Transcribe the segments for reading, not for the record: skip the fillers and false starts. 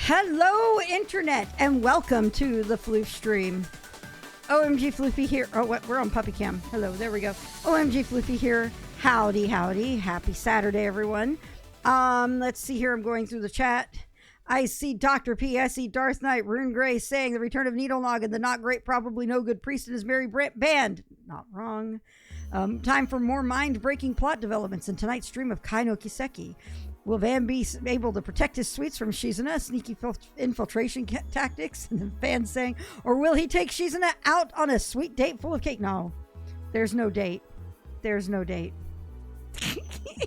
Hello, Internet, and welcome to the Floof stream. OMG Floofy here. Oh, what? We're on Puppy Cam. Hello, there we go. OMG Floofy here. Howdy, howdy. Happy Saturday, everyone. Let's see here. I'm going through the chat. I see Dr. P. I see Darth Knight, Rune Gray saying the return of Needle Noggin, the not great, probably no good priest and his merry band. Not wrong. Time for more mind-breaking plot developments in tonight's stream of Kai no Kiseki. Will Van be able to protect his sweets from Shizuna? Sneaky infiltration tactics? And then fans saying, or will he take Shizuna out on a sweet date full of cake? No, there's no date. There's no date.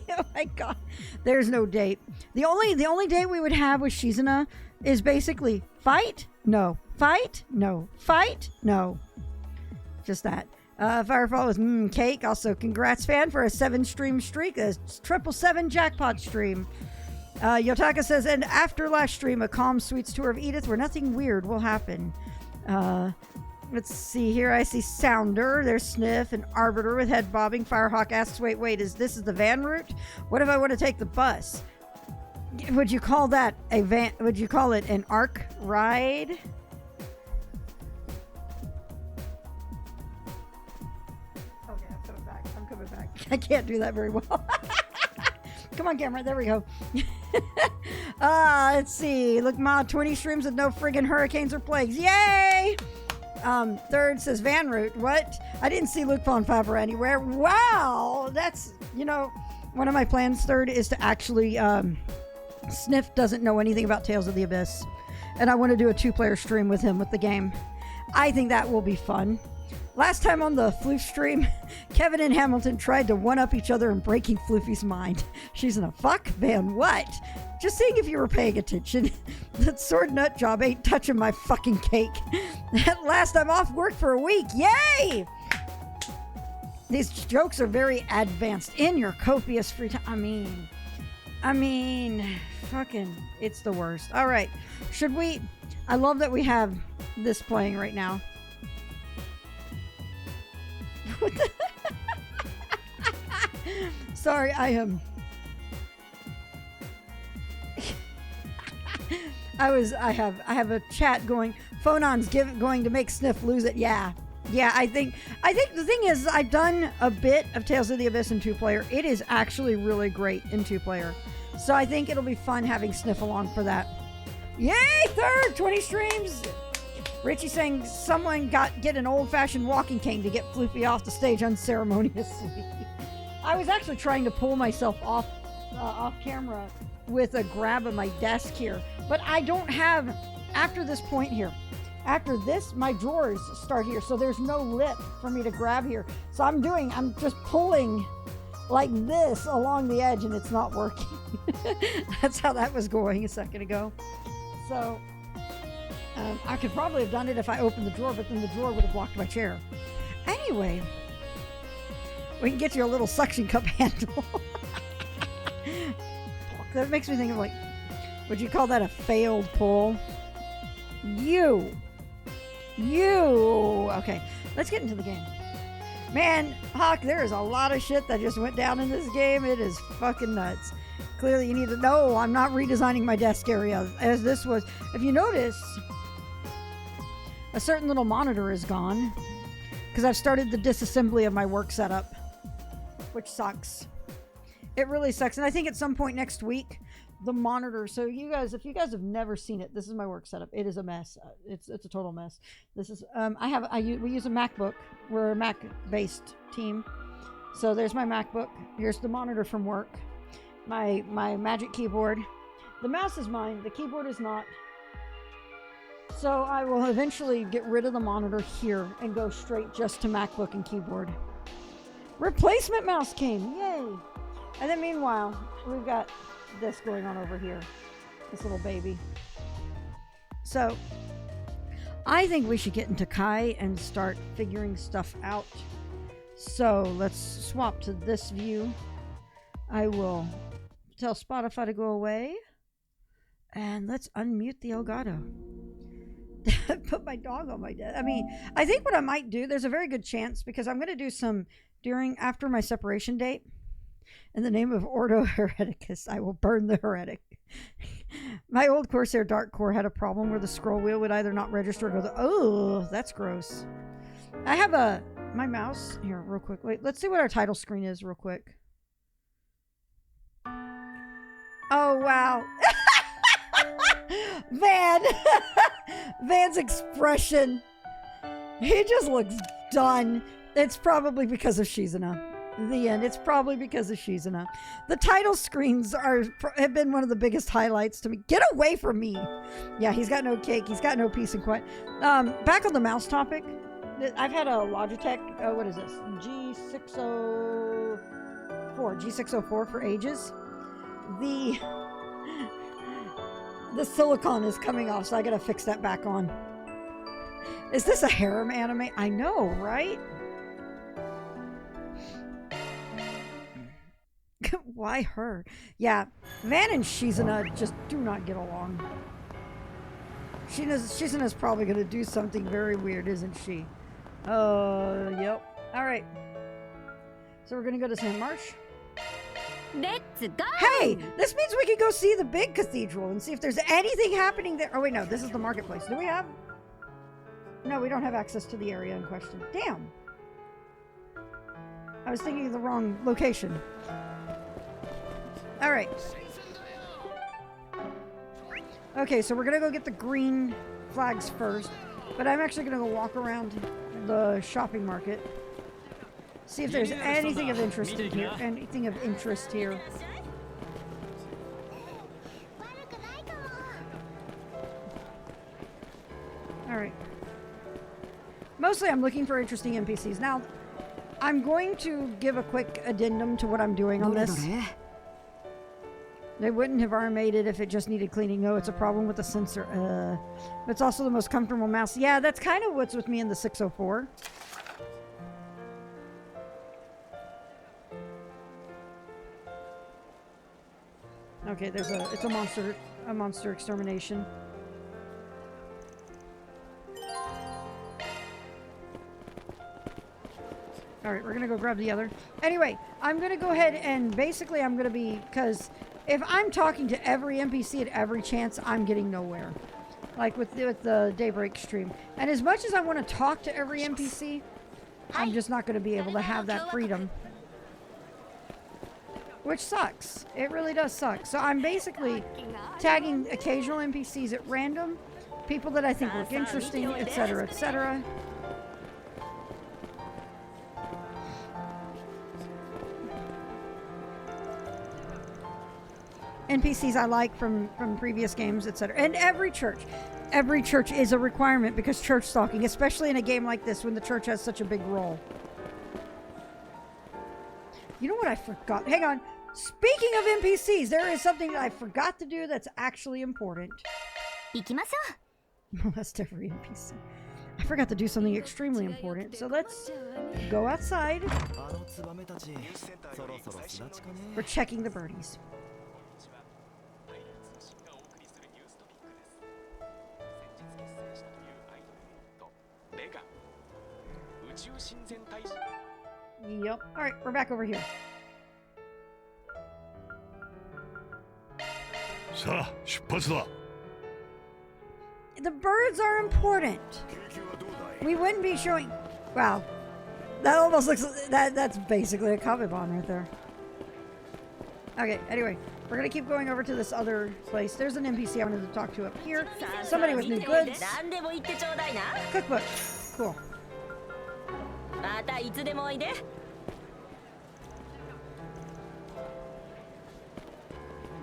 Oh my god, there's no date. The only date we would have with Shizuna is basically fight, no, fight, no, fight, no. Just that. Firefall with cake. Also, congrats, fan, for a 7-stream streak. A 777 jackpot stream. Yotaka says, and after last stream, a calm sweets tour of Edith where nothing weird will happen. Let's see here. I see Sounder. There's Sniff and Arbiter with head bobbing. Firehawk asks, wait, is this the van route? What if I want to take the bus? Would you call that a van? Would you call it an arc ride? I can't do that very well. Come on, camera. There we go. Let's see. Look, Ma, 20 streams with no friggin' hurricanes or plagues. Yay! Third says Van Route. What? I didn't see Luke Von Favre anywhere. Wow! That's, one of my plans, third, is to actually, Sniff doesn't know anything about Tales of the Abyss. And I want to do a 2-player stream with him with the game. I think that will be fun. Last time on the Floof stream, Kevin and Hamilton tried to one-up each other in breaking Floofy's mind. She's in a fuck? Van what? Just seeing if you were paying attention. That sword nut job ain't touching my fucking cake. At last, I'm off work for a week. Yay! These jokes are very advanced in your copious free time. I mean, fucking, it's the worst. All right. Should we... I love that we have this playing right now. Sorry, I am. I have a chat going. Phonon's going to make Sniff lose it. Yeah. I think the thing is, I've done a bit of Tales of the Abyss in 2-player. It is actually really great in 2-player. So I think it'll be fun having Sniff along for that. Yay! Third 20 streams. Richie saying someone get an old-fashioned walking cane to get Floofy off the stage unceremoniously. I was actually trying to pull myself off camera with a grab of my desk here, but I don't have, after this point here, after this, my drawers start here, so there's no lip for me to grab here. So I'm just pulling like this along the edge, and it's not working. That's how that was going a second ago. So... I could probably have done it if I opened the drawer, but then the drawer would have blocked my chair. Anyway, we can get you a little suction cup handle. That makes me think of, like, would you call that a failed pull? You. Okay, let's get into the game. Man, Hawk, there is a lot of shit that just went down in this game. It is fucking nuts. Clearly, you need to know I'm not redesigning my desk area, as this was, if you notice... A certain little monitor is gone because I've started the disassembly of my work setup, which sucks. It really sucks. And I think at some point next week, the monitor. So you guys, if you guys have never seen it, this is my work setup. It is a mess. It's a total mess. This is, we use a MacBook. We're a Mac-based team. So there's my MacBook. Here's the monitor from work. My Magic Keyboard. The mouse is mine. The keyboard is not. So I will eventually get rid of the monitor here and go straight just to MacBook and keyboard. Replacement mouse came, yay! And then meanwhile, we've got this going on over here, this little baby. So I think we should get into Kai and start figuring stuff out. So let's swap to this view. I will tell Spotify to go away. And let's unmute the Elgato. Put my dog on my desk. I mean, I think what I might do, there's a very good chance, because I'm going to do some after my separation date, In the name of Ordo Hereticus, I will burn the heretic. My old Corsair Dark Core had a problem where the scroll wheel would either not register or go the... Oh, that's gross. I have my mouse... Here, real quick. Wait, let's see what our title screen is real quick. Oh, wow. Van! Van's expression. He just looks done. It's probably because of Shizuna. The end. It's probably because of Shizuna. The title screens have been one of the biggest highlights to me. Get away from me! Yeah, he's got no cake. He's got no peace and quiet. Back on the mouse topic. I've had a Logitech, what is this? G604 for ages. The silicone is coming off, so I gotta fix that back on. Is this a harem anime? I know, right? Why her? Yeah, Van and Shizuna just do not get along. Shizuna's probably gonna do something very weird, isn't she? Yep. Alright. So we're gonna go to San Marsh. Let's go! Hey! This means we can go see the big cathedral and see if there's anything happening there. Oh wait, no, this is the marketplace. Do we have... No, we don't have access to the area in question. Damn! I was thinking of the wrong location. Alright. Okay, so we're gonna go get the green flags first. But I'm actually gonna go walk around the shopping market. See if there's anything of interest in here. Anything of interest here. Alright. Mostly I'm looking for interesting NPCs. Now, I'm going to give a quick addendum to what I'm doing on this. They wouldn't have armated if it just needed cleaning. No, it's a problem with the sensor. But it's also the most comfortable mouse. Yeah, that's kind of what's with me in the 604. Okay, it's a monster extermination. Alright, we're gonna go grab the other. Anyway, I'm gonna go ahead and basically I'm gonna be, because if I'm talking to every NPC at every chance, I'm getting nowhere. Like with the Daybreak stream. And as much as I want to talk to every NPC, I'm just not gonna be able to have that freedom. Which sucks. It really does suck. So I'm basically tagging occasional NPCs at random, people that I think look interesting, etc., etc. NPCs I like from previous games, etc. And every church is a requirement because church stalking, especially in a game like this when the church has such a big role. You know what I forgot? Hang on. Speaking of NPCs, there is something that I forgot to do that's actually important. Molest every NPC. I forgot to do something extremely important. So let's go outside. We're checking the birdies. Yep. Alright, we're back over here. The birds are important. We wouldn't be showing... Wow. That almost looks... That's basically a comet bomb right there. Okay, anyway. We're gonna keep going over to this other place. There's an NPC I wanted to talk to up here. Somebody with new goods. Cookbook. Cool.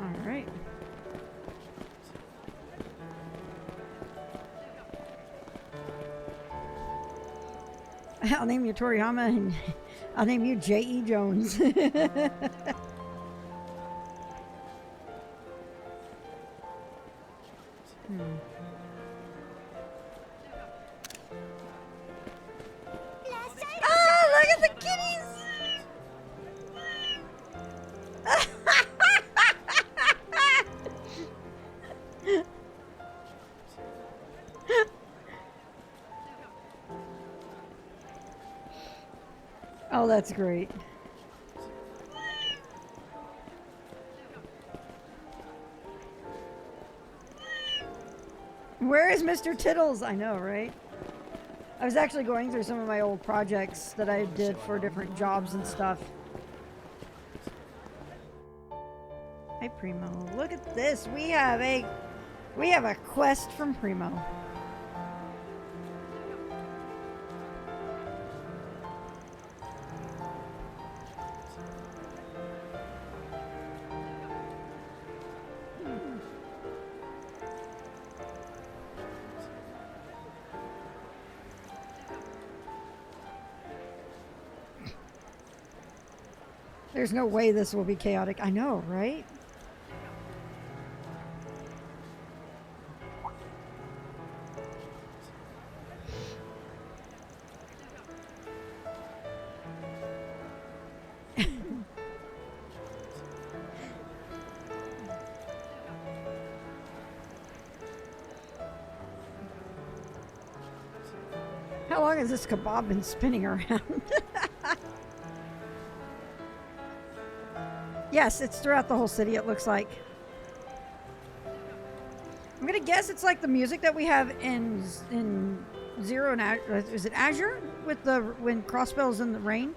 Alright. I'll name you Toriyama and I'll name you J.E. Jones. Oh, look at the kitties! Oh, that's great. Where is Mr. Tittles? I know, right? I was actually going through some of my old projects that I did for different jobs and stuff. Hey, Primo. Look at this. We have a quest from Primo. There's no way this will be chaotic. I know, right? How long has this kebab been spinning around? Yes, it's throughout the whole city, it looks like. I'm gonna guess it's like the music that we have in Zero and is it Azure with the when Crossbell's in the rain?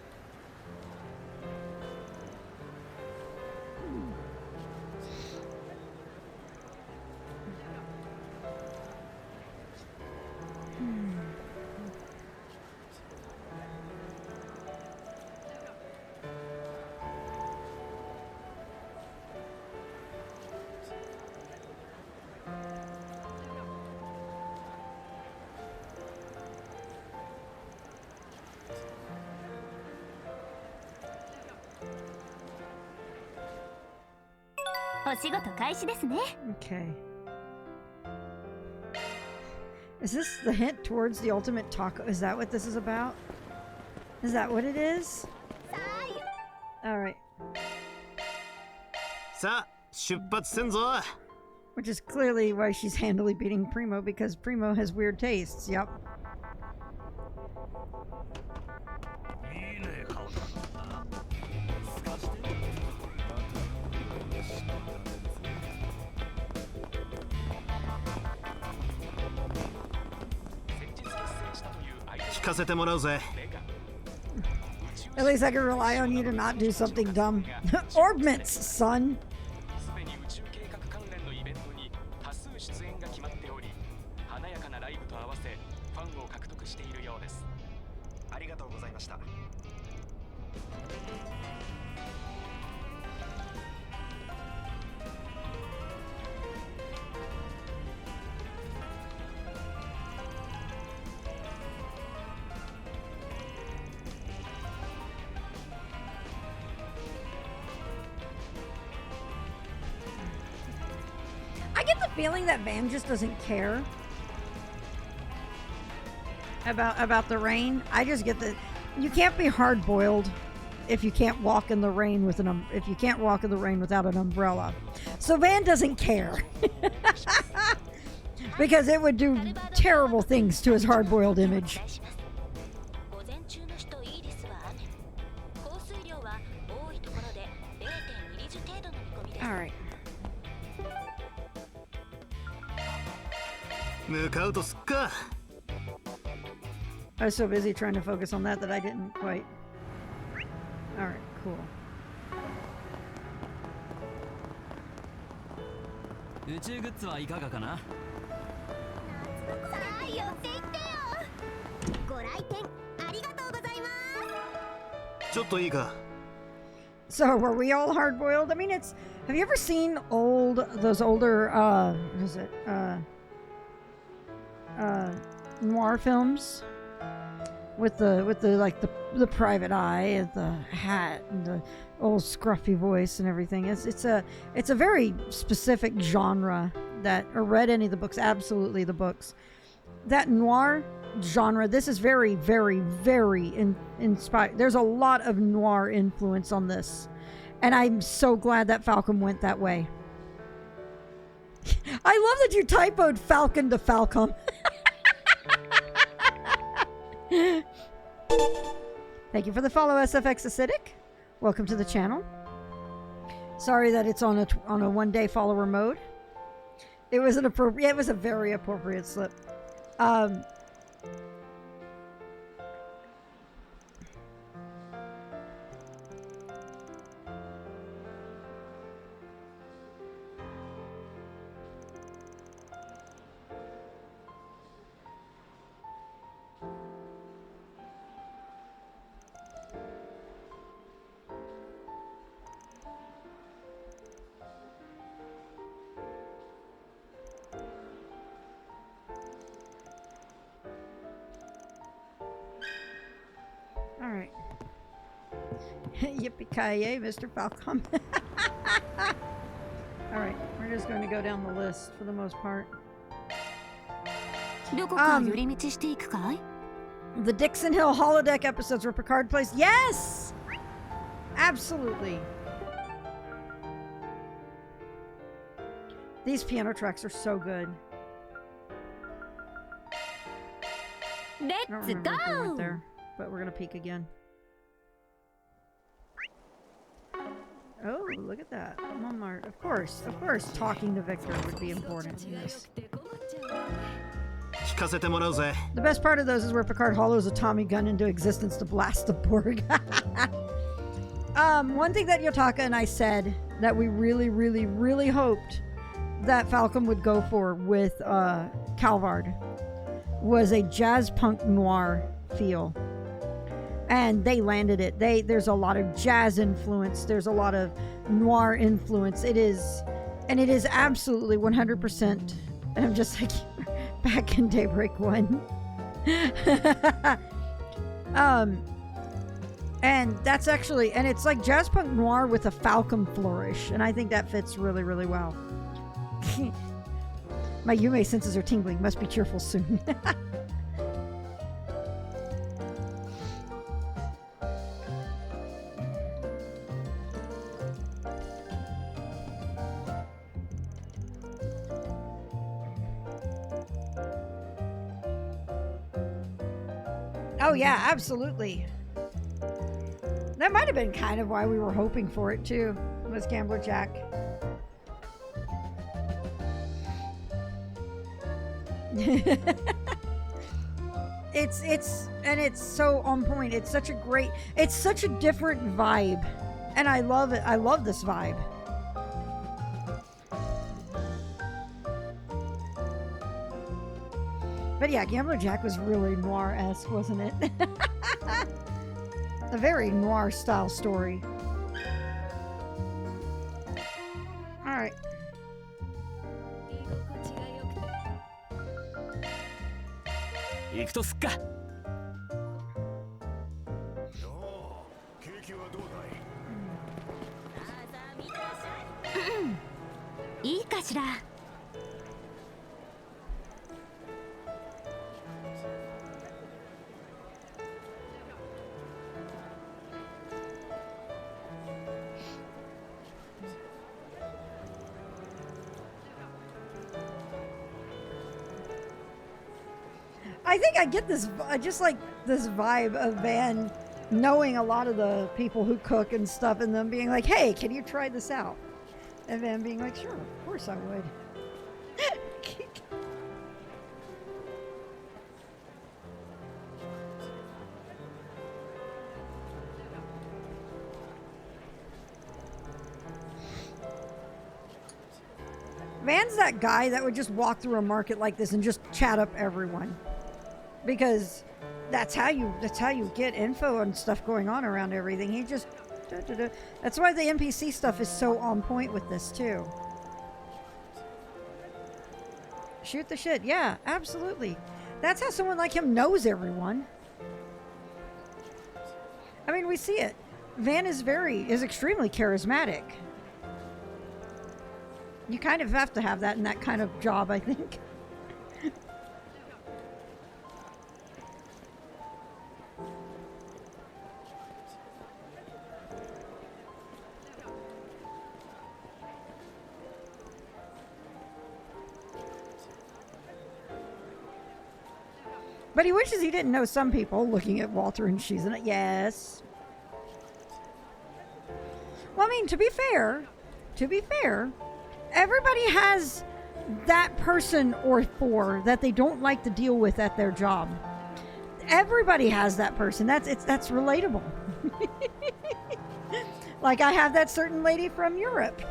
Okay. Is this the hint towards the ultimate taco? Is that what this is about? Is that what it is? Alright. Which is clearly why she's handily beating Primo, because Primo has weird tastes. Yep. At least I can rely on you to not do something dumb. Orbments, son. Feeling that Van just doesn't care about the rain. I just get that you can't be hard boiled if you can't walk in the rain with if you can't walk in the rain without an umbrella. So Van doesn't care because it would do terrible things to his hard boiled image. All right. I was so busy trying to focus on that I didn't quite. Alright, cool. So were we all hard boiled? I mean, have you ever seen those older what is it? Noir films with the private eye and the hat and the old scruffy voice and everything. It's a very specific genre that, or read any of the books, absolutely the books. That noir genre, this is very, very, very inspired. There's a lot of noir influence on this. And I'm so glad that Falcom went that way. I love that you typoed Falcon to Falcom. Thank you for the follow, SFX Acidic. Welcome to the channel. Sorry that it's on a one-day follower mode. It was an appropriate. It was a very appropriate slip. Um, all right. Yippee-ki-yay, Mr. Falcon. All right, we're just going to go down the list for the most part. どこか寄り道していくかい? The Dixon Hill holodeck episodes where Picard plays. Yes! Absolutely. These piano tracks are so good. I don't Let's remember if we went go! there, but we're going to peek again. Oh, look at that. Walmart. Of course, talking to Victor would be important. Yes. The best part of those is where Picard hollows a Tommy gun into existence to blast the Borg. One thing that Yotaka and I said that we really, really, really hoped that Falcon would go for with Calvard was a jazz punk noir feel. And they landed it. There's a lot of jazz influence. There's a lot of noir influence. It is absolutely 100%. And I'm just like back in Daybreak 1. And that's actually, and it's like jazz punk noir with a Falcon flourish. And I think that fits really, really well. My Yume senses are tingling. Must be cheerful soon. Oh yeah, absolutely. That might have been kind of why we were hoping for it too, was Gambler Jack. it's so on point. It's such a different vibe. And I love it. I love this vibe. But yeah, Gambler Jack was really noir-esque, wasn't it? A very noir-style story. Alright. Mm. いいかしら。I think I get this, I just like this vibe of Van knowing a lot of the people who cook and stuff and them being like, hey, can you try this out? And Van being like, sure, of course I would. Van's that guy that would just walk through a market like this and just chat up everyone. Because that's how you get info and stuff going on around everything. He just That's why the NPC stuff is so on point with this too. Shoot the shit. Yeah, absolutely. That's how someone like him knows everyone. I mean, we see it. Van is extremely charismatic. You kind of have to have that in that kind of job, I think. But he wishes he didn't know some people, looking at Walter and she's in it. Yes. Well, I mean, to be fair, everybody has that person or four that they don't like to deal with at their job. Everybody has that person. That's relatable. Like I have that certain lady from Europe.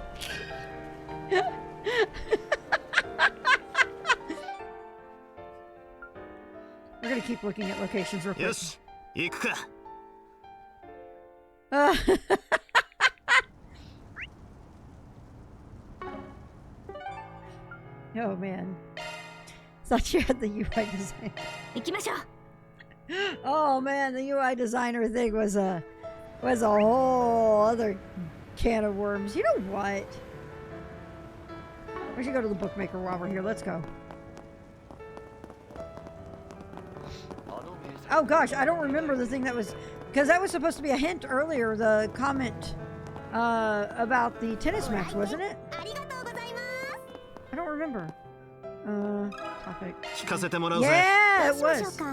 We're gonna keep looking at locations real quick. よし、行くか。Oh man. Thought you had the UI design. 行きましょう。 Oh man, the UI designer thing was a whole other can of worms. You know what? We should go to the bookmaker while we're here. Let's go. Oh gosh, I don't remember the thing that was, because that was supposed to be a hint earlier, the comment about the tennis match, wasn't it? ありがとうございます。 I don't remember. Topic. 聞かせてもらうぜ。 Yeah, ど it うしましょう was. か。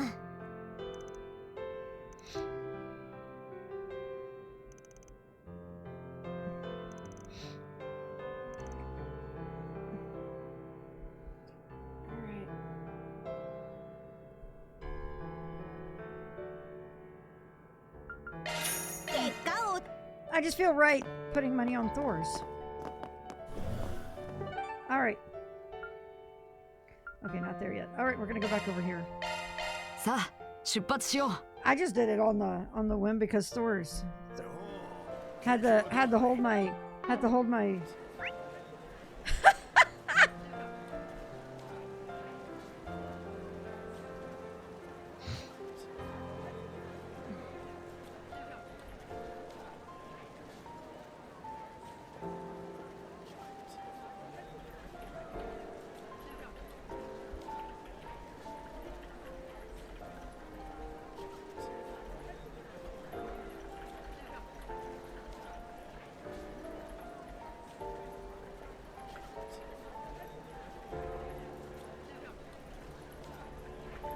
結果を I just feel right putting money on Thor's. All right. Okay, not there yet. All right, we're gonna go back over here. さあ出発しよう。 I just did it on the whim because Thor's had to hold my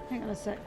Hang on a sec.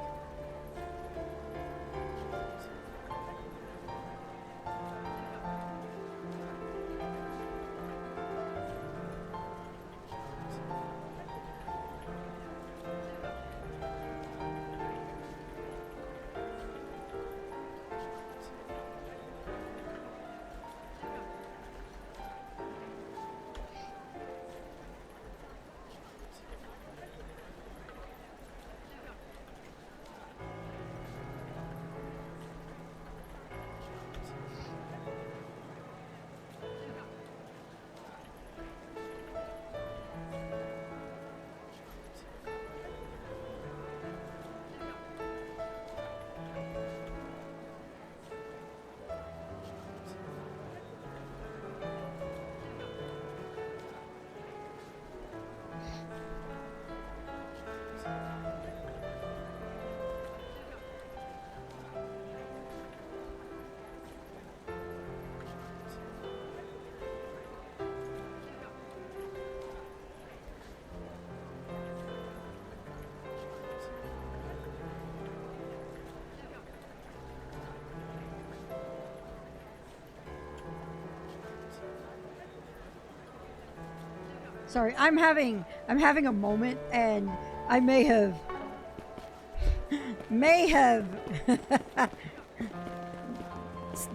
Sorry, I'm having a moment, and I may have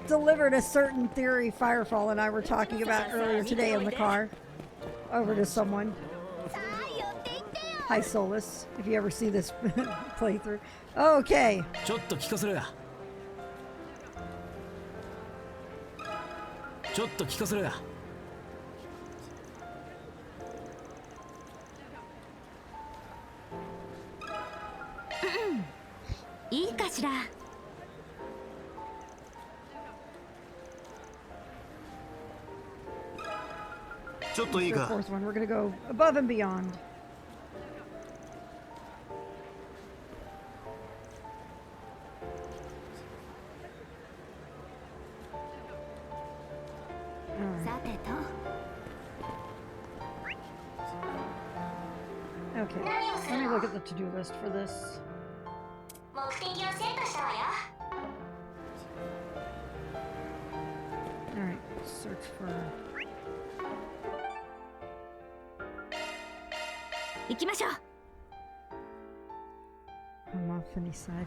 delivered a certain theory Firefall and I were talking about earlier today in the car over to someone. さあ寄っていってよ。 Hi Solus, if you ever see this playthrough. Okay. ちょっと聞かせろや。ちょっと聞かせろや。いいかしら。 ちょっといい The か。 fourth one, we're gonna go above and beyond. Alright. さてと。 Okay, let me look at the to-do list for this. 目的をセットしたわよ。 Alright, search for... 行きましょう。 I'm off any side.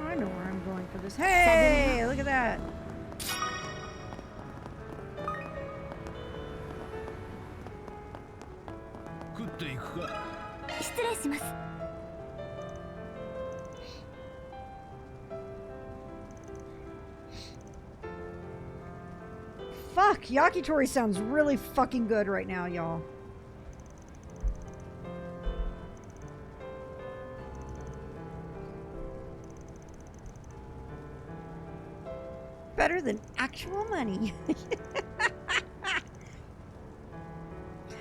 I know where I'm going for this. Hey, look at that. Fuck, Yakitori sounds really fucking good right now, y'all. Better than actual money.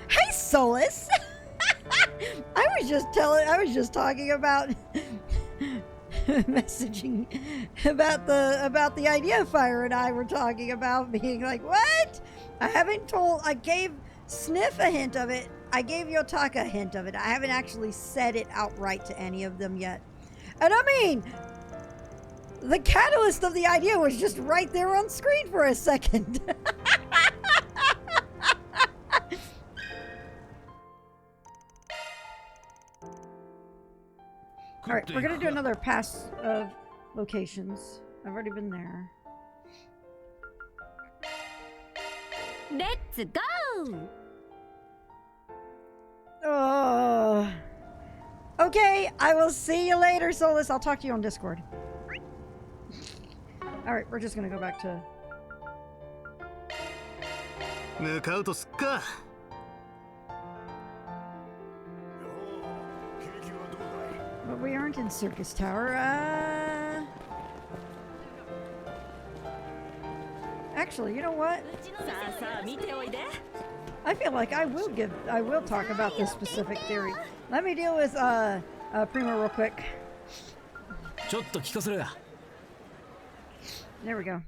Hey, Solus! I was just talking about messaging about the idea Fire and I were talking about being like, what? I gave Sniff a hint of it. I gave Yotaka a hint of it. I haven't actually said it outright to any of them yet. And I mean, the catalyst of the idea was just right there on screen for a second. Alright, we're gonna do another pass of locations. I've already been there. Let's go! Oh. Okay, I will see you later, Solus. I'll talk to you on Discord. Alright, we're just gonna go back to... 向かうとすっか。 But we aren't in Circus Tower. Actually, you know what? I feel like I will talk about this specific theory. Let me deal with Primo real quick. ちょっと聞かせろや。 There we go.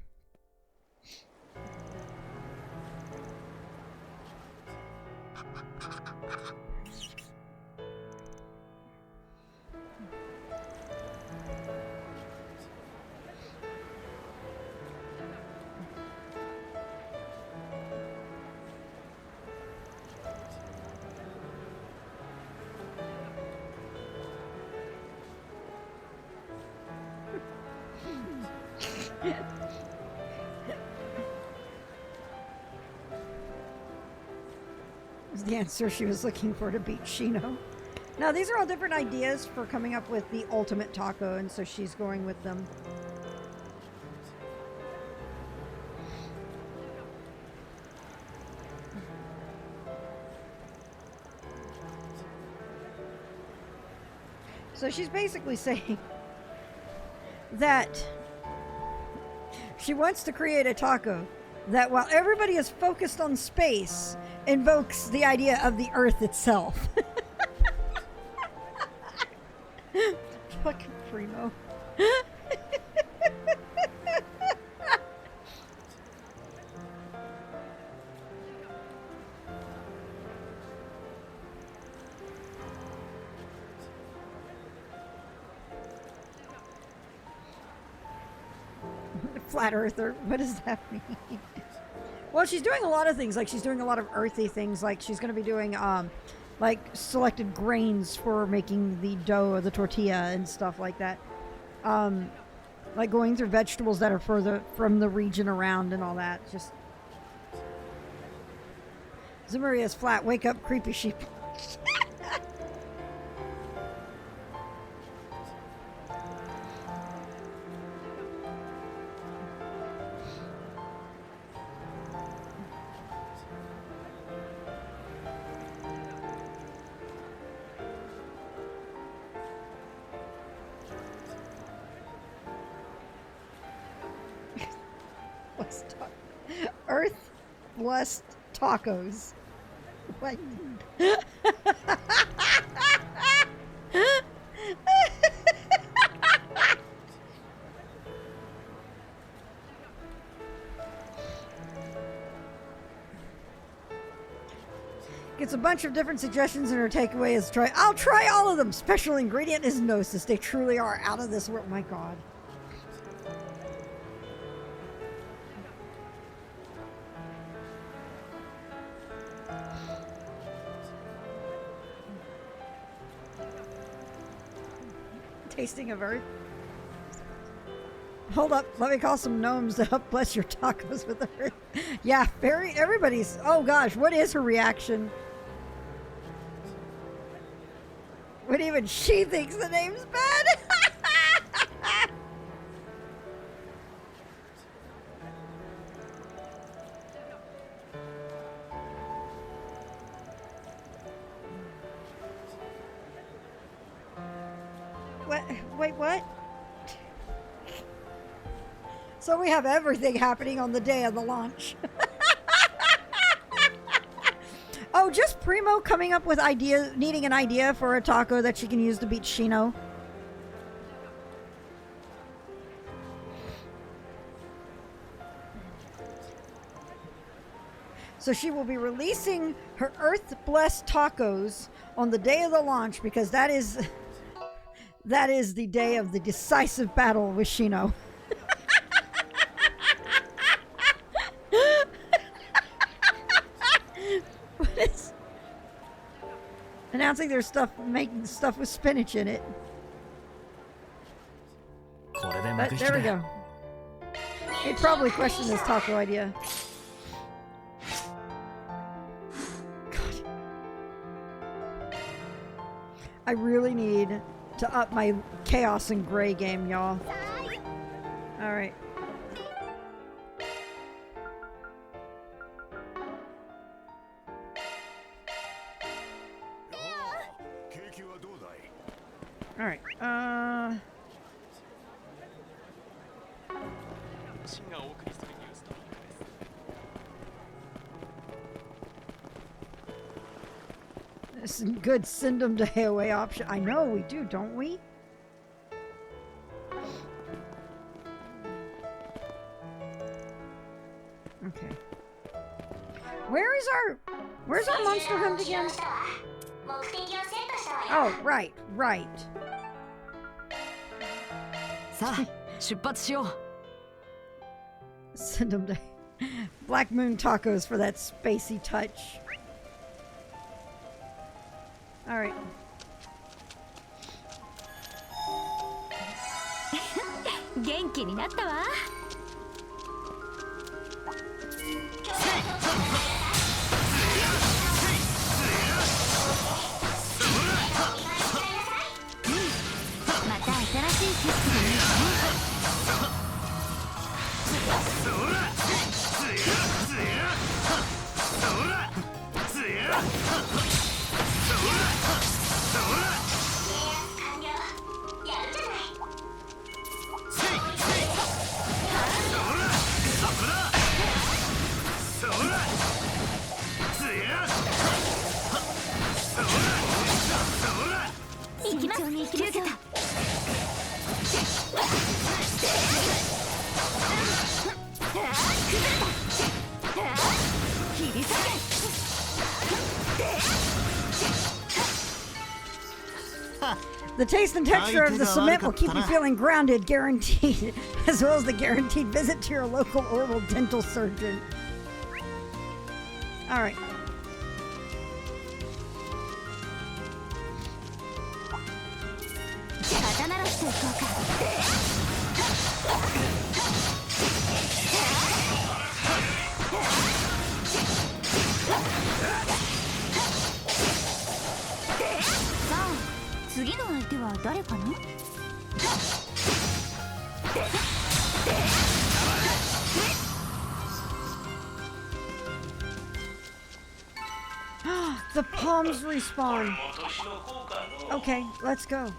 Was the answer she was looking for to beat Shino. Now, these are all different ideas for coming up with the ultimate taco, and so she's going with them. So she's basically saying that she wants to create a taco that, while everybody is focused on space, invokes the idea of the Earth itself. Fucking Primo. Flat earther. What does that mean? Well, she's doing a lot of things. Like, she's doing a lot of earthy things. Like, she's going to be doing, like, selected grains for making the dough or the tortilla and stuff like that. Like, going through vegetables that are further from the region around and all that. Just... Zemuria's flat. Wake up, creepy sheep. Earth blessed tacos. What? Gets a bunch of different suggestions and her takeaway is try. I'll try all of them. Special ingredient is gnosis. They truly are out of this world. My God. Tasting of earth. Hold up, let me call some gnomes to help bless your tacos with earth. Yeah, everybody's. Oh gosh, what is her reaction? When even she thinks the name's bad. What? Wait, what? So we have everything happening on the day of the launch. Oh, just Primo coming up with needing an idea for a taco that she can use to beat Shino. So she will be releasing her Earth-blessed tacos on the day of the launch because that is the day of the decisive battle with Shino. Announcing their stuff, making stuff with spinach in it. There we go. He'd probably question this taco idea. God. I really need to up my chaos and gray game, y'all. Alright. Alright, This is a good send them to AOA option. I know we do, don't we? Okay. Where's our monster hunt again? Oh, right. さあ出発しよう Send them to Black Moon Tacos for that spacey touch. Alright. 元気になったわ。また新しい景色が見えたね。行きます。引き受けた。切り裂け。The taste and texture of the cement will keep you feeling grounded, guaranteed, as well as the guaranteed visit to your local oral dental surgeon. Alright. The palms respawn. Okay, let's go.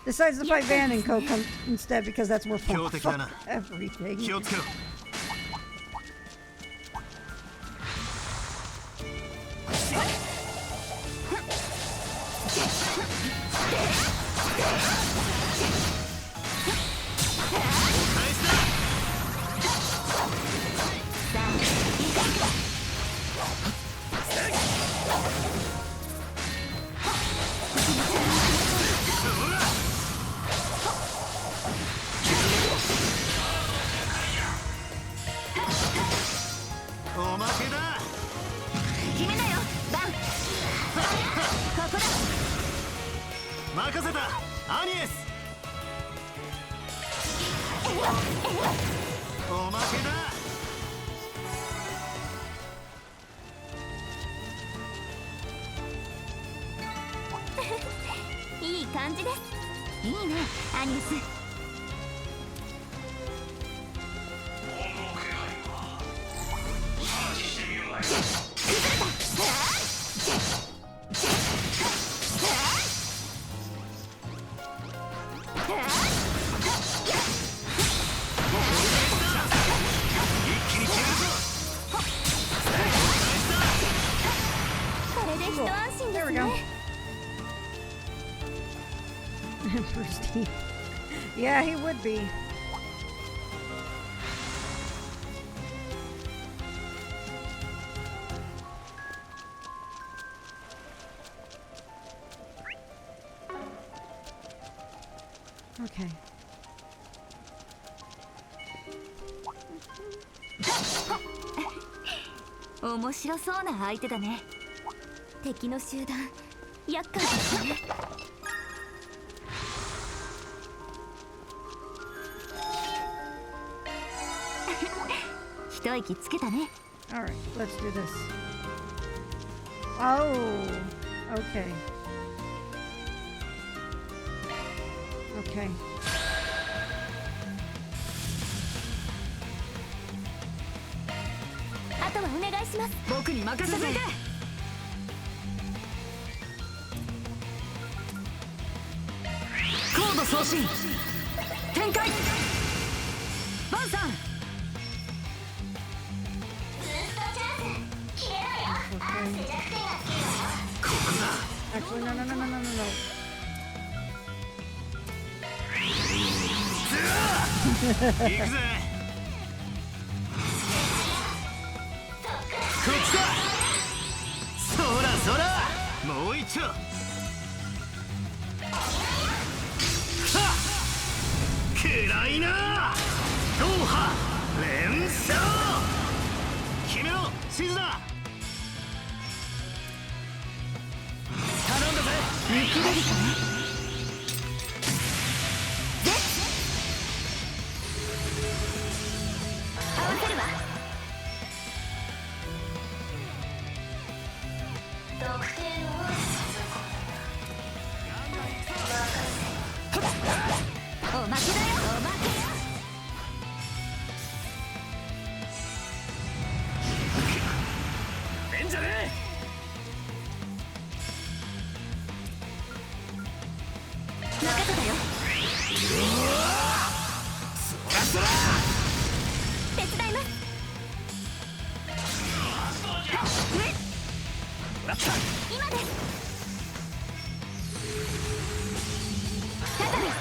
Decides to fight Van and Co. instead because that's more fun. Fuck everything. アニエスおまけだ。いい感じです。いいねアニエス。これで一安心ですね。First team. Yeah, he would be. Okay. 面白そうな相手だね。敵の集団厄介ですね。一息つけたね。 All right, let's do this. Oh, okay. Okay. あとはお願いします。僕に任せて。コード送信展開。バンさん Actually, no, no, no, no, no, no, no. 行くぜ。こっちだ。そらそらもう一丁。はっ暗いな。ドーハ連勝。決めろシズナ。頼んだぜ。見切れるかね。合わせるわ。特定のおまけだよ。おまけよ。えんじゃねえ。任せたよ。手伝います。今です。タタです。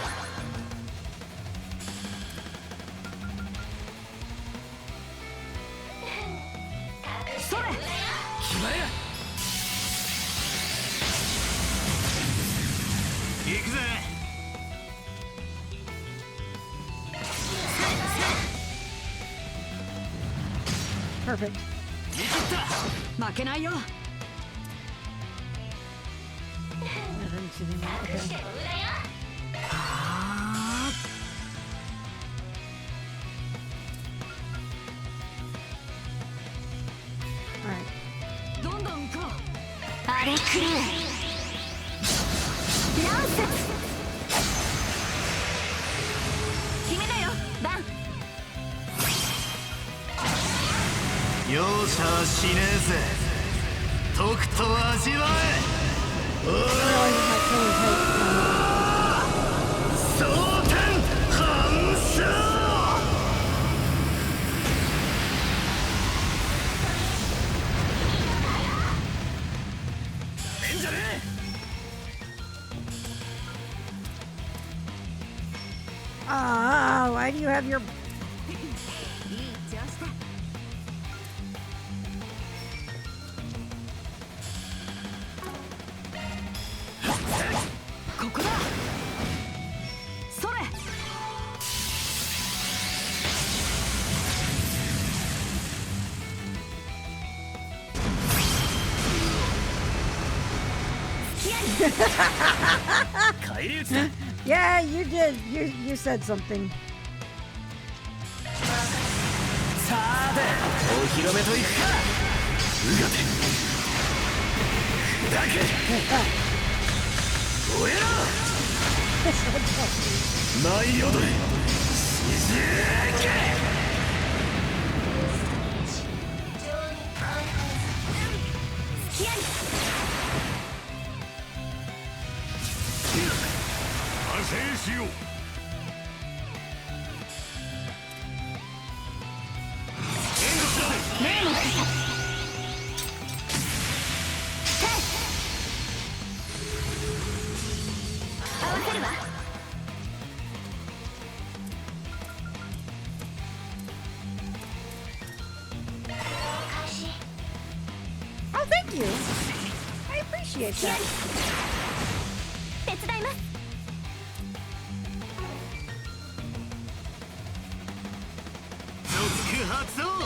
それ決まれや。行くぜ。Perfect. 見切った。負けないよ。 I didn't see them. Okay. All right. どんどん行こう。あれくれ。ランセス。決めだよバン。容赦はしねえぜ。とくと味わえ。おら蒼天反射。えんじゃねえ。Ah, why do you have your... いい調子だ。ここだ。それ返り討ちだ。Yeah, you did. You said something. さあでお披露目といくか。うがてだけおやら舞い踊れ静け。完成しよう。Oh, thank you. I appreciate that. 手伝います。続発動。お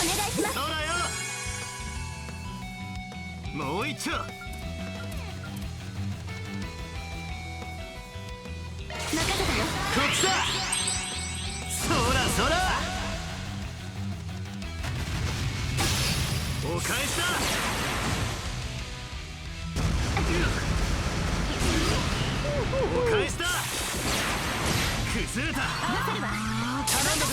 願いします。そらよ。もう一丁。任せたよ。こっちだ。そらそら。お返しだ。お返しだ。崩れた。合わせるわ。頼んだぜ。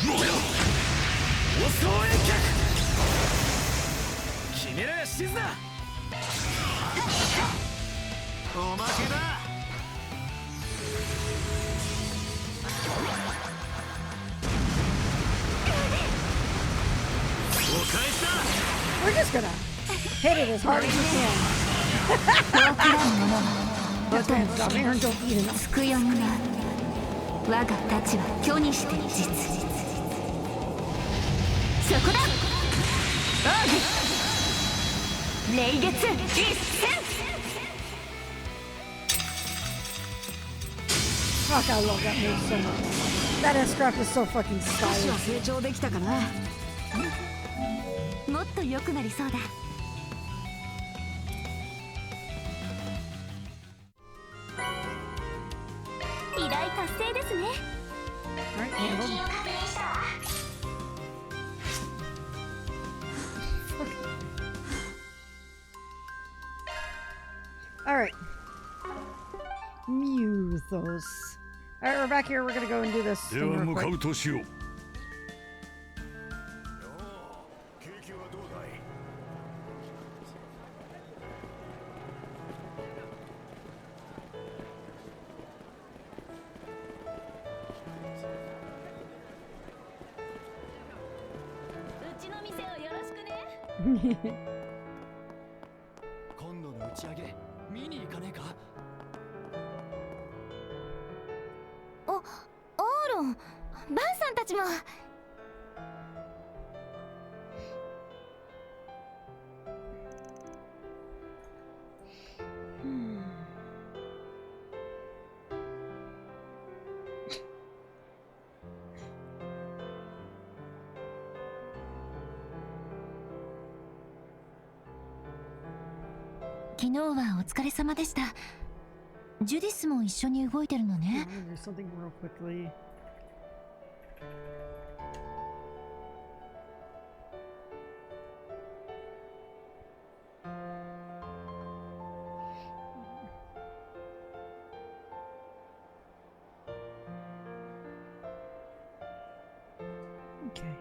もよお総遠脚。決めろや静だ。おまけだ。お返しだ。 We're just gonna hit it as hard as we can. 遠からぬものは This man's dumb. Aaron, don't eat enough. 救いようが我が太刀は虚にして実。そこだ。奥義霊月一戦。 Fuck, I love that move so much. That S-Crap is so fucking 少しは stylish. 成長できたかな。もっと良くなりそうだ。依頼達成ですね。 Alright, handled. Alright. Muthos. Alright, we're back here. We're gonna go and do this で thing は real 向か quick. うとしよう。うちの店をよろしくね。今度の打ち上げ見に行かねえか。お、オーロン、バンさんたちも。昨日はお疲れ様でした。ジュディスも一緒に動いてるの I'm ね。 gonna do something real quickly. Okay.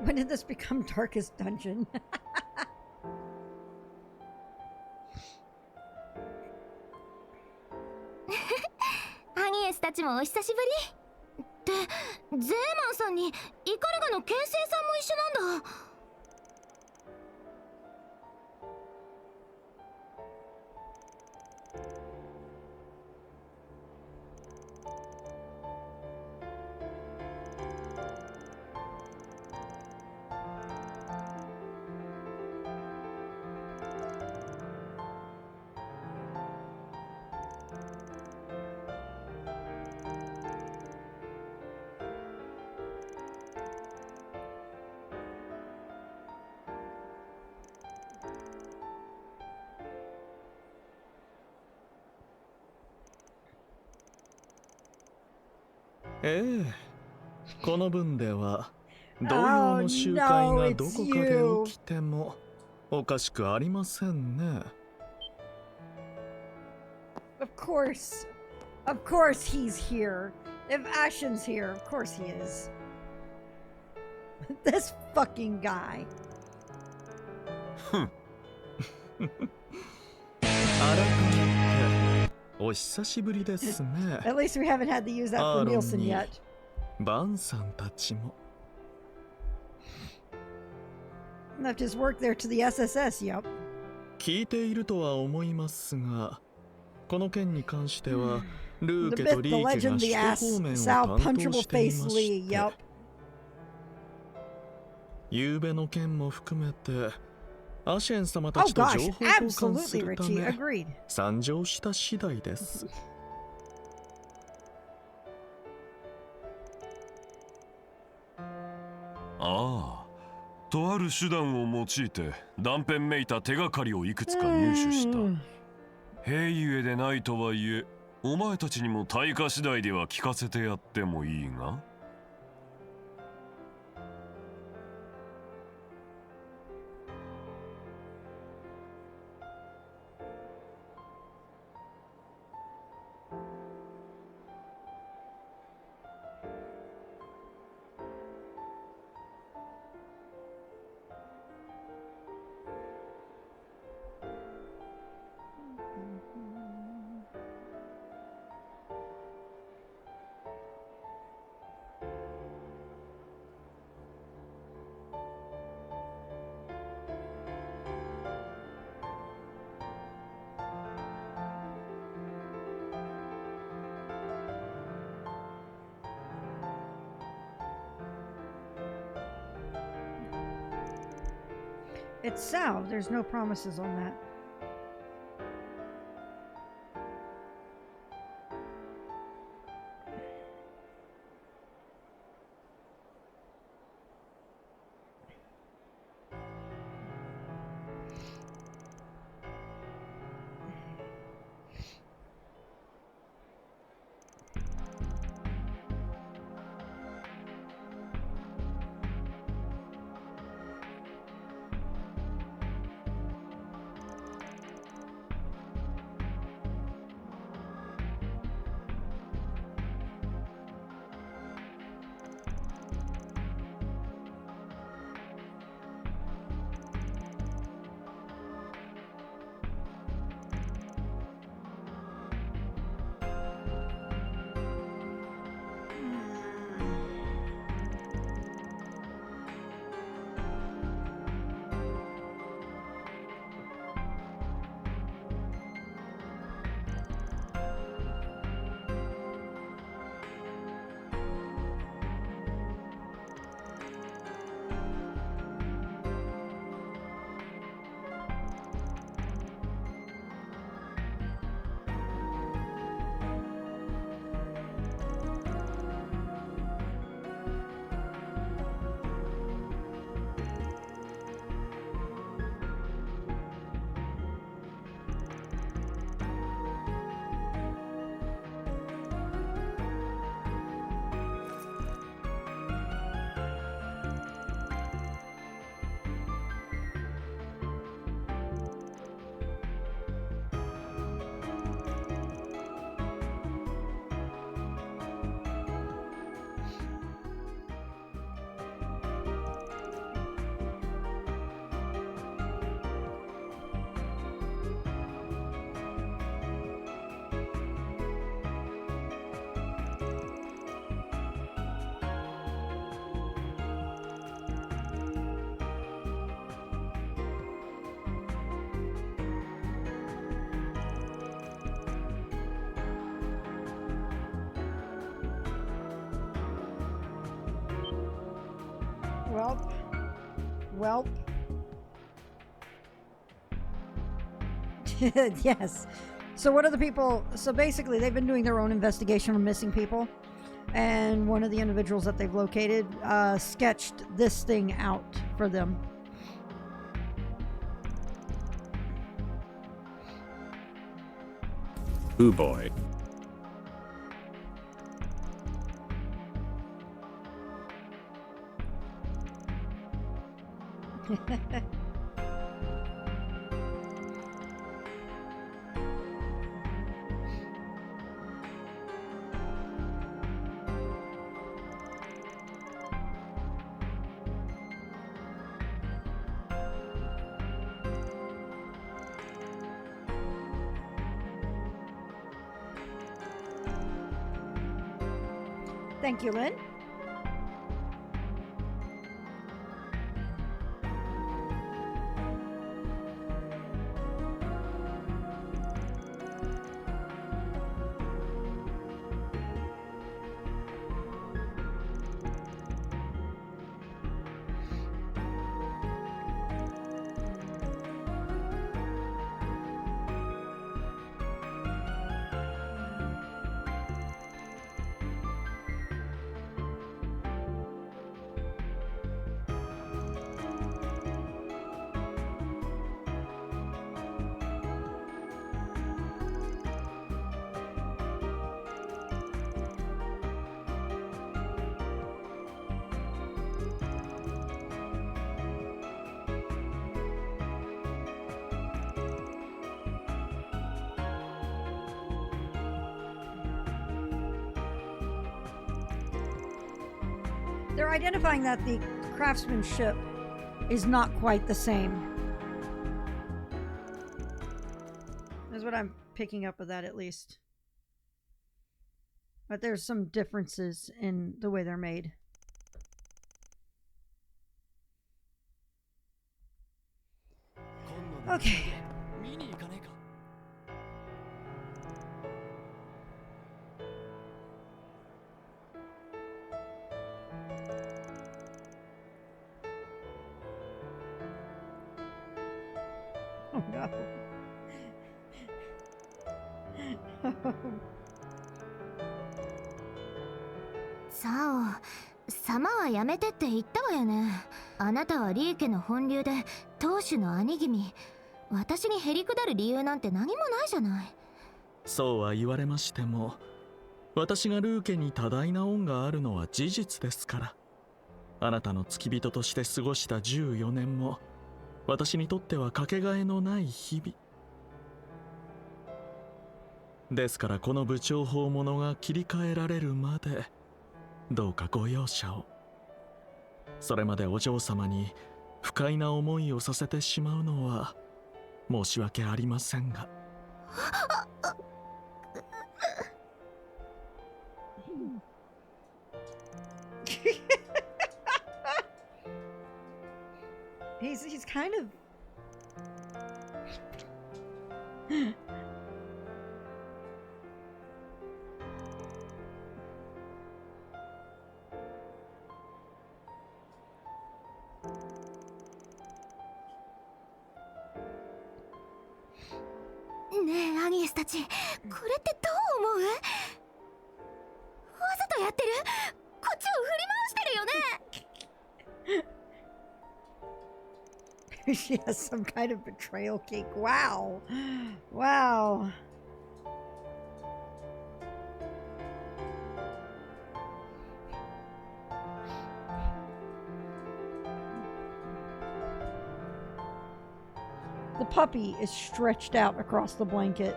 When did this become Darkest Dungeon? アニエスたちもお久しぶり。ってゼーマンさんにイカルガのケンセイさんも一緒なんだ。ええ、この分では同様の集会がどこかで起きてもおかしくありませんね。Of course. Of course he's here. If Ashen's here, of course he is. This fucking guy. 改めてお久しぶりですね。 At least we haven't had to use that for Nielsen yet. バンさんたちも。 Left his work there to the SSS, yep. 聞いているとは思いますが、この件に関してはルー The ケと myth, リ the ーケ legend, が the 首 ass, 都方面を Sal 担当 Punchable してい Face ま Lee, して、 yep. 夕べの件も含めてアシェン様た Oh ちと情 gosh, 報交換 absolutely, するた Richie. め Agreed. 参上した次第です。ああ、とある手段を用いて断片めいた手がかりをいくつか入手した。兵ゆえでないとはいえ、お前たちにも対価次第では聞かせてやってもいいが。It's Sal. There's no promises on that. Welp. Yes. So what are the people? So basically, they've been doing their own investigation on missing people, and one of the individuals that they've located sketched this thing out for them. Ooh boy. Thank you, Lynn. They're identifying that the craftsmanship is not quite the same. That's what I'm picking up of that, at least. But there's some differences in the way they're made. Okay. Oh no.さあ、様はやめてって言ったわよね。あなたはリー家の本流で当主の兄君。私にへりくだる理由なんて何もないじゃない。そうは言われましても、私がルー家に多大な恩があるのは事実ですから。あなたの付き人として過ごした14年も、私にとってはかけがえのない日々ですから、この部長法物が切り替えられるまでどうかご容赦を。それまでお嬢様に不快な思いをさせてしまうのは申し訳ありませんが。He's kind ofねえアニエスたち、これってどう思う？わざとやってる？こっちを振り回してるよね。She has some kind of betrayal cake. Wow. Wow. The puppy is stretched out across the blanket.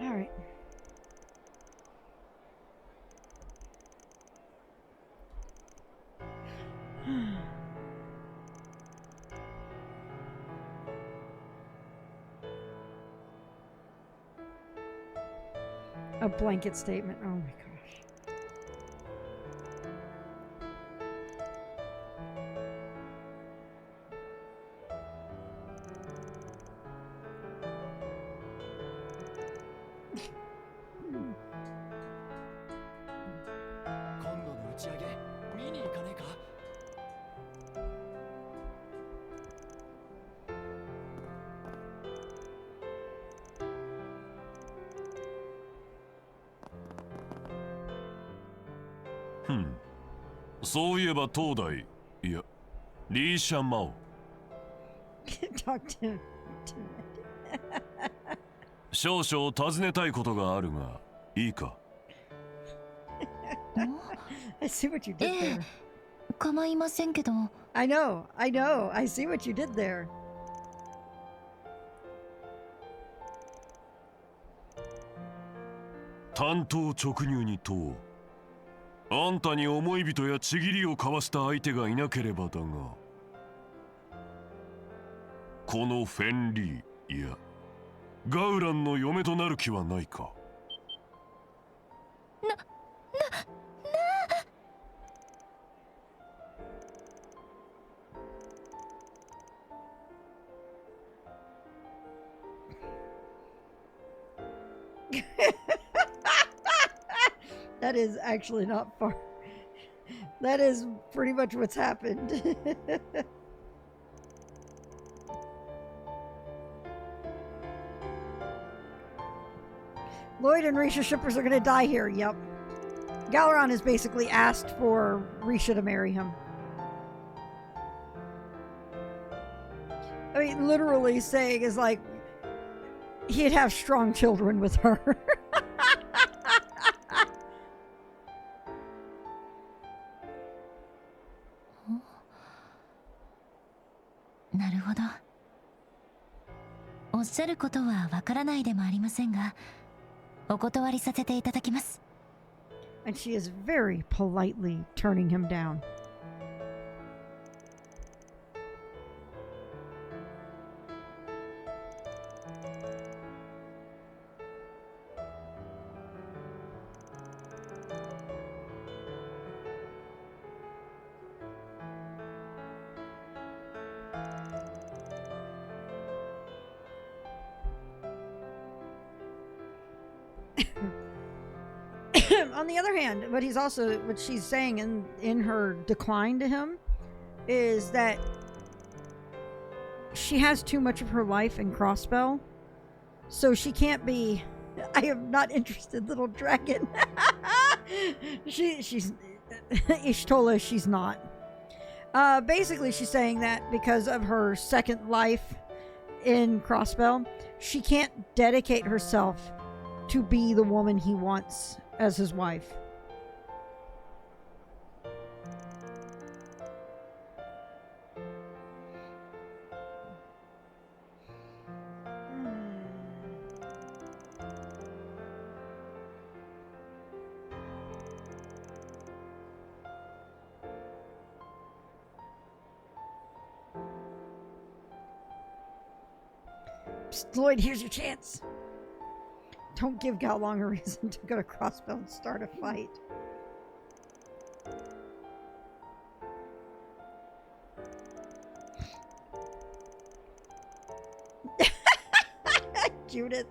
All right. A blanket statement. Oh my gosh. Hmm. そういえば東大、いや、リーシャマオ。Talk to him. 少々尋ねたいことがあるがいいか。I see what you did there. 構いませんけど。I know. I see what you did there. 単刀直入に問う。あんたに思い人やちぎりを交わした相手がいなければだが、このフェンリーいやガウランの嫁となる気はないか。That is actually not far. That is pretty much what's happened. Lloyd and Risha shippers are going to die here. Yep. Galeron has basically asked for Risha to marry him. I mean, literally saying is like, he'd have strong children with her. なるほど。おっしゃることはわからないでもありませんが、お断りさせていただきます。And she is very politely turning him down. On the other hand, what she's saying in her decline to him is that she has too much of her life in Crossbell, so she can't be. I am not interested, little dragon. she's Ishtola. She's not. Basically, she's saying that because of her second life in Crossbell, she can't dedicate herself to be the woman he wants as his wife. Psst, Lloyd, here's your chance. Don't give Gaolong a reason to go to Crossbell and start a fight. Judith.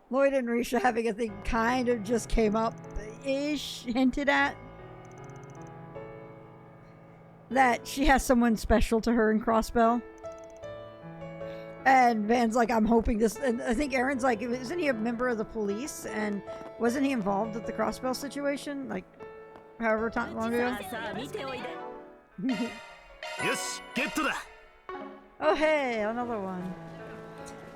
Lloyd and Risha having a thing kind of just came up-ish, hinted at. That she has someone special to her in Crossbell. And Van's like, I'm hoping this... And I think Aaron's like, isn't he a member of the police? And wasn't he involved with the Crossbell situation? Like, however long ago? Yes, get to that. Oh, hey, another one.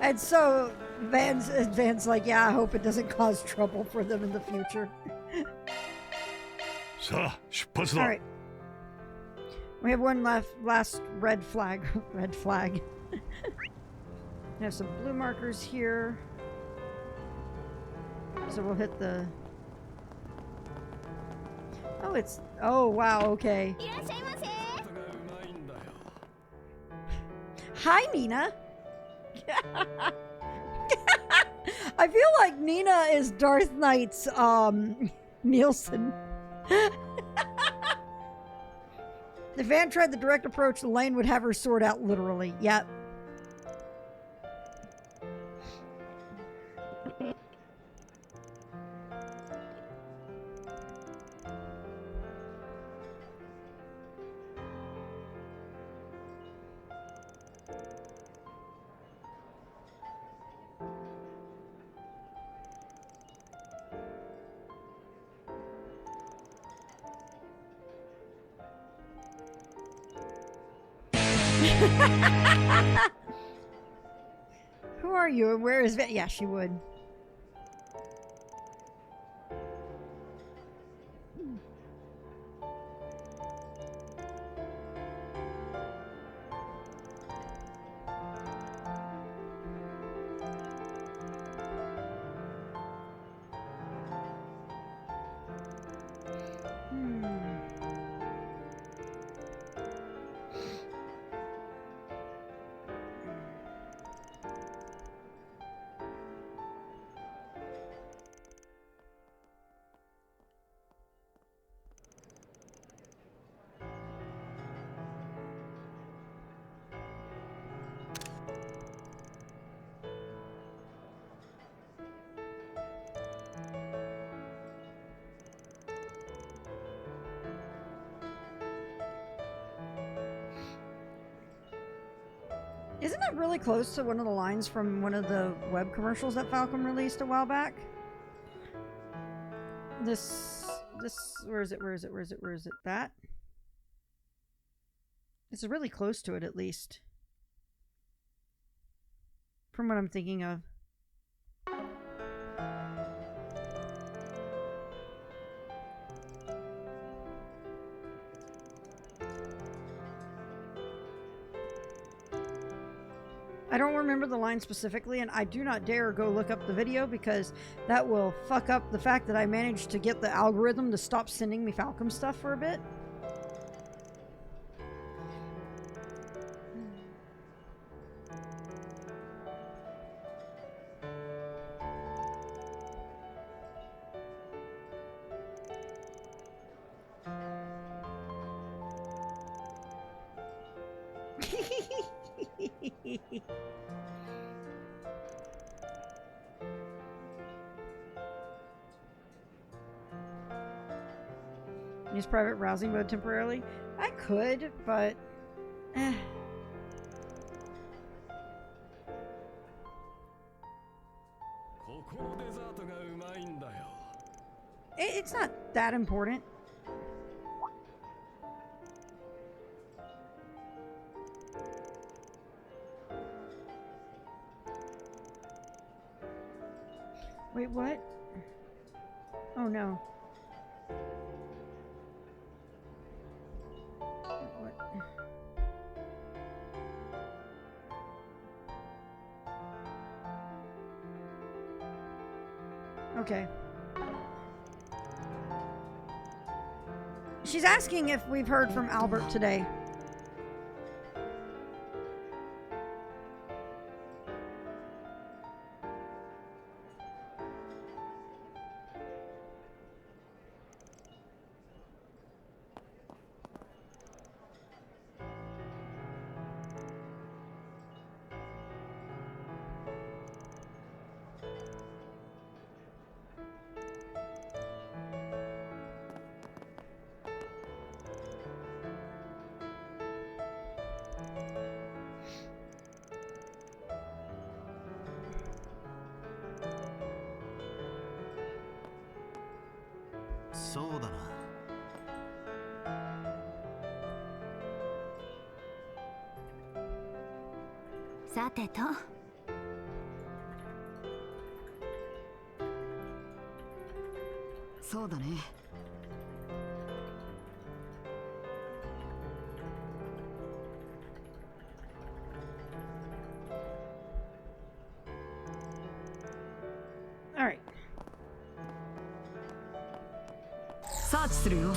And so Van's like, yeah, I hope it doesn't cause trouble for them in the future. All right. We have one last red flag. Red flag. We have some blue markers here. So we'll hit the... Oh, it's... Oh, wow, okay. Hi, Nina. I feel like Nina is Darth Knight's, Nielsen. If Van tried the direct approach, Lane would have her sword out literally. Yep. Who are you and where is Vet? Yeah, she would. Isn't it really close to one of the lines from one of the web commercials that Falcom released a while back? Where is it? That? This is really close to it, at least. From what I'm thinking of. I don't remember the line specifically, and I do not dare go look up the video because that will fuck up the fact that I managed to get the algorithm to stop sending me Falcom stuff for a bit. Use private browsing mode temporarily. I could, but it's not that important. Wait, what? Oh no. What? Okay. She's asking if we've heard from Albert today.そうだな。さてと。そうだね。All right. サーチするよ。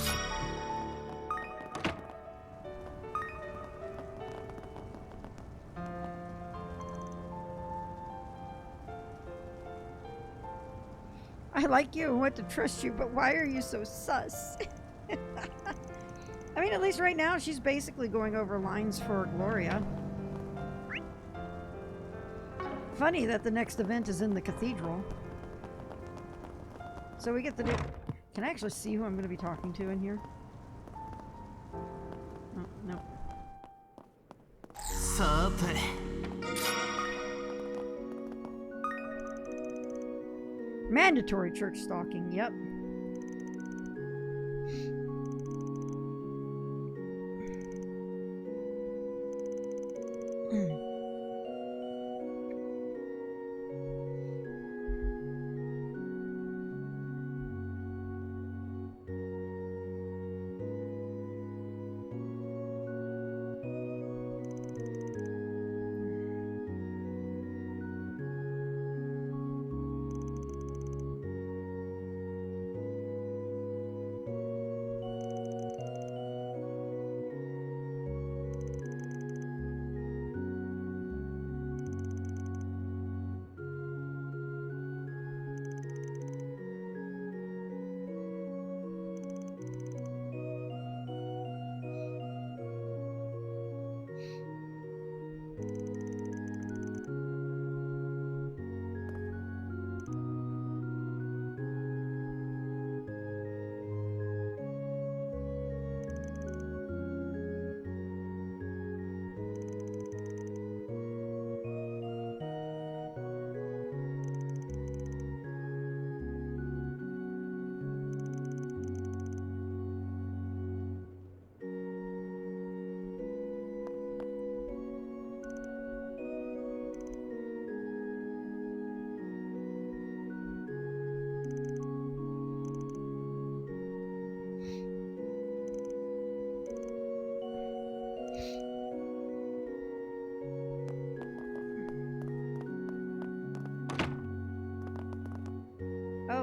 I like you and want to trust you, but why are you so sus? I mean, at least right now, she's basically going over lines for Gloria. Funny that the next event is in the cathedral. So we get to do... Can I actually see who I'm going to be talking to in here? Oh, no. さて。Mandatory church stalking, yep.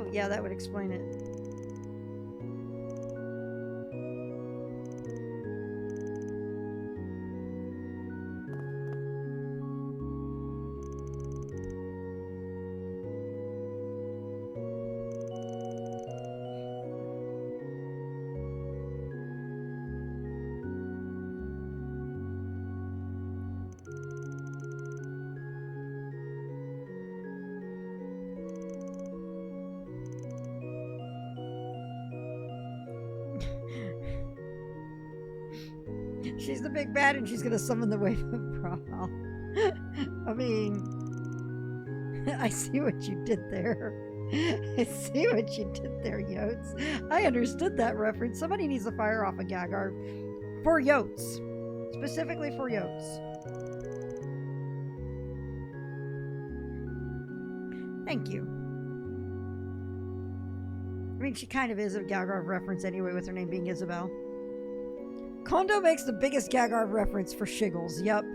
Oh, yeah, that would explain it. She's the big bad and she's gonna summon the wave of Brawl. I mean, I see what you did there. I see what you did there, Yotes. I understood that reference. Somebody needs to fire off a Gagar for Yotes. Specifically for Yotes. Thank you. I mean, she kind of is a Gagar reference anyway, with her name being Isabel. Kondo makes the biggest Gagar reference for Shiggles. Yup.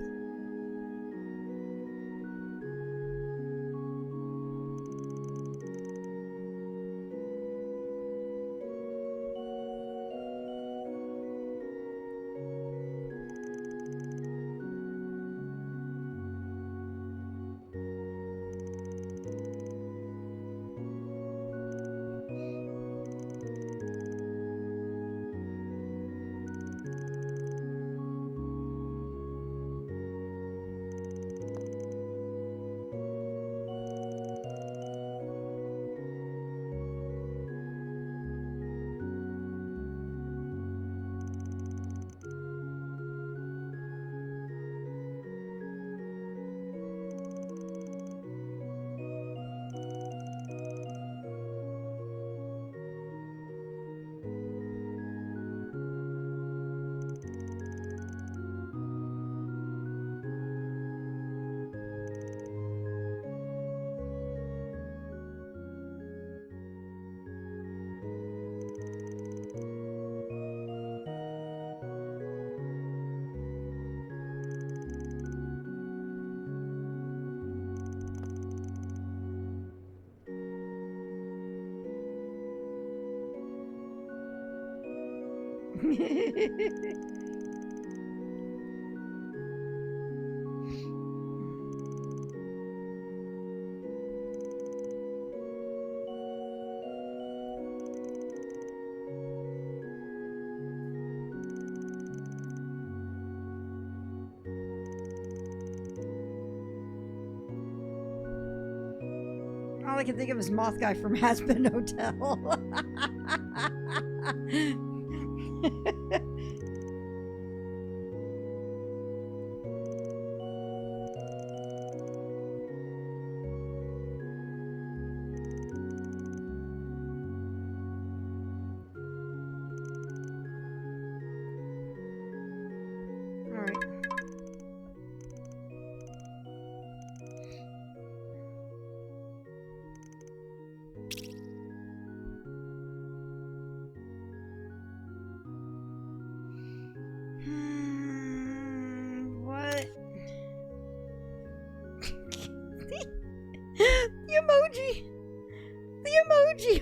All I can think of is Moth Guy from Hazbin Hotel.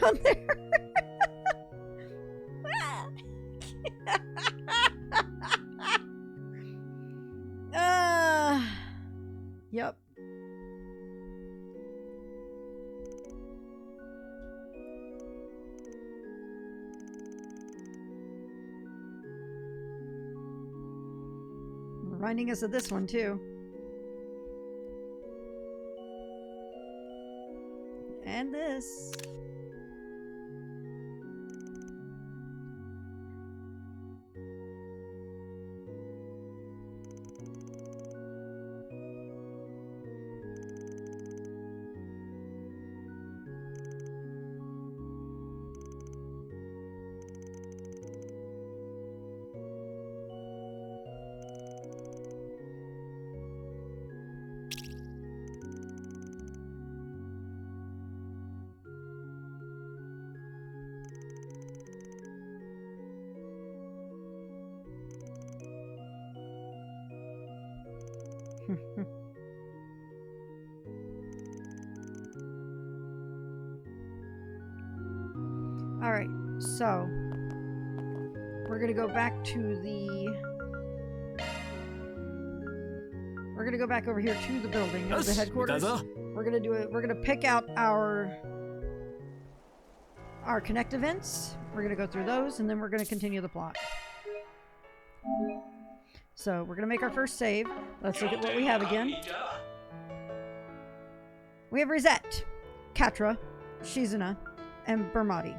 On there. Yep. Reminding us of this one too. And this. So, we're going to go back to the... We're going to go back over here to the building of the headquarters. We're going to do it. We're going to pick out our connect events. We're going to go through those, and then we're going to continue the plot. So, we're going to make our first save. Let's look at what we have again. We have Rosette, Katra, Shizuna, and Bermati.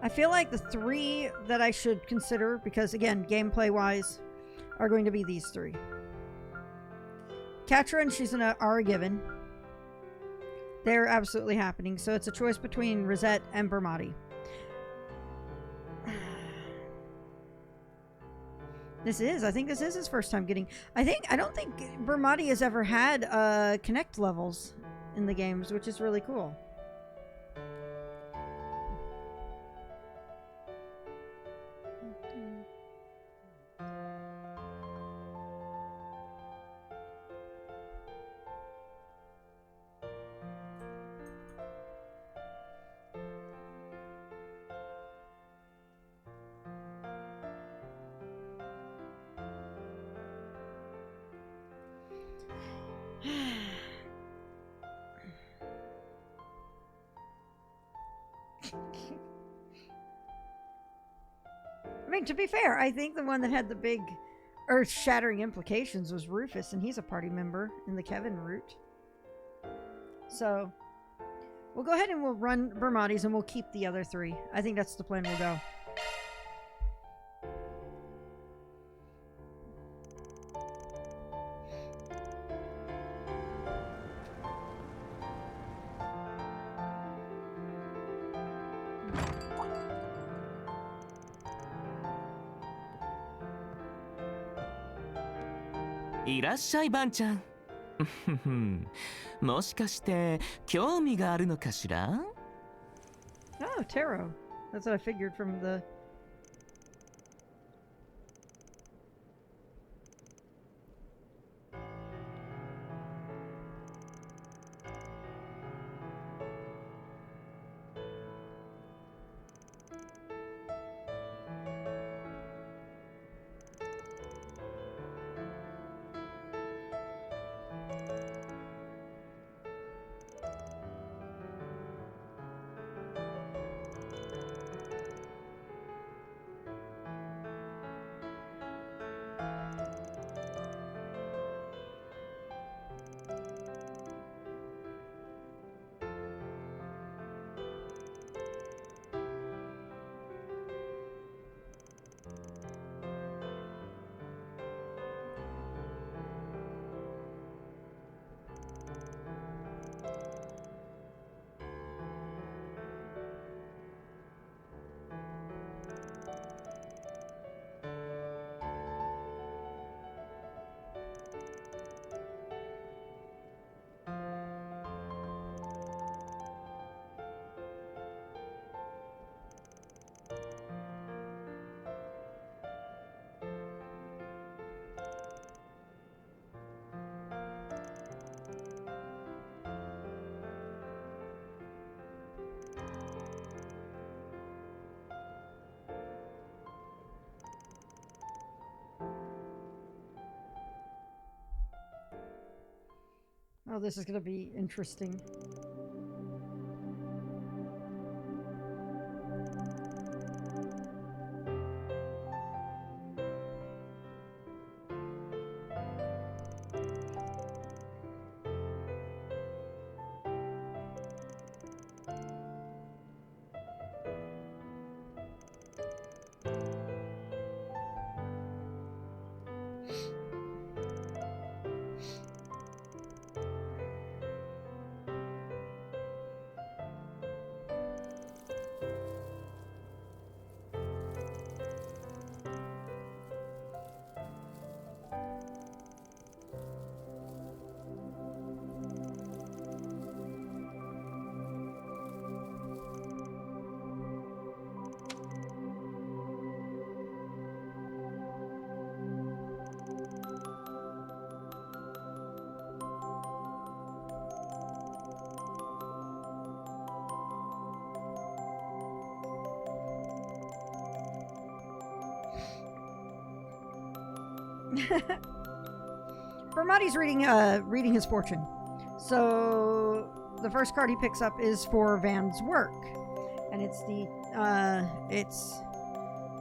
I feel like the three that I should consider, because again, gameplay-wise, are going to be these three. Katra and Shizuna are a given. They're absolutely happening, so it's a choice between Rosette and Bermati. I think this is his first time getting... I don't think Bermati has ever had connect levels in the games, which is really cool. I mean, to be fair, I think the one that had the big earth-shattering implications was Rufus, and he's a party member in the Kevin route. So, we'll go ahead and we'll run Bermati's, and we'll keep the other three. I think that's the plan we'll go.いらっしゃいバンちゃんもしかして興味があるのかしら Oh, tarot. That's what I figured from the... Oh, this is going to be interesting. Bermati's reading his fortune. So the first card he picks up is for Van's work, and it's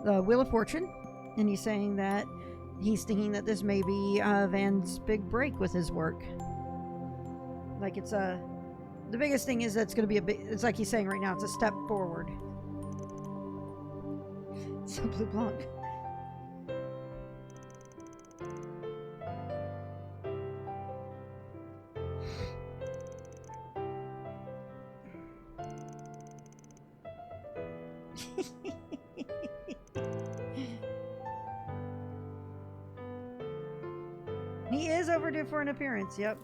the Wheel of Fortune, and he's saying that he's thinking that this may be Van's big break with his work. Like it's the biggest thing is that it's going to be it's like he's saying right now, it's a step forward. It's a blue blanc. He is overdue for an appearance, yep.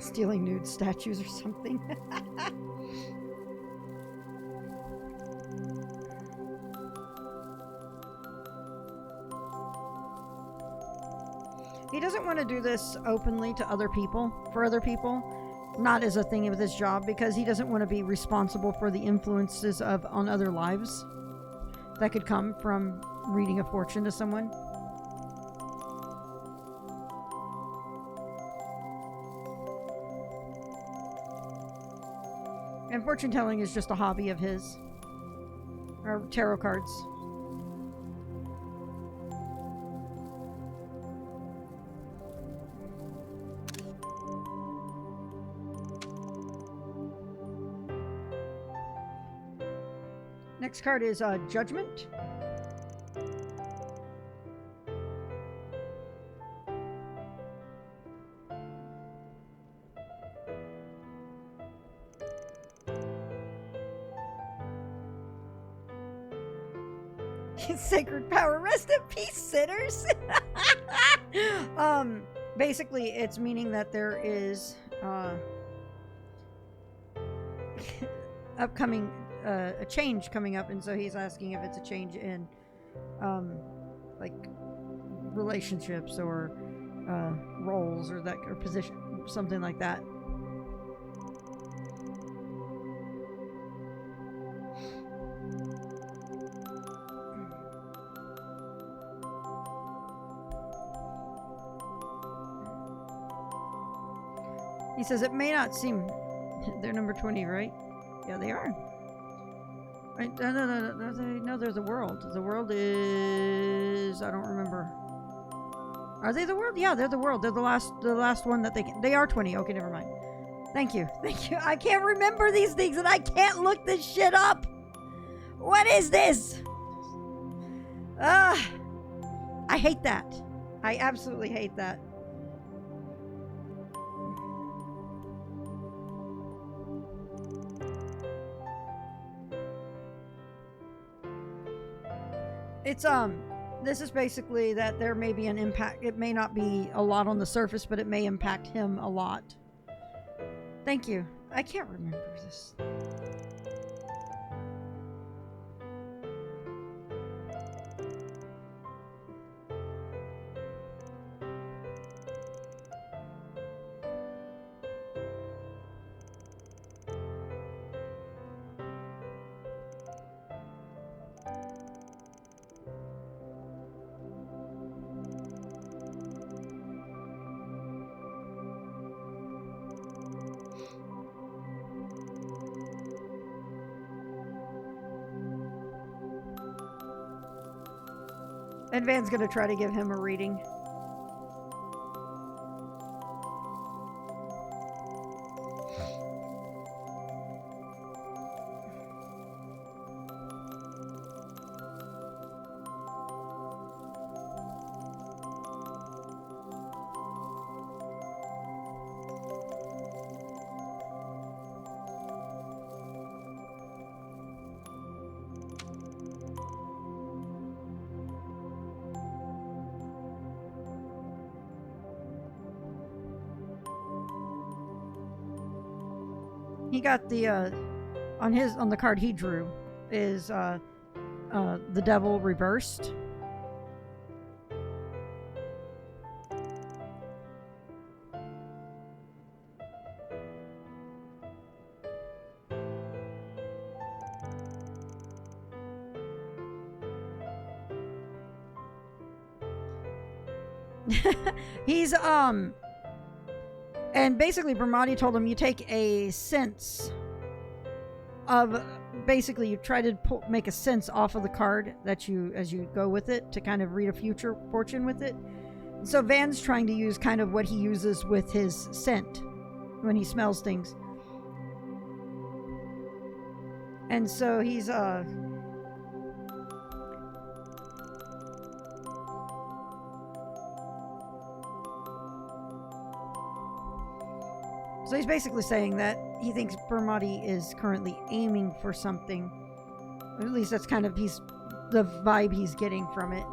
Stealing nude statues or something. He doesn't want to do this openly to other people, for other people, not as a thing with his job, because he doesn't want to be responsible for the influences on other lives that could come from reading a fortune to someone. And fortune telling is just a hobby of his. Or tarot cards. Next card is Judgment. Sacred power, rest in peace, sinners. Basically, it's meaning that there is upcoming a change coming up, and so he's asking if it's a change in like relationships or roles or that or position, something like that. He says it may not seem... They're number 20, right? Yeah, they are. Right? No, they're the world. The world is... I don't remember. Are they the world? Yeah, they're the world. They're the last one that they are 20. Okay, never mind. Thank you. Thank you. I can't remember these things and I can't look this shit up. What is this? I hate that. I absolutely hate that. It's this is basically that there may be an impact. It may not be a lot on the surface, but it may impact him a lot. Thank you. I can't remember this. And Van's gonna try to give him a reading. He got the on the card he drew is the devil reversed. He's and basically Bramati told him you take a sense of, basically you try to make a sense off of the card that you, as you go with it, to kind of read a future fortune with it. So Van's trying to use kind of what he uses with his scent when he smells things. And so he's so he's basically saying that he thinks Bramati is currently aiming for something. Or at least that's kind of the vibe he's getting from it.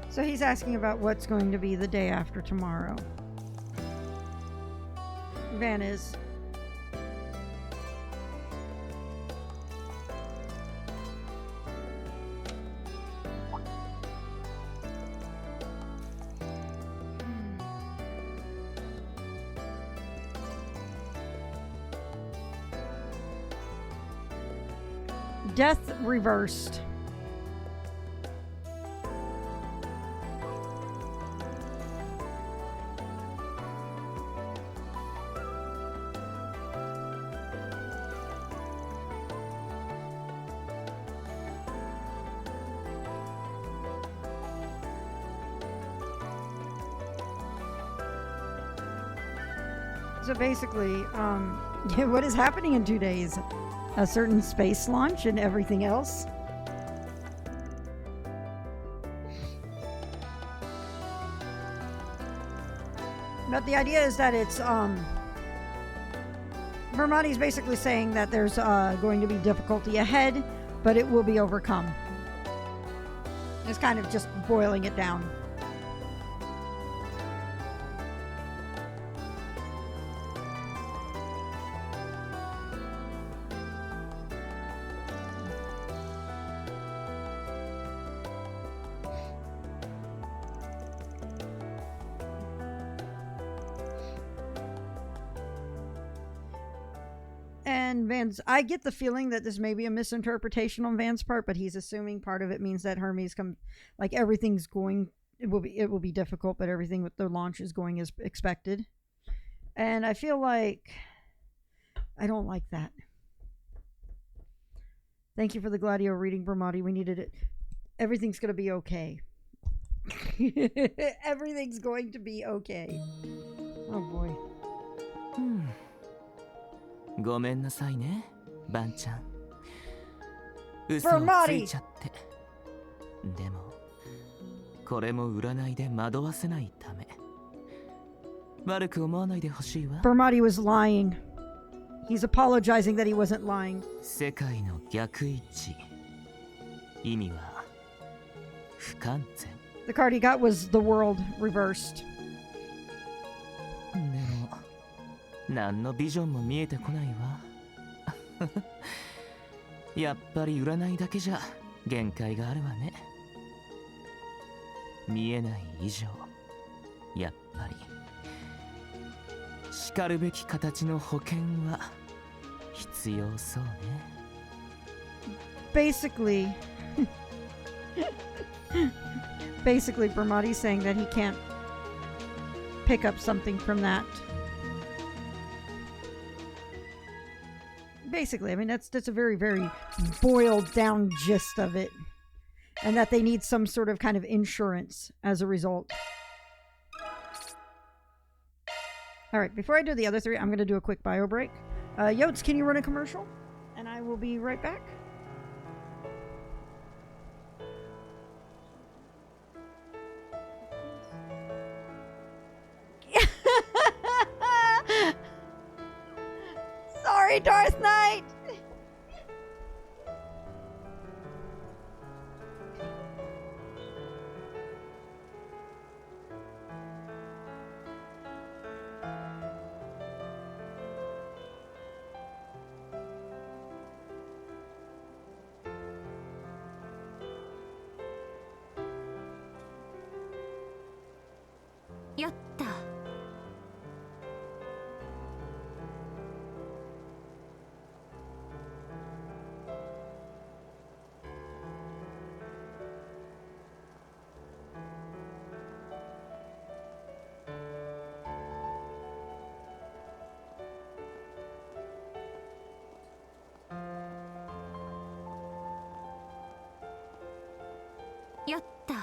So he's asking about what's going to be the day after tomorrow. Van is. Death reversed. So basically, what is happening in 2 days? A certain space launch and everything else? But the idea is that it's, Vermati's basically saying that there's going to be difficulty ahead, but it will be overcome. It's kind of just boiling it down. And Van's, I get the feeling that this may be a misinterpretation on Van's part, but he's assuming part of it means that Hermes like everything's going, it will be difficult, but everything with the launch is going as expected. And I feel like I don't like that. Thank you for the Gladio reading, Bramati. We needed it. Everything's going to be okay. Everything's going to be okay. Oh boy. ごめんなさいね、バンちゃん。嘘をついちゃって。でも、これも占いで惑わせないため。悪く思わないでほしいわ。Bramati was lying. He's apologizing that he wasn't lying. 世界の逆位置。意味は不完全。The card he got was the world reversed. でも、何のビジョンも見えてこないわ。やっぱり占いだけじゃ限界があるわね。見えない以上、やっぱりかるべき形の保険は必要そうね。Basically, Bramati's saying that he can't pick up something from that. Basically, I mean that's a very, very boiled down gist of it, and that they need some sort of kind of insurance as a result. All right, before I do the other three, I'm going to do a quick bio break. Yotes, can you run a commercial? And I will be right back. Sorry, Darth Knight! Yatta. やった。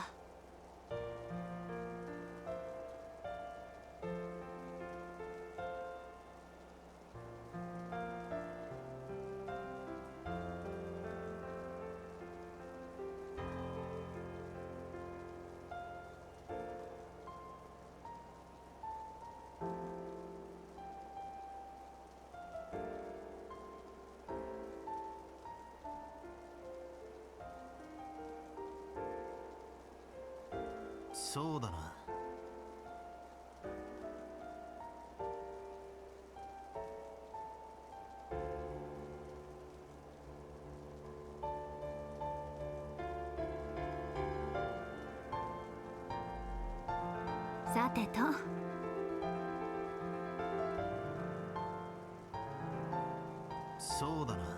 そうだな。さてと。そうだな。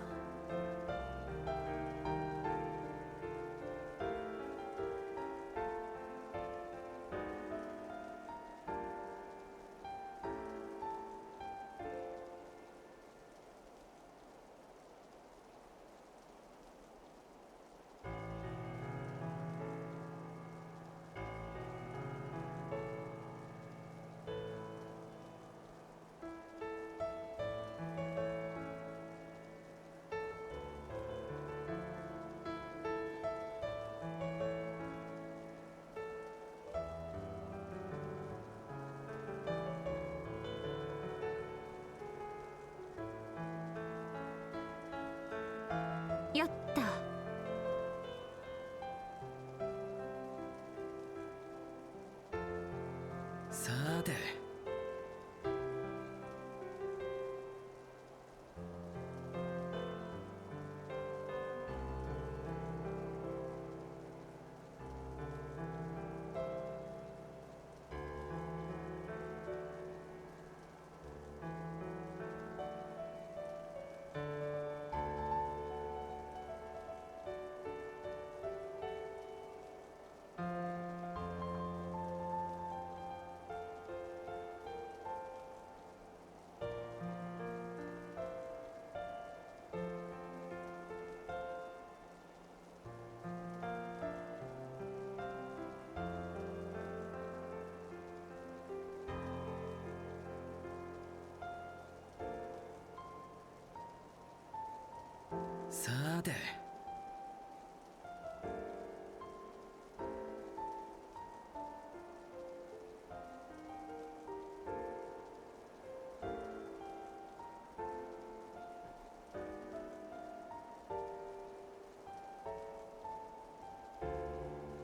やった。さて。さて。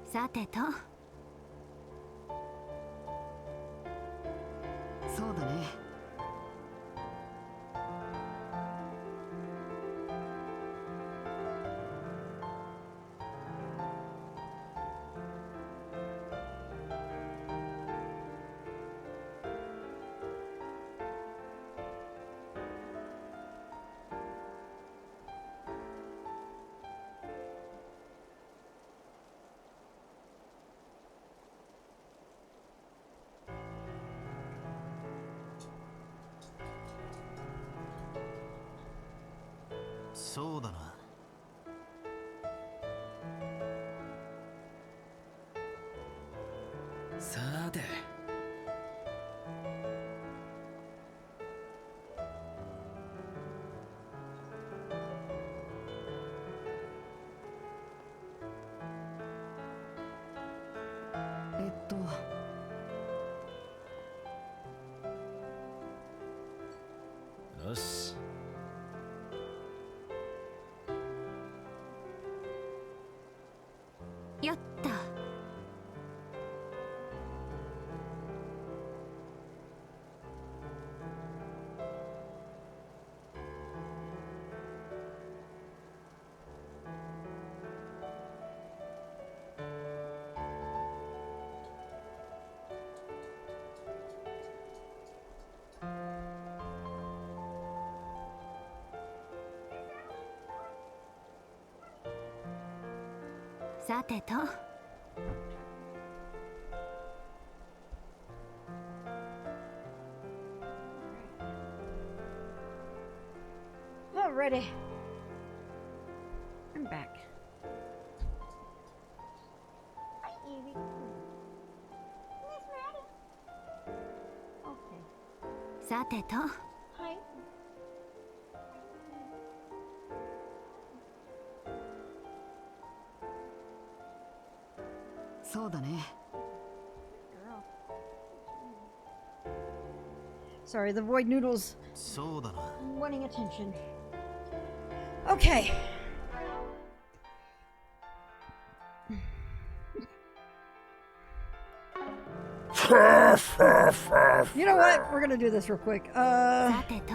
さてと。そうだね。そうだな。さて。よし。やった。さてと。Alrighty. I'm back. Hi, Evie. Yes, ready. Okay. さてと。Hi. そうだね。 Sorry, the void noodles そうだな。 wanting attention. Okay. You know what? We're gonna do this real quick. さてと。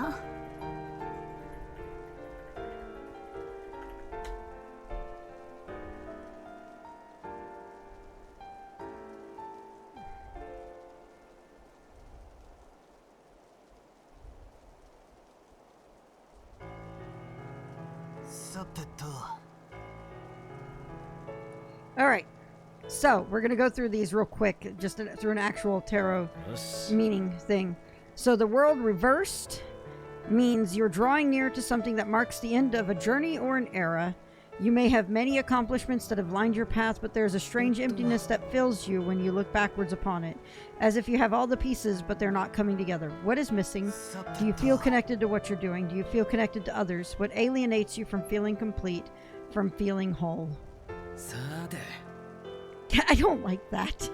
さてと。 All right. So we're gonna go through these real quick, just through an actual tarot よし。 meaning thing. So the world reversed means you're drawing near to something that marks the end of a journey or an era. You may have many accomplishments that have lined your path, but there's a strange emptiness that fills you when you look backwards upon it, as if you have all the pieces, but they're not coming together. What is missing? Do you feel connected to what you're doing? Do you feel connected to others? What alienates you from feeling complete, from feeling whole? さて。 I don't like that.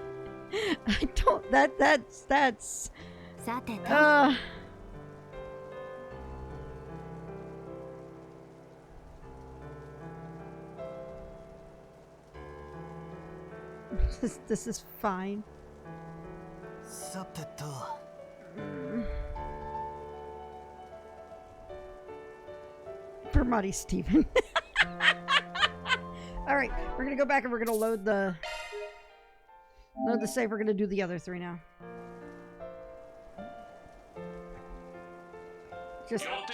I don't. That's. さてと。This is fine. さてと。 Permati Steven. All right, we're gonna go back and we're gonna load the save. We're gonna do the other three now. Just. All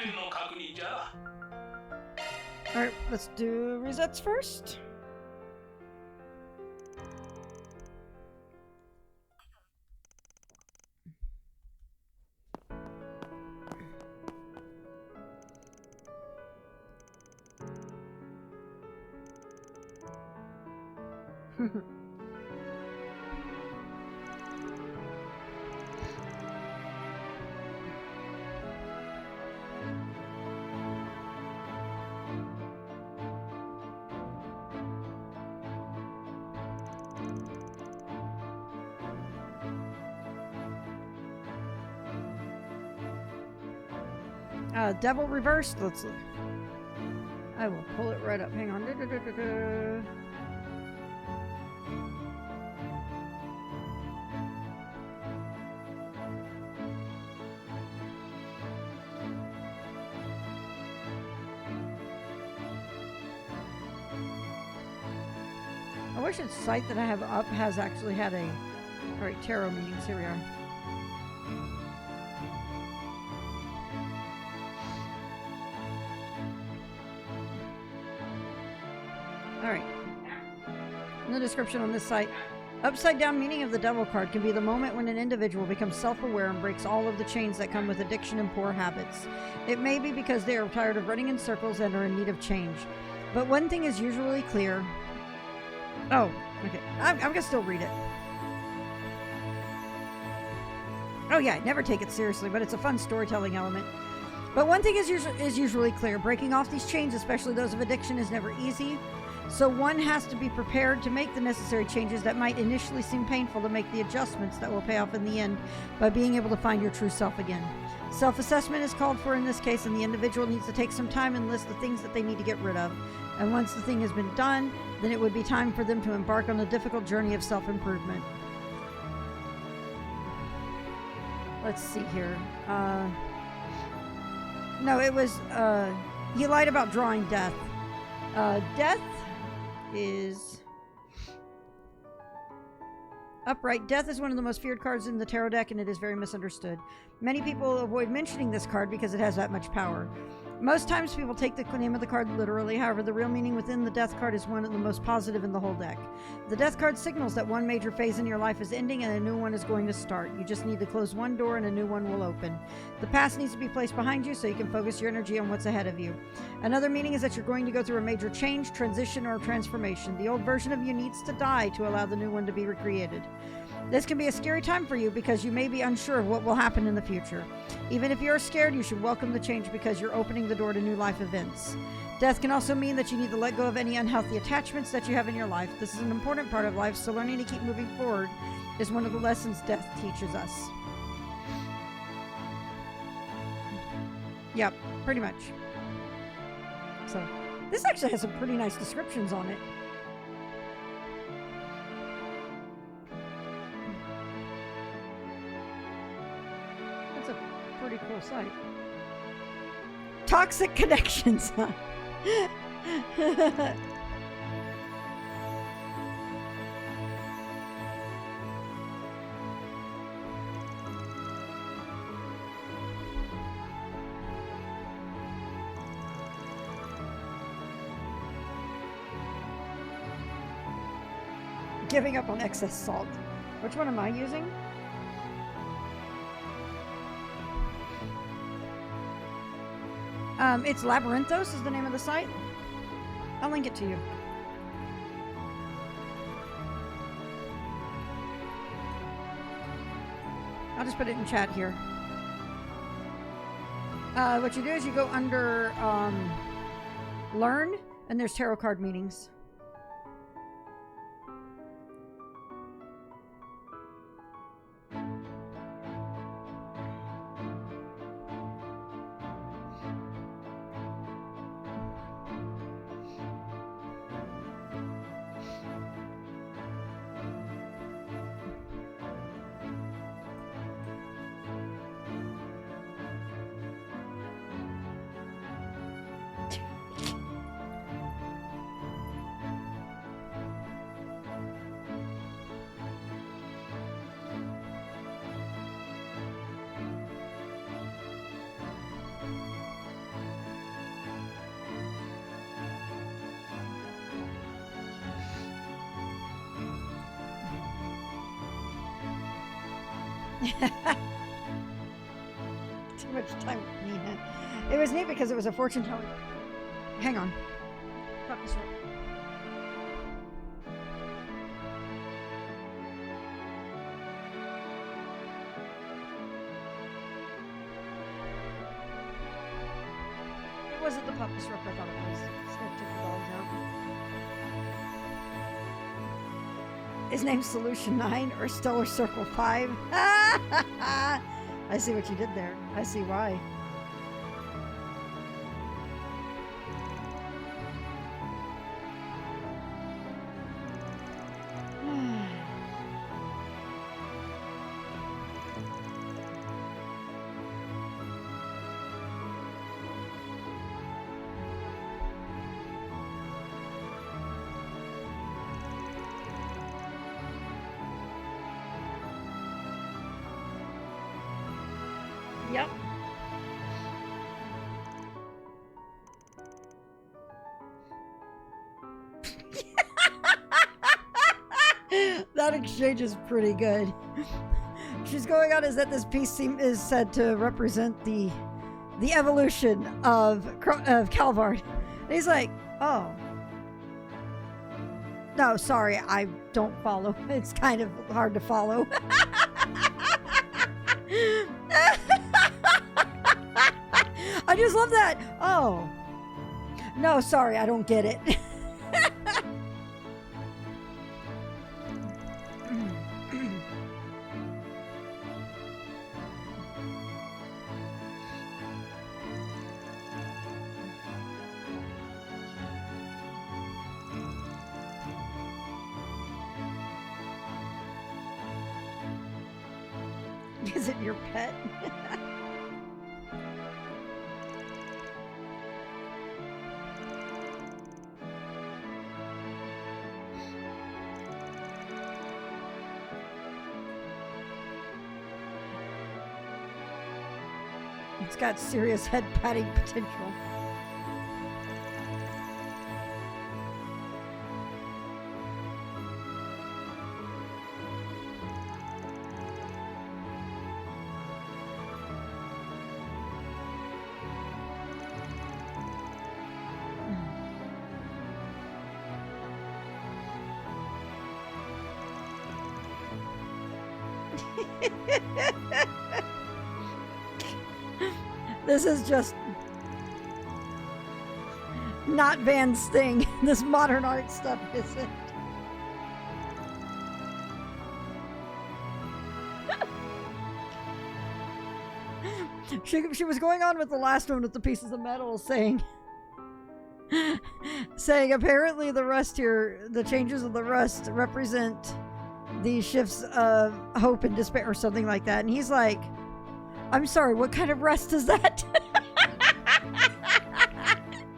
right, let's do resets first. Devil reversed. Let's look. I will pull it right up. Hang on. I wish its site that I have up has actually had a... Alright, tarot meetings. Here we are. Alright. In the description on this site, Upside down meaning of the devil card can be the moment when an individual becomes self-aware and breaks all of the chains that come with addiction and poor habits. It may be because they are tired of running in circles and are in need of change. But one thing is usually clear. Oh, okay. I'm going to still read it. Oh yeah, never take it seriously, but it's a fun storytelling element. But one thing is usually clear. Breaking off these chains, especially those of addiction, is never easy. So one has to be prepared to make the necessary changes that might initially seem painful, to make the adjustments that will pay off in the end by being able to find your true self again. Self-assessment is called for in this case, and the individual needs to take some time and list the things that they need to get rid of. And once the thing has been done, then it would be time for them to embark on a difficult journey of self-improvement. Let's see here. No, it was, he lied about drawing death. Death is upright. Death is one of the most feared cards in the tarot deck, and it is very misunderstood. Many people avoid mentioning this card because it has that much power. Most times people take the name of the card literally. However, the real meaning within the death card is one of the most positive in the whole deck. The death card signals that one major phase in your life is ending and a new one is going to start. You just need to close one door and a new one will open. The past needs to be placed behind you so you can focus your energy on what's ahead of you. Another meaning is that you're going to go through a major change, transition, or transformation. The old version of you needs to die to allow the new one to be recreated. This can be a scary time for you because you may be unsure of what will happen in the future. Even if you are scared, you should welcome the change because you're opening the door to new life events. Death can also mean that you need to let go of any unhealthy attachments that you have in your life. This is an important part of life, so learning to keep moving forward is one of the lessons death teaches us. Yep, pretty much. So, this actually has some pretty nice descriptions on it. Pretty cool site. Toxic connections, huh? Giving up on excess salt. Which one am I using? It's Labyrinthos is the name of the site. I'll link it to you. I'll just put it in chat here. What you do is you go under Learn, and there's tarot card meanings. Too much time with Nina. It was neat because it was a fortune telling. Hang on. Got this right. It wasn't the pup disrupt I thought it was. It's gonna take the dogs out. His name's Solution 9 or Stellar Circle 5. I see what you did there. I see why. Yep. That exchange is pretty good. She's going on is that this piece is said to represent the evolution of Calvard. And he's like, oh. No, sorry, I don't follow. It's kind of hard to follow. I just love that. Oh. No, sorry, I don't get it. Is it your pet? It's got serious head patting potential. This is just not Van's thing. This modern art stuff isn't. She was going on with the last one with the pieces of metal saying apparently the rust here, the changes of the rust represent the shifts of hope and despair or something like that. And he's like, I'm sorry, what kind of rust is that?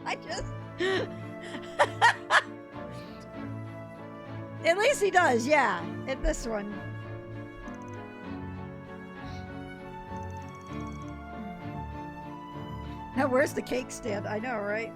I just... At least he does, yeah. At this one. Now, where's the cake stand? I know, right?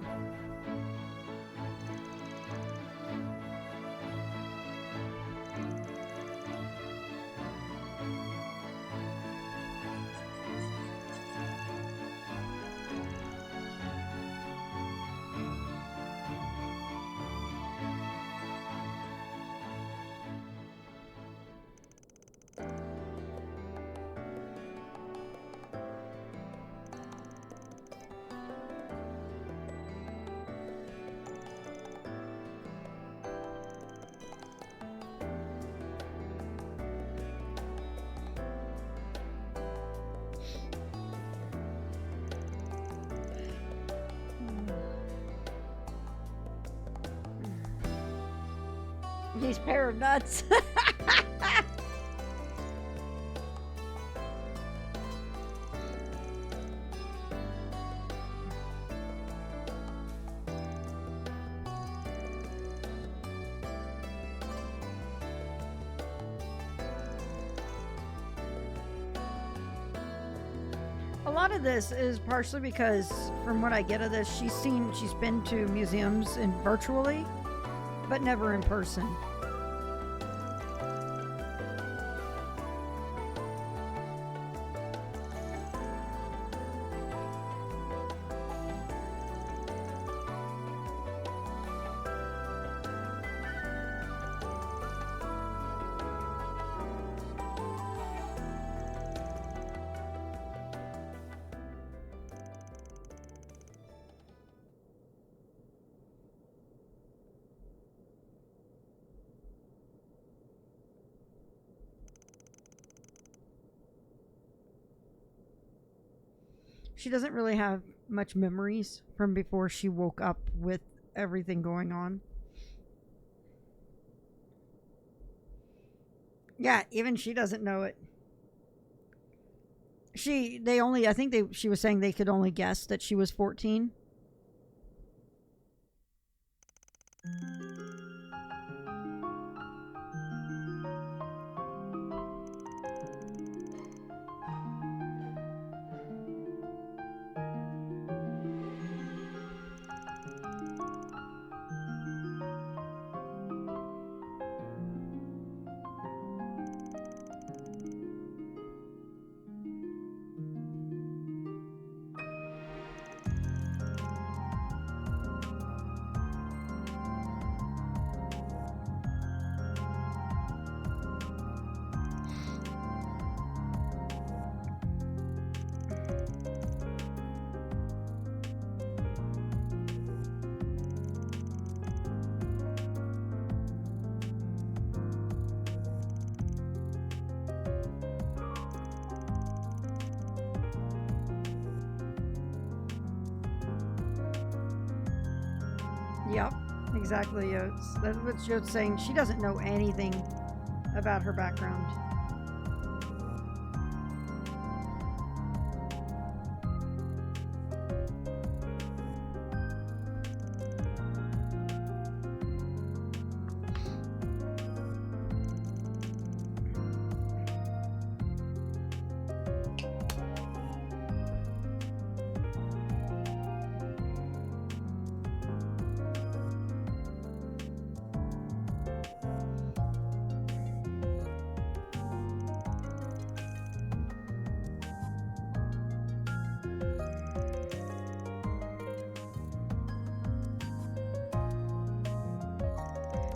These pair of nuts. A lot of this is partially because, from what I get of this, she's been to museums and virtually, but never in person. She doesn't really have much memories from before she woke up with everything going on. Yeah, even she doesn't know it. She was saying they could only guess that she was 14. Yep, exactly, Yotes. That's what Yotes saying. She doesn't know anything about her background.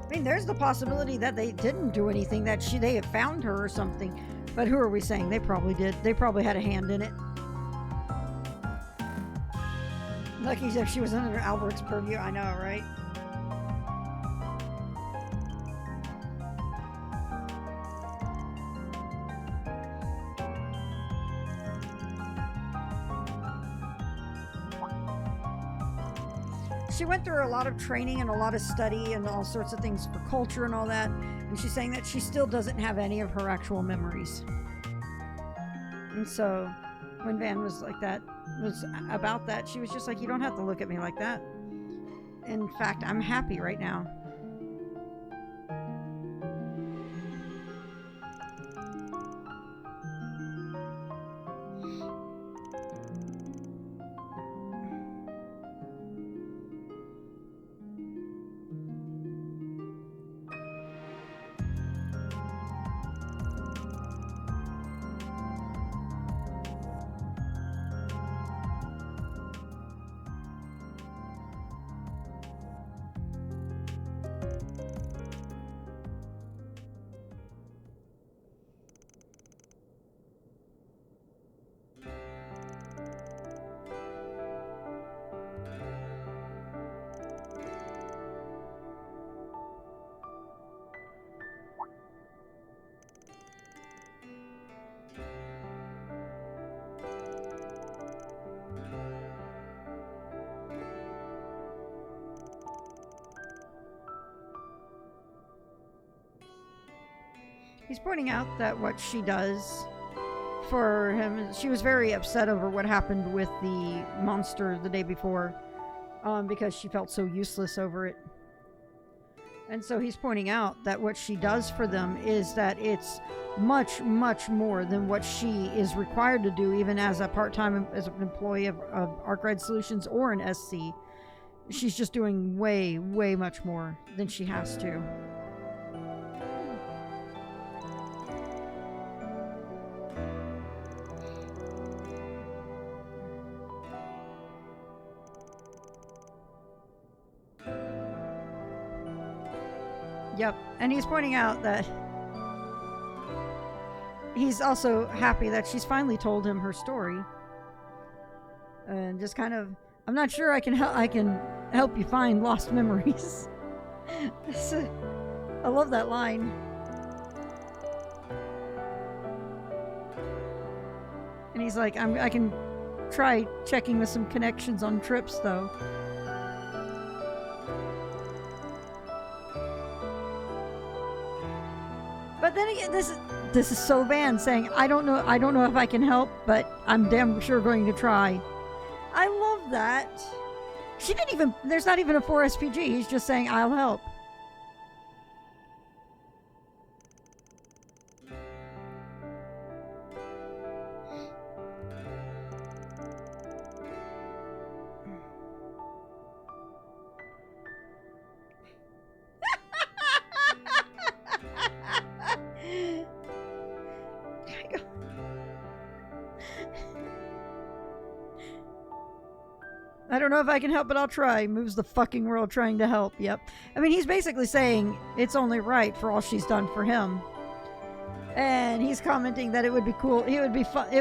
I mean, there's the possibility that they didn't do anything, that they have found her or something. But who are we saying? They probably did. They probably had a hand in it. Lucky if she was under Albert's purview. I know, right? She went through a lot of training and a lot of study and all sorts of things for culture and all that. And she's saying that she still doesn't have any of her actual memories. And so when Van was like that, was about that, she was just like, you don't have to look at me like that. In fact, I'm happy right now. He's pointing out that what she does for him, she was very upset over what happened with the monster the day before, because she felt so useless over it. And so he's pointing out that what she does for them is that it's much, much more than what she is required to do, even as a part-time as an employee of Arkwright Solutions or an SC. She's just doing way, way much more than she has to. Yep, and he's pointing out that he's also happy that she's finally told him her story. And just kind of, I'm not sure I can help you find lost memories. I love that line. And he's like, I can try checking with some connections on trips, though. But then again, this is so Van saying, I don't know if I can help, but I'm damn sure going to try. I love that. She didn't even, there's not even a 4SPG. He's just saying, I'll help. I don't know if I can help, but I'll try. Moves the fucking world trying to help. Yep. I mean, he's basically saying it's only right for all she's done for him. And he's commenting that it would be cool. It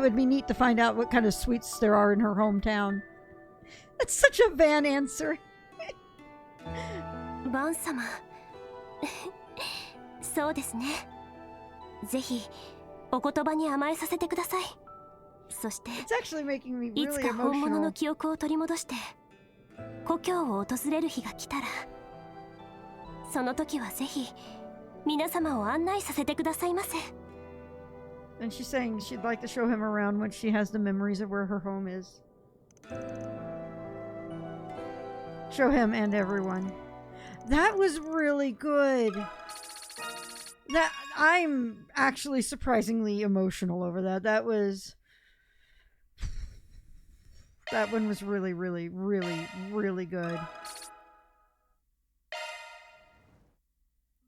would be neat to find out what kind of sweets there are in her hometown. That's such a Van answer. Van様そうですねぜひお言葉に甘えさせてくださいそして It's actually making me いつ really か本物 emotional. の記憶を取り戻して故郷を訪れる日が来たら、その時はぜひ皆様を案内させてくださいませ。 And she's saying she'd like to show him around when she has the memories of where her home is. Show him and everyone. That was really good. That I'm actually surprisingly emotional over that. That one was really, really, really, really good.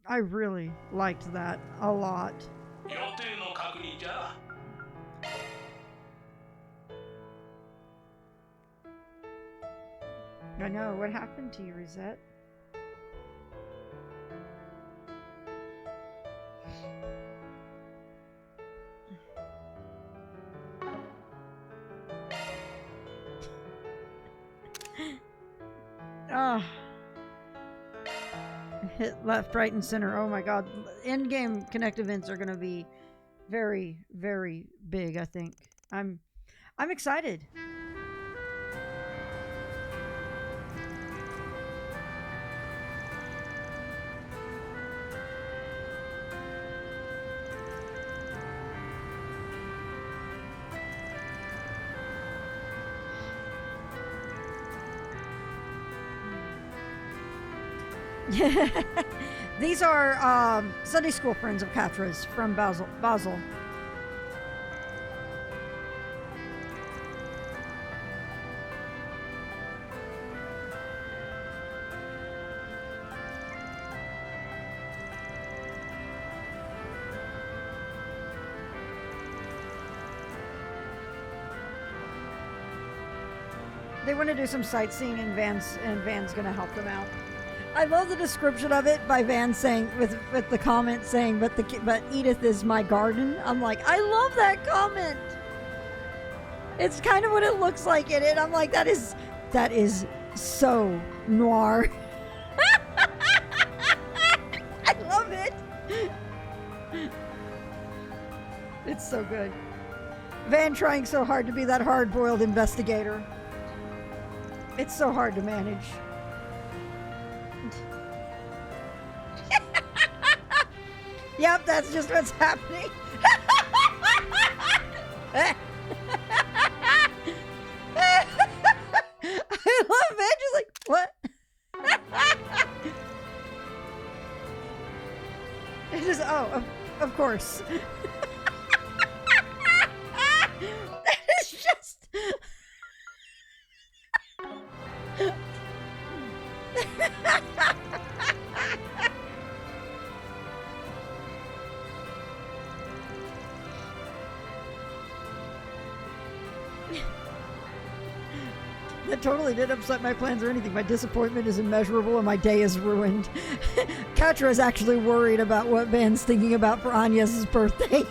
I really liked that a lot. I know. What happened to you, Rosette? Ah. Hit left, right, and center. Oh my god. End-game Connect events are going to be very, very big, I think. I'm excited. These are Sunday school friends of Katra's from Basel. They want to do some sightseeing, and Van's gonna help them out. I love the description of it by Van saying, with the comment saying, but Edith is my garden. I'm like, I love that comment. It's kind of what it looks like in it. I'm like, that is so noir. I love it. It's so good. Van trying so hard to be that hard-boiled investigator. It's so hard to manage. Yep, that's just what's happening. I love it. Just like, what? It just, of course. That is just... That totally didn't upset my plans or anything. My disappointment is immeasurable and my day is ruined. Katra is actually worried about what Van's thinking about for Anya's birthday.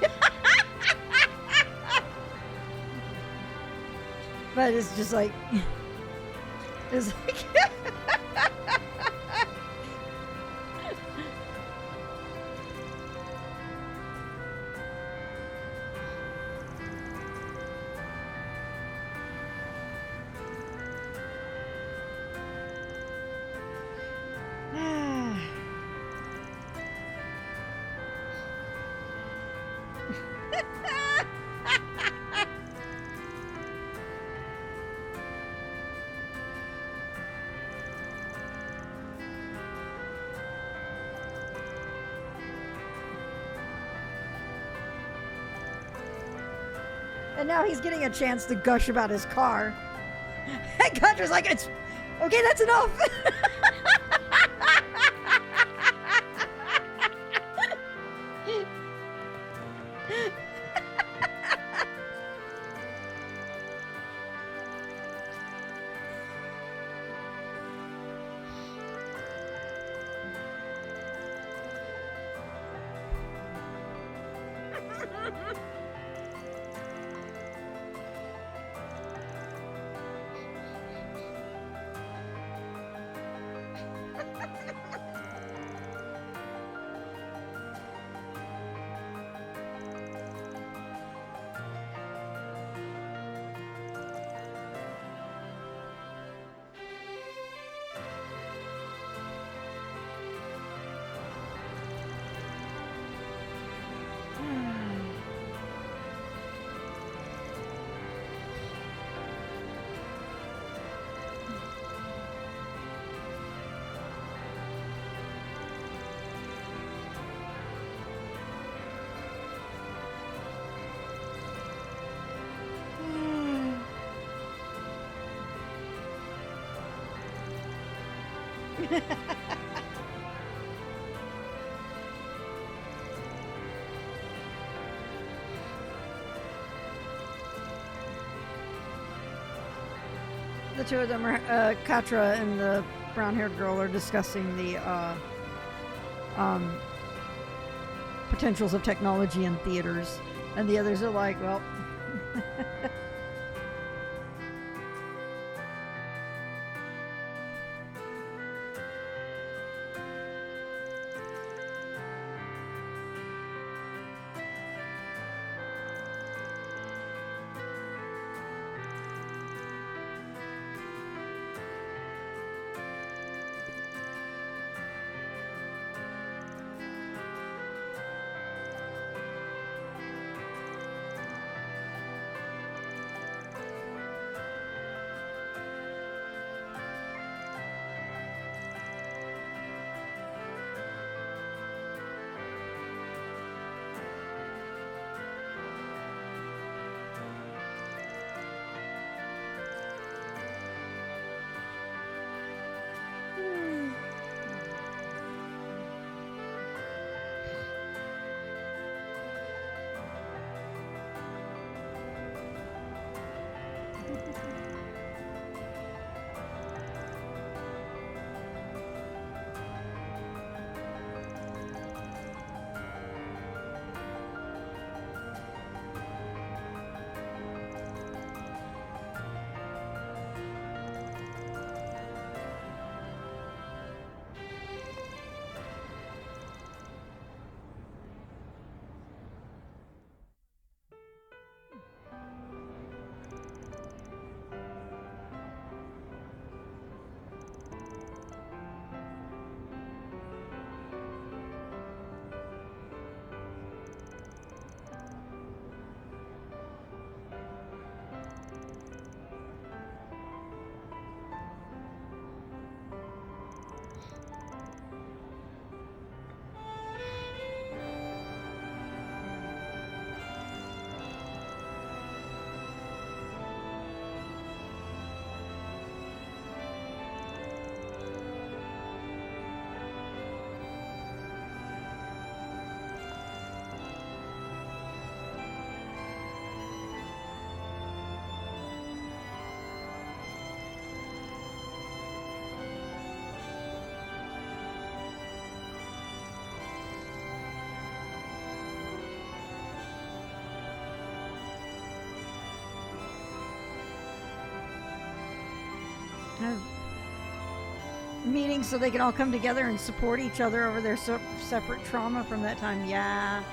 But it's just like... It's like... And now he's getting a chance to gush about his car. And Contra's like, it's okay, that's enough. The two of them are, Katra and the brown-haired girl are discussing the potentials of technology in theaters, and the others are like, well. Meetings so they can all come together and support each other over their separate trauma from that time. Yeah.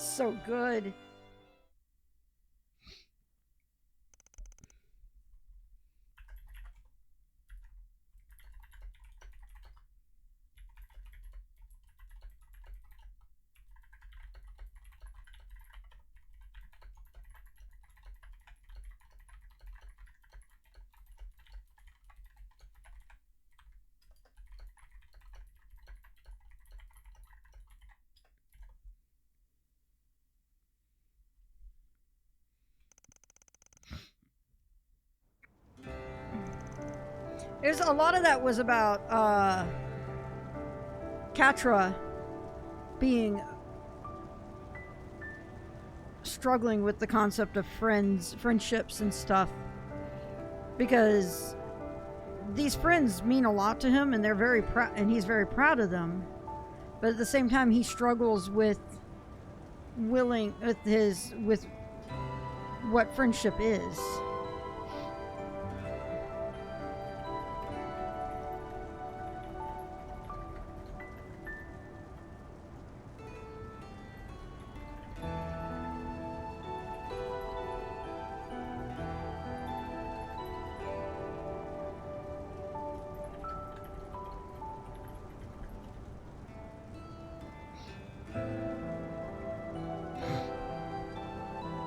So good. There's a lot of that was about Katra being struggling with the concept of friendships and stuff, because these friends mean a lot to him, and they're very proud, and he's very proud of them. But at the same time, he struggles with with what friendship is.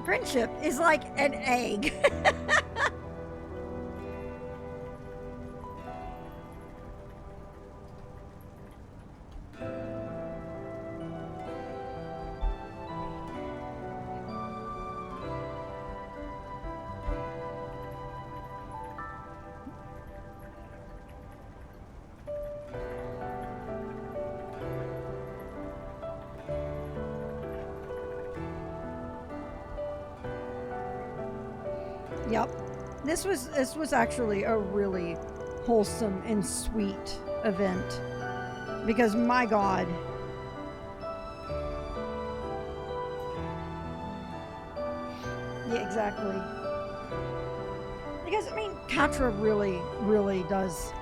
Friendship is like an egg. Yep. This was actually a really wholesome and sweet event, because my God. Yeah, exactly. Because I mean, Katra really does.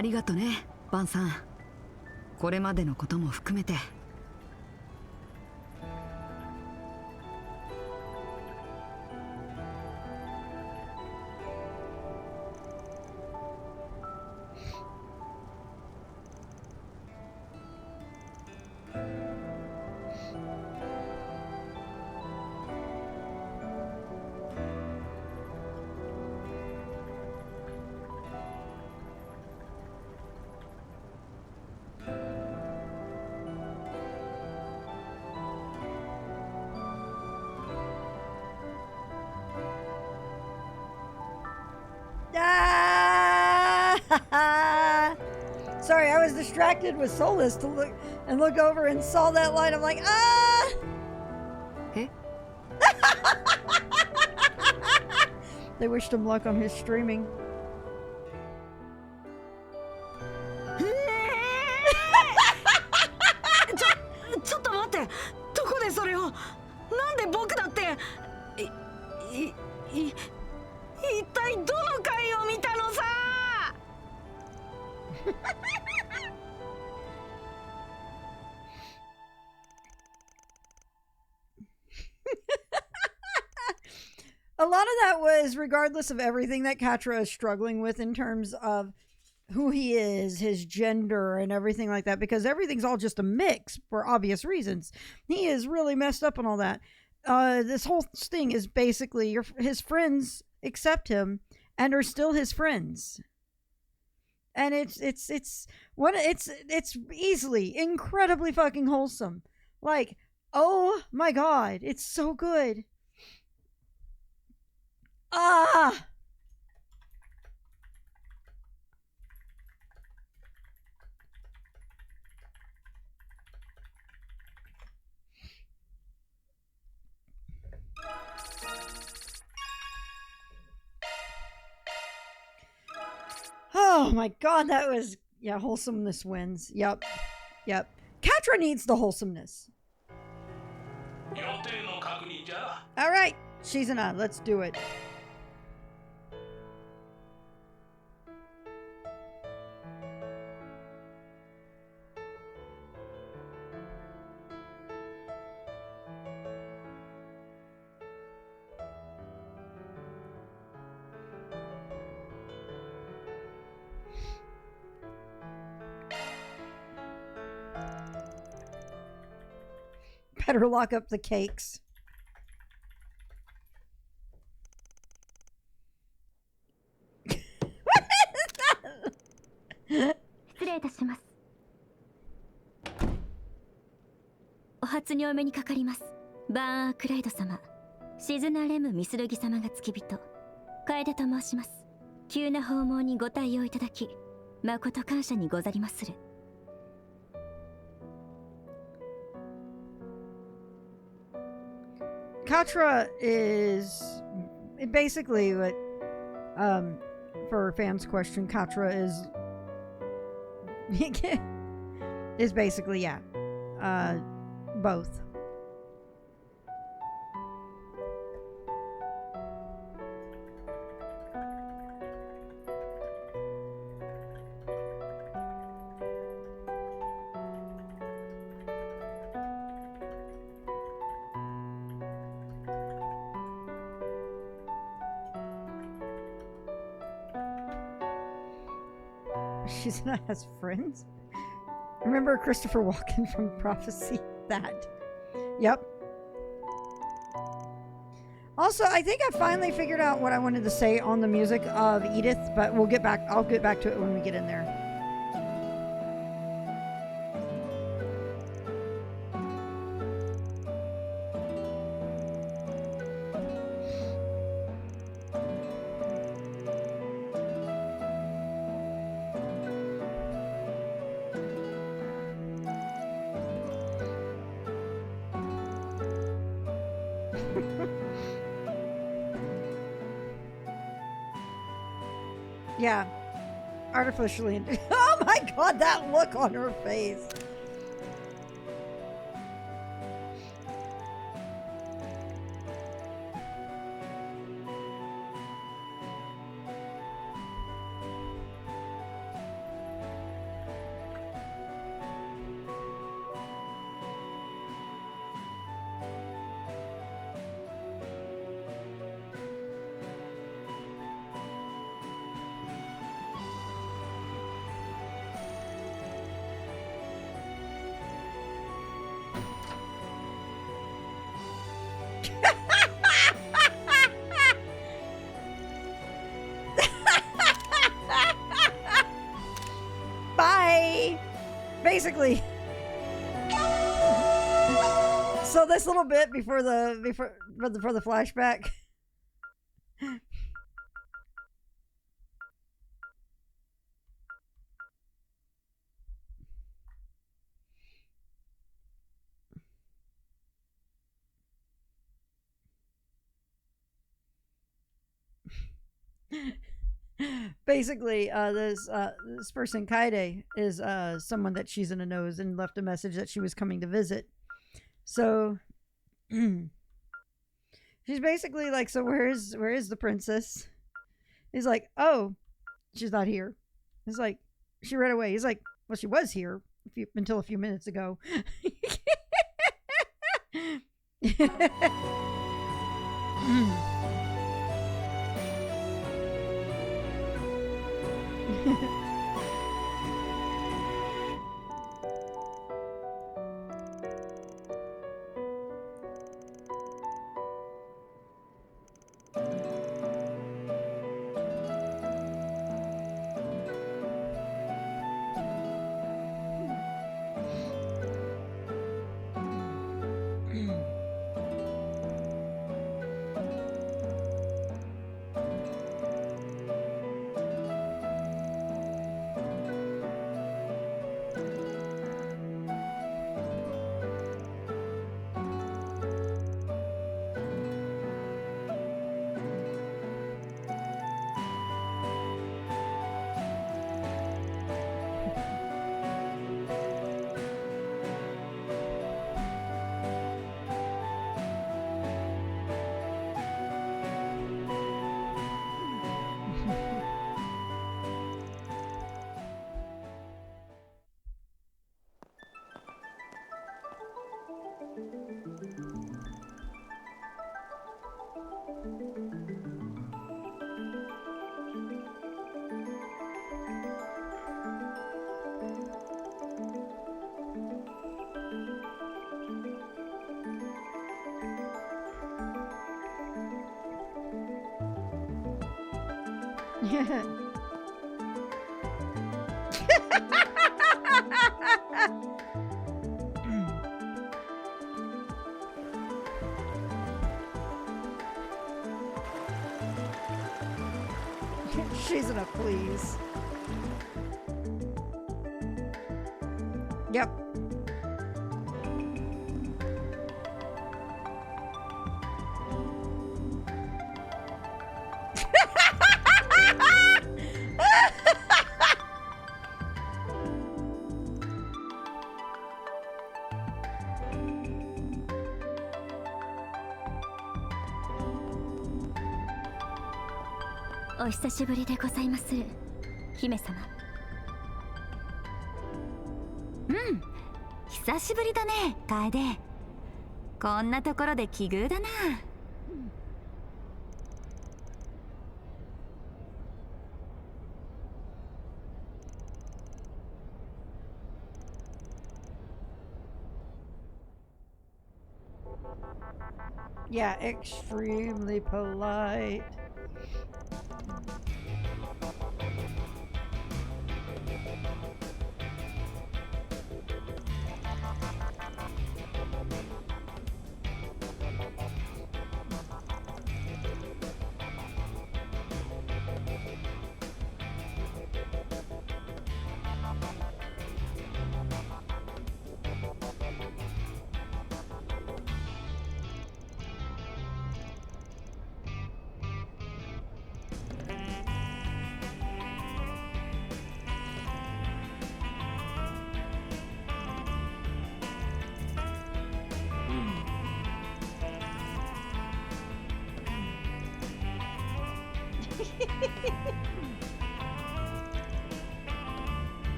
ありがとね、バンさん。これまでのことも含めて。Sorry, I was distracted with Solus to look over and saw that line. I'm like, ah! Eh? They wished him luck on his streaming. ちょっと待って。どこでそれを。なんで僕だって。一体どの回を見たのさ。A lot of that was regardless of everything that Katra is struggling with in terms of who he is, his gender, and everything like that, because everything's all just a mix for obvious reasons. He is really messed up on all that. This whole thing is basically his friends accept him and are still his friends. And it's easily incredibly fucking wholesome. Like, oh my god, it's so good. Ah! Oh my god, that was... Yeah, wholesomeness wins. Yep. Katra needs the wholesomeness. Alright, Shizuna, let's do it. Better lock up the cakes. 失礼いたします。お初にお目にかかります。バーンアークライド様、シズナレムミスルギ様が付き人、楓と申します。急な訪問にご対応いただき、誠感謝にござりまする。Katra is basically what, for fans' question, Katra is is basically, yeah, both. She's not has friends. Remember Christopher Walken from Prophecy? That. Yep. Also, I think I finally figured out what I wanted to say on the music of Edith, but we'll get back. I'll get back to it when we get in there. Yeah, artificially. Oh my god, that look on her face. basically, so this little bit before the flashback. Basically, this person Kaide is someone that she's in the knows and left a message that she was coming to visit. So she's basically like, so where is the princess? He's like, oh, she's not here. He's like, she ran away. He's like, well, she was here until a few minutes ago. She's enough, please. Yep.お久しぶりでございます、姫様。久しぶりだね、楓。こんなところで奇遇だな。Yeah, extremely polite.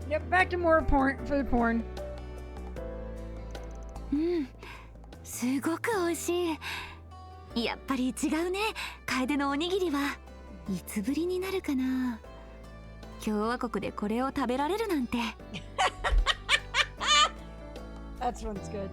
Yep, back to more porn, food porn. すごく美味しい。やっぱり違うね、楓のおにぎりは。いつぶりになるかな。共和国でこれを食べられるなんて。That one's good.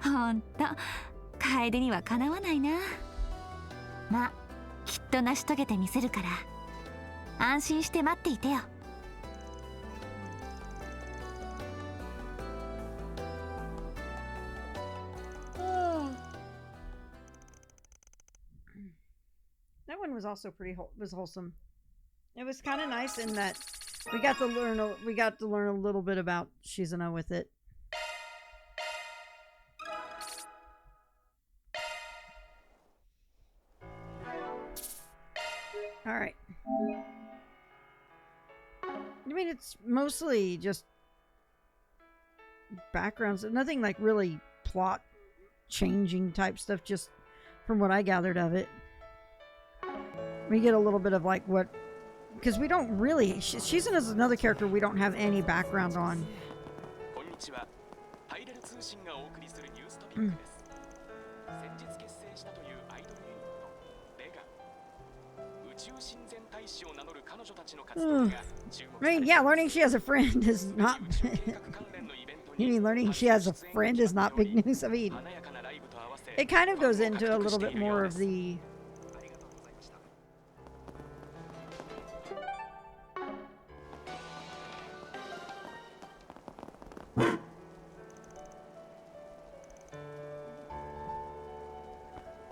Honto, ほんと、楓にはかなわないな。まあ、きっと成し遂げてみせるから、安心して待っていてよ。That one was also pretty wholesome. It was kind of nice in that we got to learn a little bit about Shizuna with it. All right. I mean, it's mostly just backgrounds, nothing like really plot changing type stuff, just from what I gathered of it. We get a little bit of like what, because we don't really, Shizuna is another character we don't have any background on. I mean, yeah, learning she has a friend is not. You mean learning she has a friend is not big news? I mean, it kind of goes into a little bit more of the.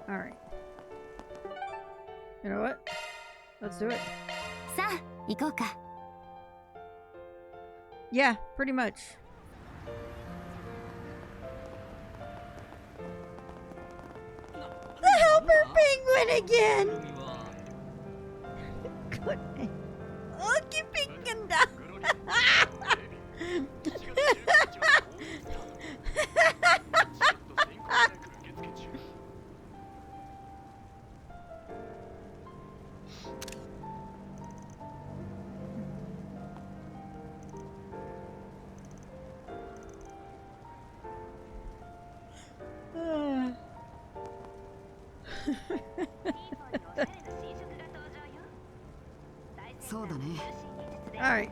All right. You know what? Let's do it. さあ、行こうか。Yeah, pretty much. The helper penguin again! Good. Lucky penguin down. Alright.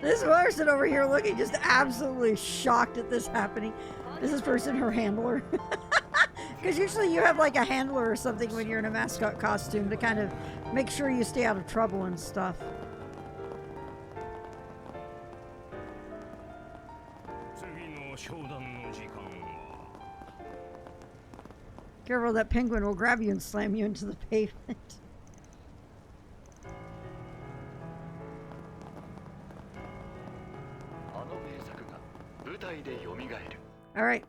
This person over here looking just absolutely shocked at this happening. Is this person her handler? Because usually you have like a handler or something when you're in a mascot costume to kind of make sure you stay out of trouble and stuff. Careful, that penguin will grab you and slam you into the pavement. All right.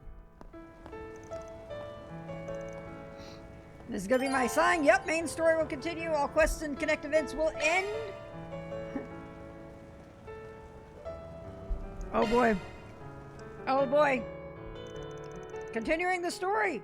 This is going to be my sign. Yep, main story will continue. All quests and connect events will end. Oh boy. Oh boy. Continuing the story.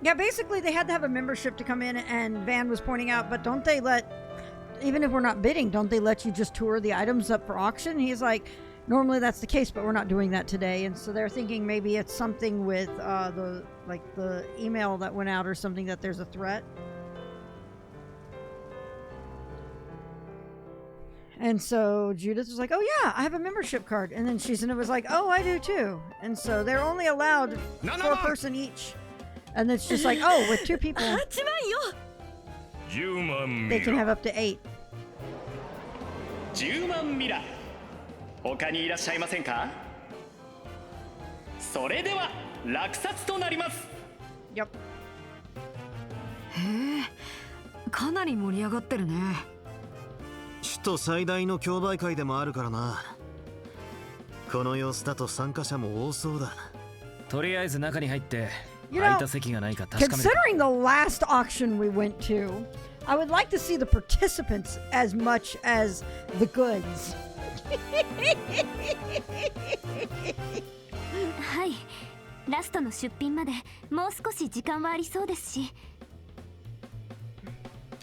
Yeah, basically they had to have a membership to come in, and Van was pointing out, but don't they let, even if we're not bidding, don't they let you just tour the items up for auction? He's like, normally that's the case, but we're not doing that today. And so they're thinking maybe it's something with the email that went out or something, that there's a threat. And so Judith was like, oh yeah, I have a membership card. And then Shizuna was like, oh, I do too. And so they're only allowed four person each. And it's just like, oh, with 2 people, they can have up to 8. 10万ミラ他にいらっしゃいませんか。それでは落札となります。 Yep. へえ、かなり盛り上がってるね。首都最大の競売会でもあるからな。この様子だと参加者も多そうだ。とりあえず中に入って considering the last auction we went to, I would like to see the participants as much as the goods. はい、ラストの出品までもう少し時間はありそうですし、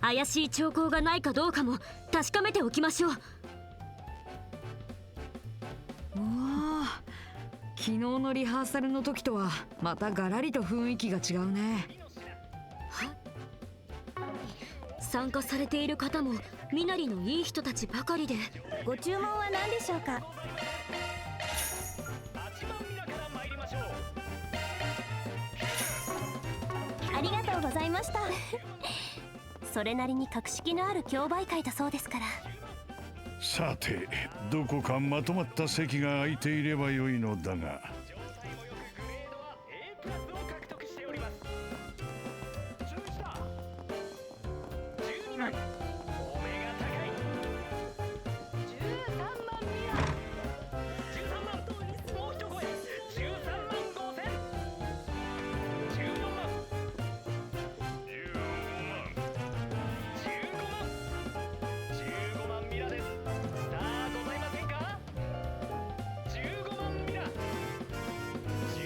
怪しい兆候がないかどうかも確かめておきましょう。おお、昨日のリハーサルの時とはまたガラリと雰囲気が違うね。参加されている方も身なりのいい人たちばかりで、ご注文は何でしょうか。ありがとうございました。それなりに格式のある競売会だそうですから。さて、どこかまとまった席が空いていればよいのだが。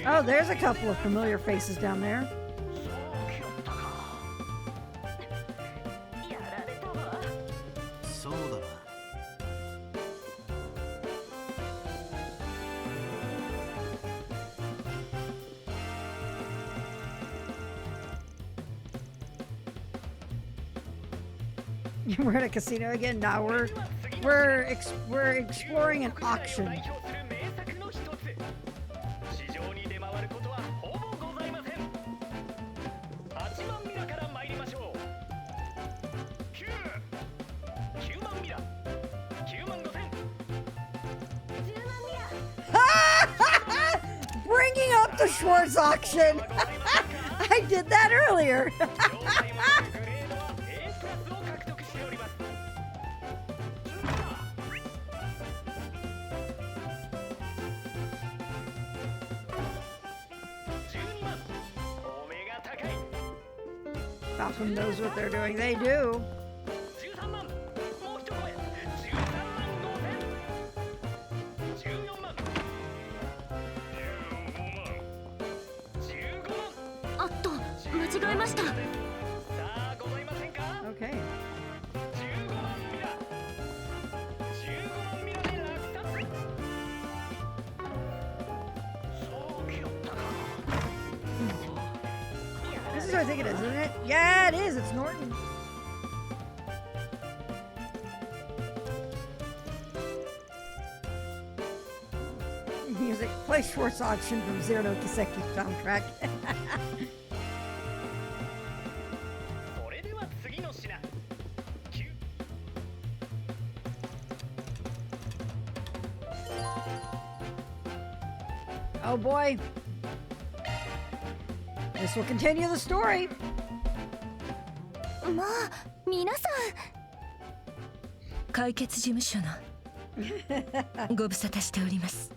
Oh, there's a couple of familiar faces down there. We're at a casino again. Now we're exploring an auction. Bringing up the Schwartz auction. I did that earlier. Malcolm knows what they're doing. They do. Okay. This is what I think it is, isn't it? Yeah, it is. It's Norton. Music. Play Schwartz auction from Zero no Kiseki soundtrack. Oh boy. This will continue the story. まあ、皆さん。解決事務所のご無沙汰しております。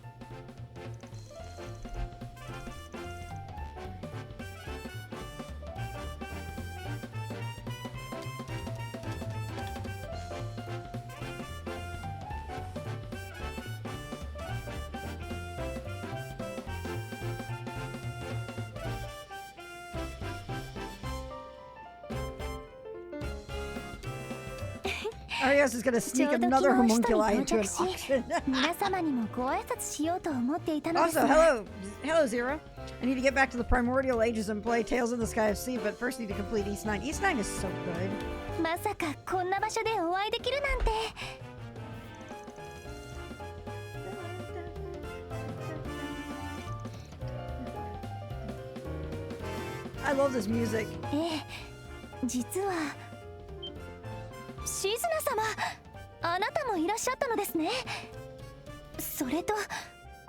Arias is gonna sneak another homunculi into an auction. 皆様にもご挨拶しようと思っていたのです Also, が hello, Zero. I need to get back to the primordial ages and play Tales of the Sky of Sea, but first need to complete East 9. East 9 is so good. まさかこんな場所でお会いできるなんて I love this music. ええ、実はシズナ様、あなたもいらっしゃったのですね。それと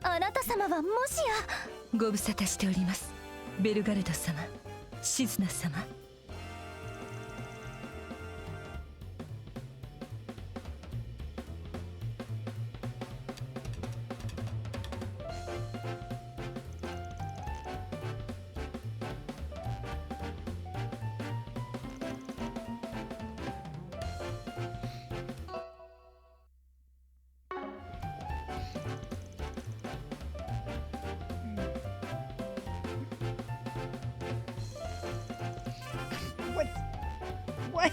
あなた様はもしやご無沙汰しております。ベルガルド様、シズナ様。What? What?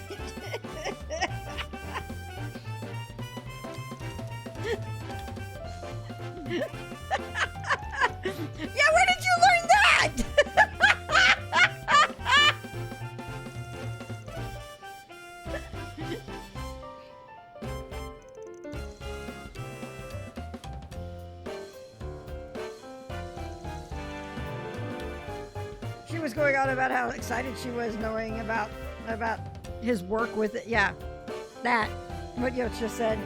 Yeah, where did you learn that? She was going on about how excited she was knowing about his work with it. Yeah, that. What Yoch just said.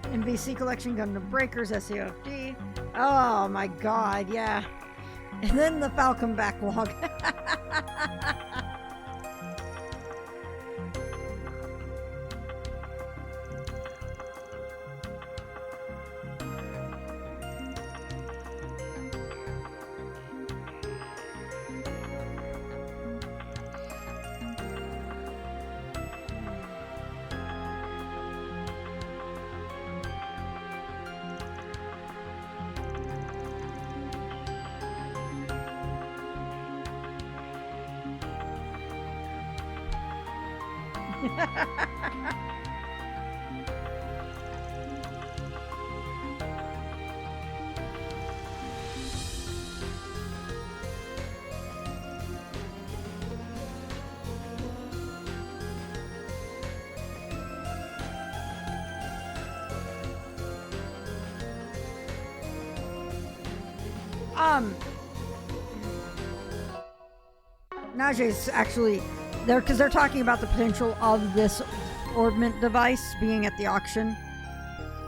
NBC Collection Gundam Breakers, SEOFD. Oh my god, yeah. And then the Falcon backlog. Najee's actually there because they're talking about the potential of this orbment device being at the auction.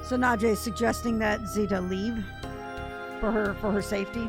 So Najee is suggesting that Zeta leave for her safety.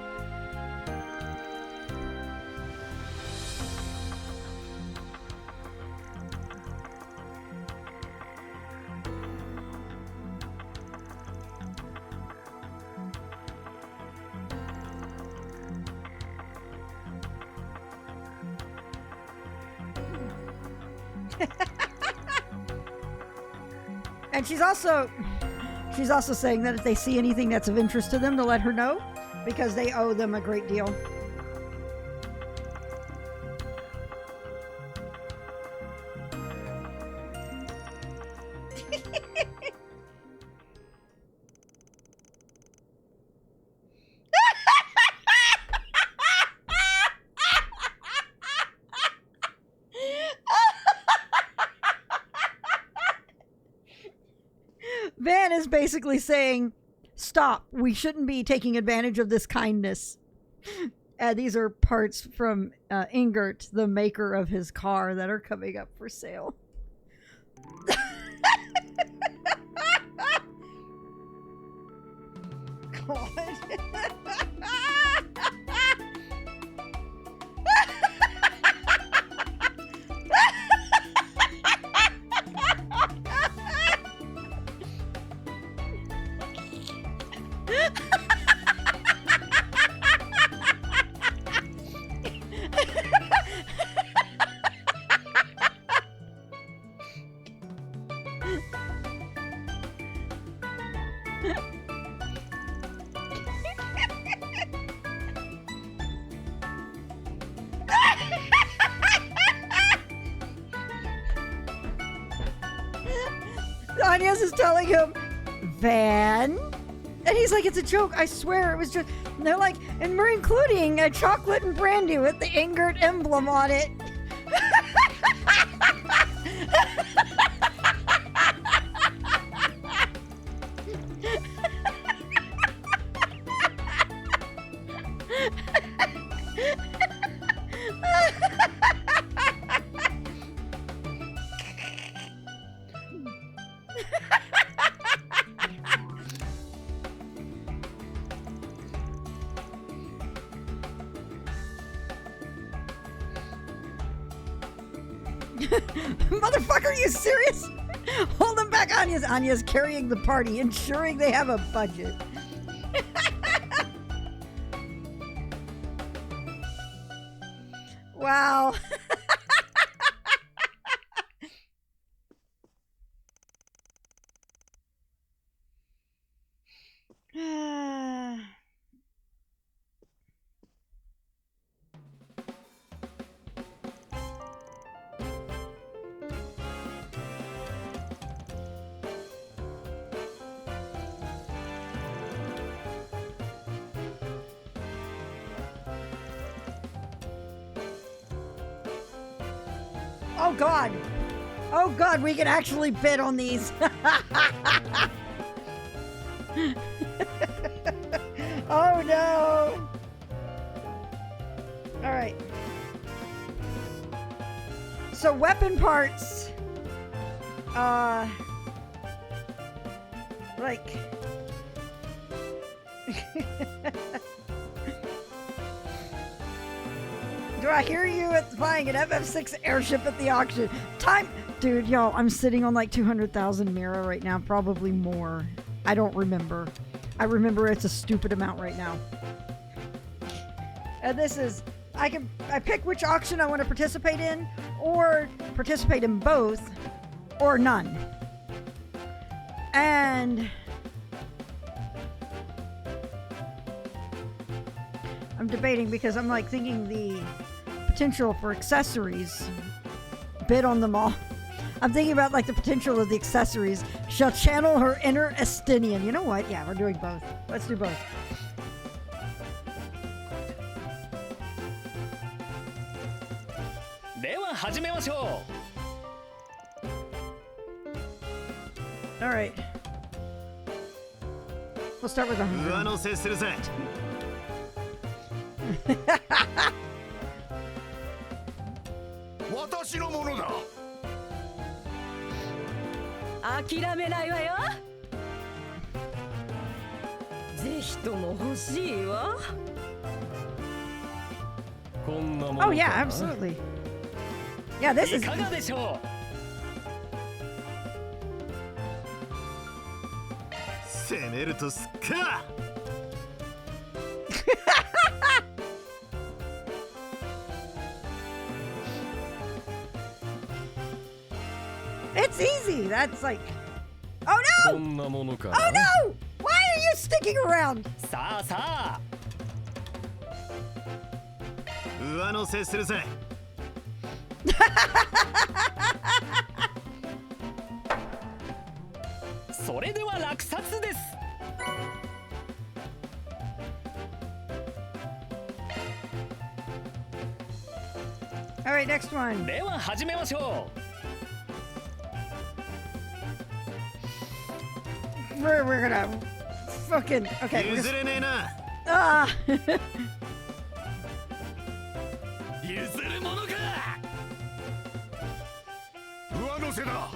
And she's also saying that if they see anything that's of interest to them to let her know because they owe them a great deal. Van is basically saying, stop, we shouldn't be taking advantage of this kindness. These are parts from Ingert, the maker of his car, that are coming up for sale. God. Anya's is telling him, Van? And he's like, it's a joke. I swear it was just... And they're like, and we're including a chocolate and brandy with the Ingert emblem on it. Motherfucker, are you serious? Hold them back. Anya's carrying the party, ensuring they have a budget. Wow. Oh God. Oh God, we can actually bid on these. Oh no. All right. So weapon parts. Like. Do I hear you at buying an FF6 airship at the auction? Time, dude, yo, I'm sitting on like 200,000 Mira right now, probably more. I don't remember. I remember it's a stupid amount right now. And this is, I pick which auction I want to participate in, or participate in both, or none. And I'm debating because I'm like thinking the potential for accessories, bid on them all. I'm thinking about like the potential of the accessories. She'll channel her inner Estinian. You know what? Yeah, we're doing both. Let's do both. All right. We'll start with 100. 私のものだ。諦めないわよ。ぜひとも欲しいわ。こんなものかな。 Oh yeah, absolutely. Yeah, this is. いかがでしょう。攻めるとすっか。It's easy. That's like. Oh no! Oh no! Why are you sticking around? さあさあ。上乗せするぜ。それでは落札です。All right, next one. では始めましょう。we're gonna fucking okay. 譲れねえな。Ah. 譲るものか。上乗せだ。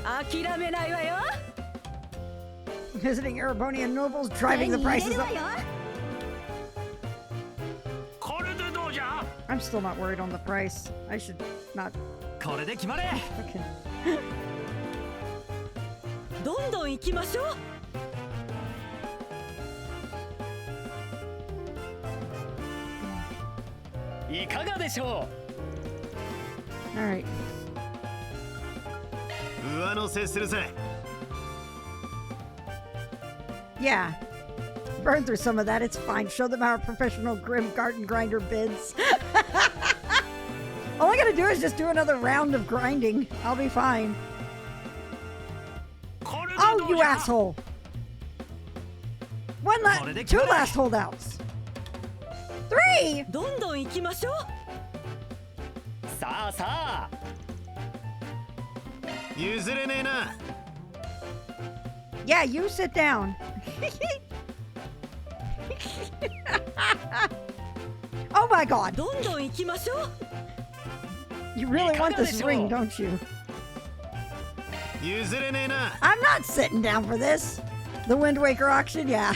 諦めないわよ。 Visiting Erebonian nobles driving the prices up. これでどうじゃ。 I'm still not worried on the price. I should not. これで決まれ。 Fucking. どんどん行きましょう。いかがでしょう。All right. 上乗せするぜ。 Yeah. Burn through some of that. It's fine. Show them our professional Grim Garden Grinder bids. All I gotta do is just do another round of grinding. I'll be fine. Oh, you asshole! Two last holdouts. 3! う。どんどん行きましょう。さあさあ。譲れねえな。 Yeah, you sit down. Oh my god! どんどん行きましょう。 You really want this ring, don't you? 譲れねえな。 I'm not sitting down for this. The Wind Waker auction, yeah.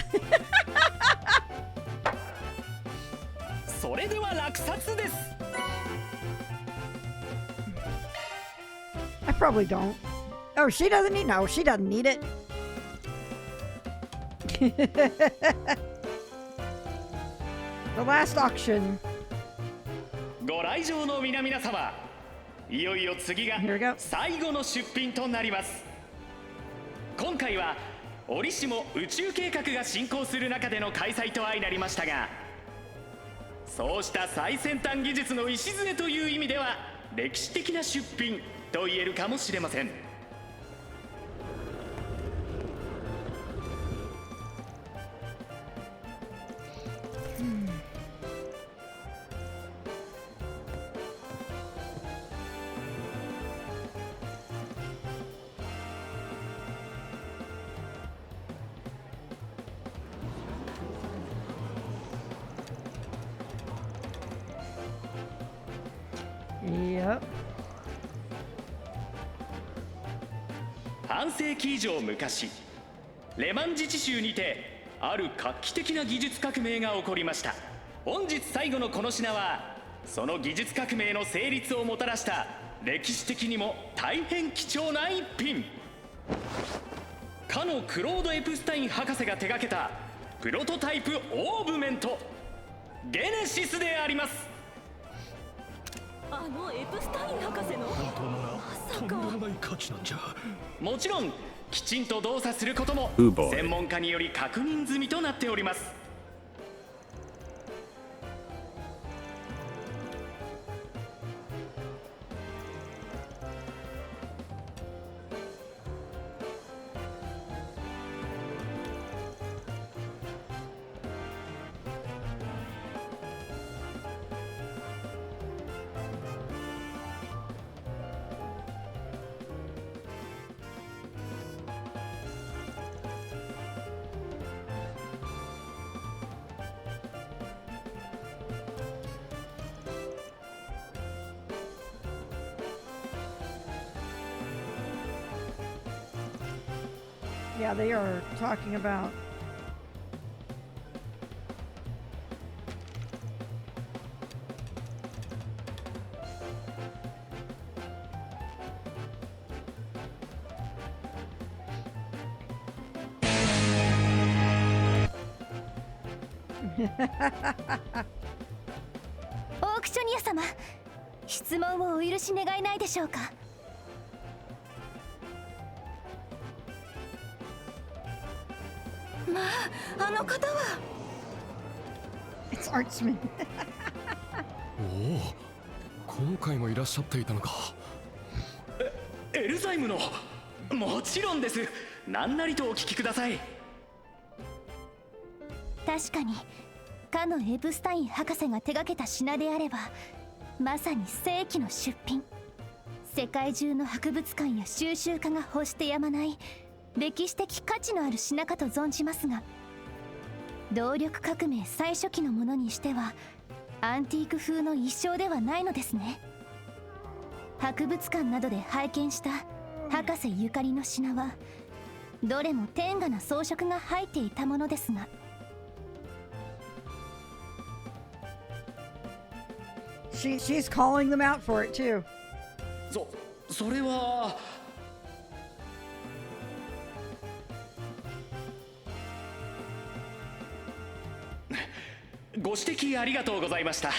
それでは落札です。 I probably don't. Oh, she doesn't need. No, she doesn't need it. The last auction. ご来場の皆々様、いよいよ次が Here we go. 最後の出品となります。今回は折しも宇宙計画が進行する中での開催と相なりましたが、そうした最先端技術の礎という意味では歴史的な出品と言えるかもしれません。Yep. 半世紀以上昔、レマン自治州にてある画期的な技術革命が起こりました。本日最後のこの品はその技術革命の成立をもたらした歴史的にも大変貴重な一品。かのクロード・エプスタイン博士が手掛けたプロトタイプオーブメントゲネシスであります。あのエプスタイン博士の。とんでもない価値なんじゃ。もちろんきちんと動作することも専門家により確認済みとなっております。Yeah, they are talking about.オークショニア様、質問をお許し願えないでしょうか。まあ、あの方は。It's Artsman. おお、今回もいらっしゃっていたのか。エルザイムの。もちろんです。何なりとお聞きください。確かにかのエプスタイン博士が手掛けた品であればまさに世紀の出品。世界中の博物館や収集家が欲してやまない歴史的価値のある品かと存じますが、動力革命最初期のものにしてはアンティーク風の一生ではないのですね。博物館などで拝見した博士ゆかりの品はどれも天下な装飾が入っていたものですが、She's calling them out for it too. それはご指摘ありがとうございました。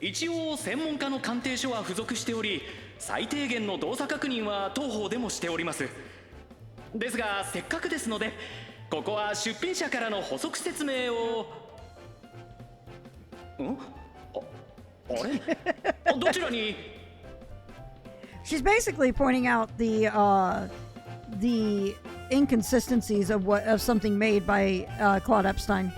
一応専門家の鑑定書は付属しており、最低限の動作確認は当方でもしております。ですがせっかくですので、ここは出品者からの補足説明を。あれどちらにShe's basically pointing out the inconsistencies of something made by Claude Epstein.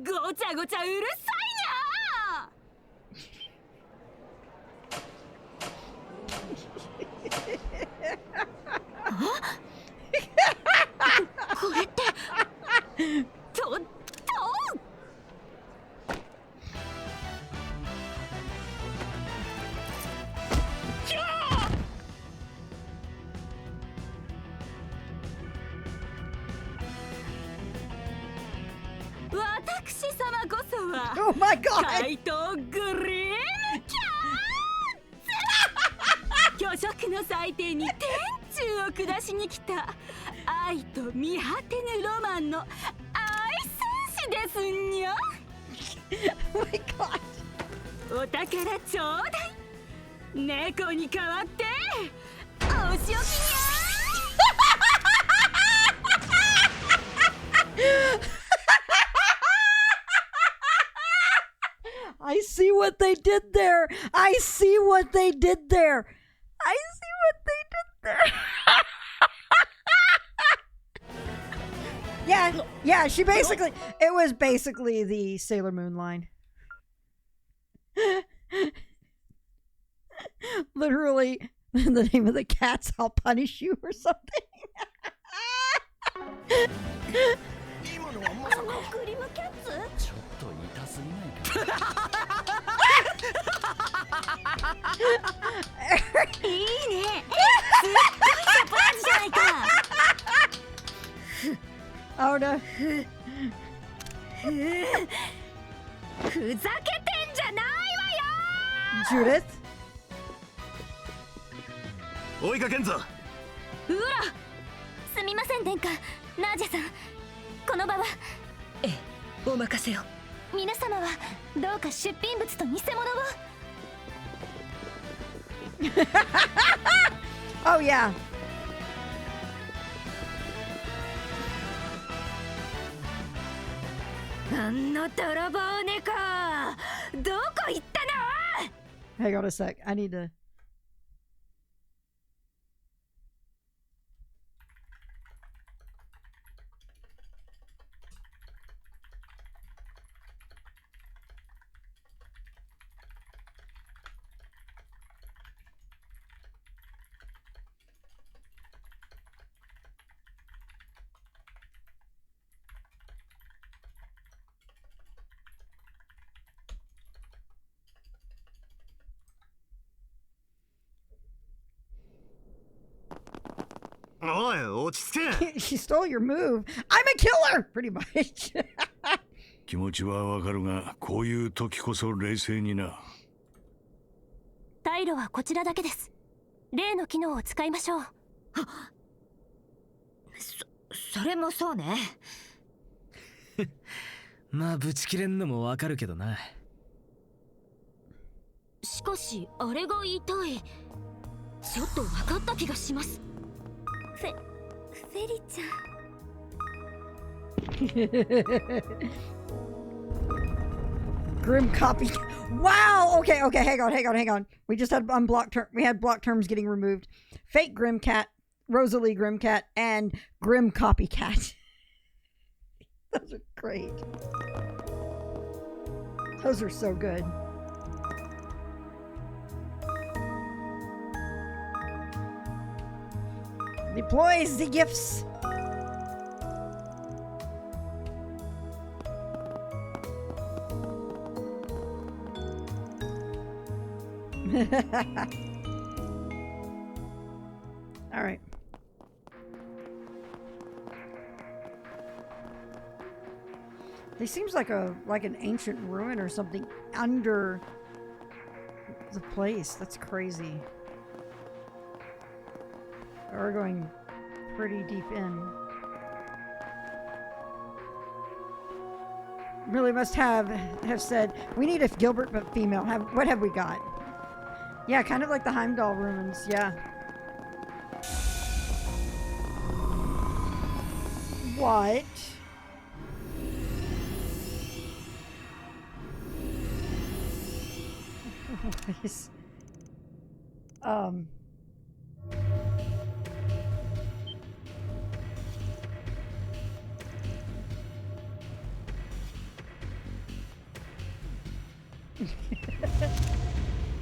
ごちゃごちゃうるさいなこれって私様こそは Oh my god! 怪盗グリームキャッツ巨食の祭典に天誅を下しに来た愛と見果てぬロマンの愛戦士ですにゃ。Oh my god! お宝ちょうだい。猫に代わってお仕置きにゃ。I see what they did there. I see what they did there. I see what they did there. Yeah, she basically, it was basically the Sailor Moon line. Literally, the name of the cat's I'll punish you or something. クリームキャッツちょっと痛すぎないかいいね。すっごいサプライズじゃないか。Oh no. ふざけてんじゃないわよ。 Judith? 追いかけんぞ。うら、すみません殿下、ナージャさん、この場は。ええ、お任せを。皆様はどうか出品物と偽物を。Oh yeah. あの泥棒猫、どこ行ったの？ Hang on a sec. I need to. She stole your move. I'm a killer, pretty much. 気持ちはわかるが、こういう時こそ冷静にな。退路はこちらだけです。例の機能を使いましょう。それもそうね。まあぶち切れんのもわかるけどな。しかしあれが言いたい。ちょっと分かった気がします。フェリちゃん。Grim copy. Wow. Okay. Hang on. We just had unblocked term. We had block terms getting removed. Fake Grimcat, Rosalie Grimcat, and Grim Copycat. Those are great. Those are so good. Deploys the gifts. All right. This seems like an ancient ruin or something under the place. That's crazy. We're going pretty deep in. Really must have said, we need a Gilbert but female. What have we got? Yeah, kind of like the Heimdall ruins. Yeah. What?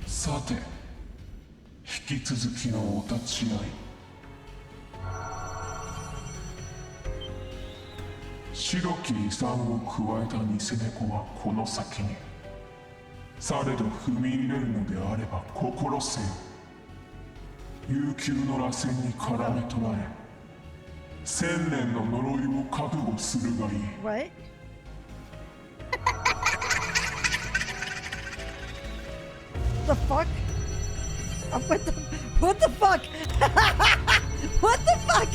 さて、引き続きのお立ち会い。白き遺産を加えた偽猫はこの先に。されど踏み入れるのであれば心せよ。悠久の螺旋に絡め取られ、千年の呪いを覚悟するがいい。What? The fuck? What the fuck? What the fuck?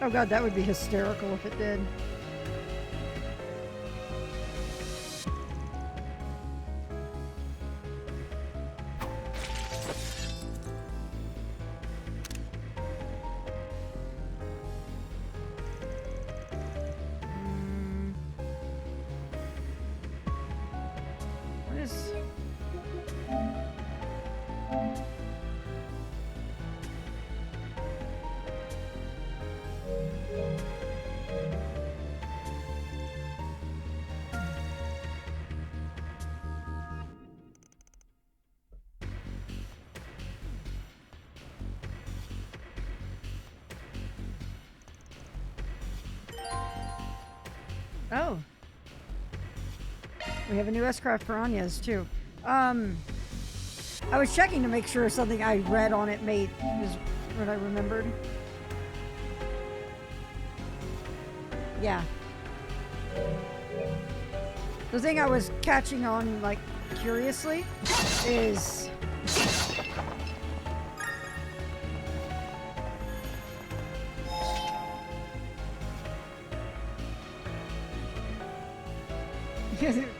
Oh god, that would be hysterical if it did. What is... Oh. We have a new S-Craft for Anya's too. I was checking to make sure something I read on it was what I remembered. Yeah. The thing I was catching on, like, curiously, is...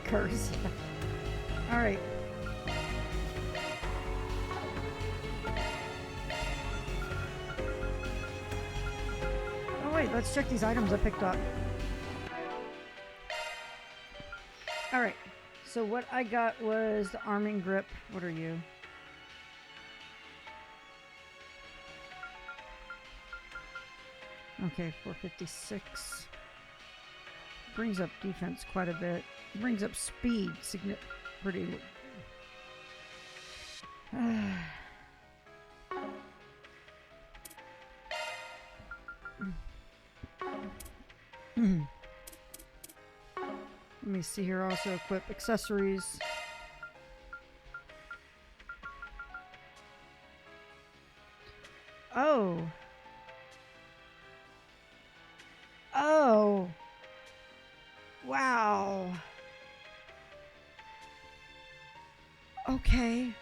Curse. All right. Oh wait, let's check these items I picked up. All right. So what I got was the arming grip. What are you? Okay, 456. Brings up defense quite a bit. Brings up speed pretty. Let me see here. Also equip accessories. Oh. Oh. Wow. Okay.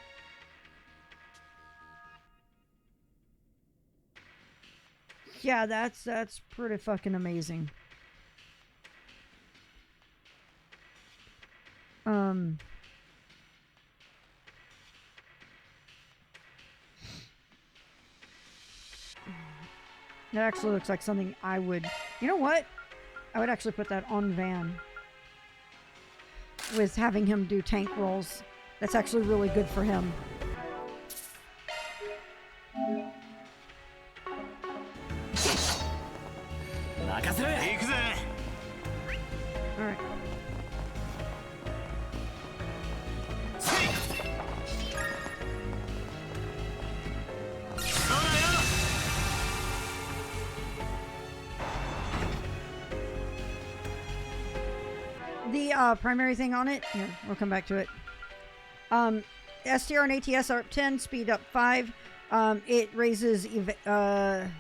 Yeah, that's pretty fucking amazing. That actually looks like something I would... You know what? I would actually put that on Van. with having him do tank rolls. That's actually really good for him. All right. The primary thing on it, here, we'll come back to it. STR and ATS are up 10, speed up 5. It raises evasion?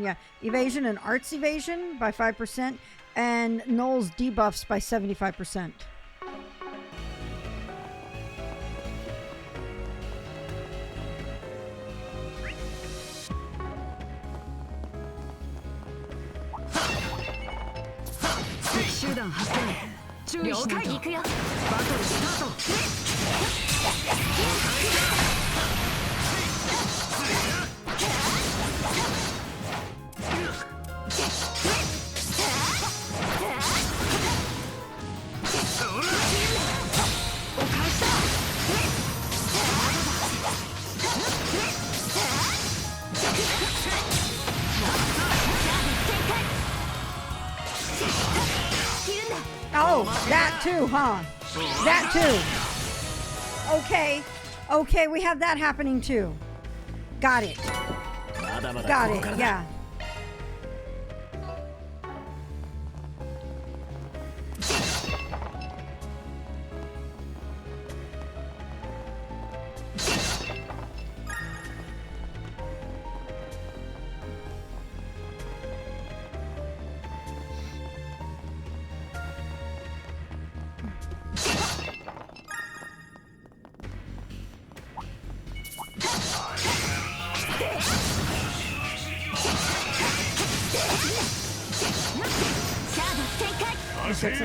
Yeah, evasion and arts evasion by 5%, and Null's debuffs by 75%. Oh, that too, huh? That too. Okay, we have that happening too. Got it. Got it, yeah.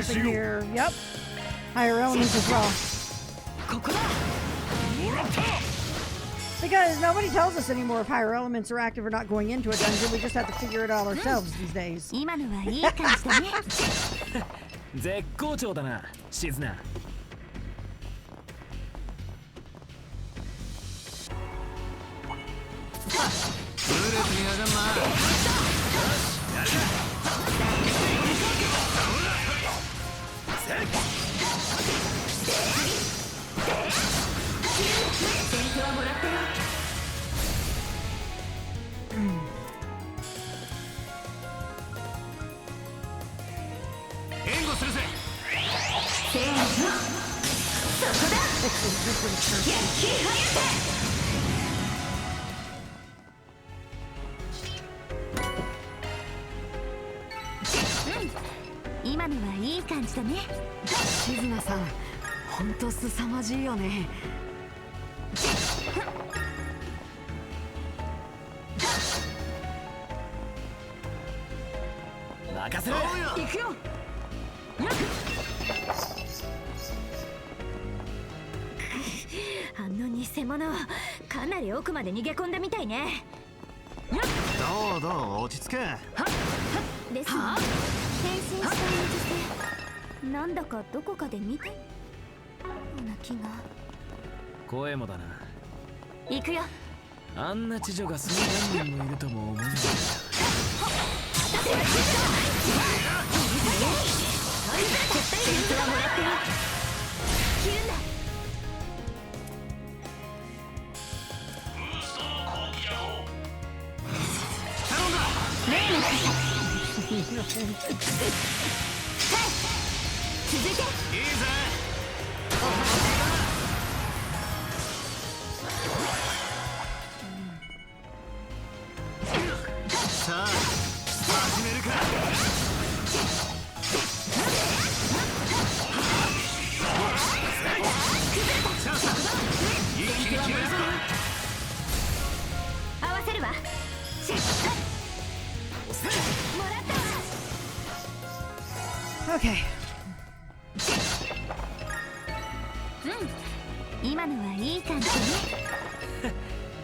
Something here. Yep. Higher elements as well. Because nobody tells us anymore if higher elements are active or not going into a dungeon. We just have to figure it out ourselves these days. 絶好調だな、シズナ。援護するぜ。せーの、そこだ。焼きはやて。今のはいい感じだね。シズナさん、ほんと凄まじいよね。任せろ。行くよ。あの偽物、かなり奥まで逃げ込んだみたいね。どうどう、落ち着け。ですが、変身したあの女性、なんだかどこかで見たような気が。声もだな。行くよ。あんな知女が数何人もいるとも思うんだよ。続いて。いいぜ。さあ、始めるか。合わせるわ。もらったわ。Okay. 今のはいい感じね。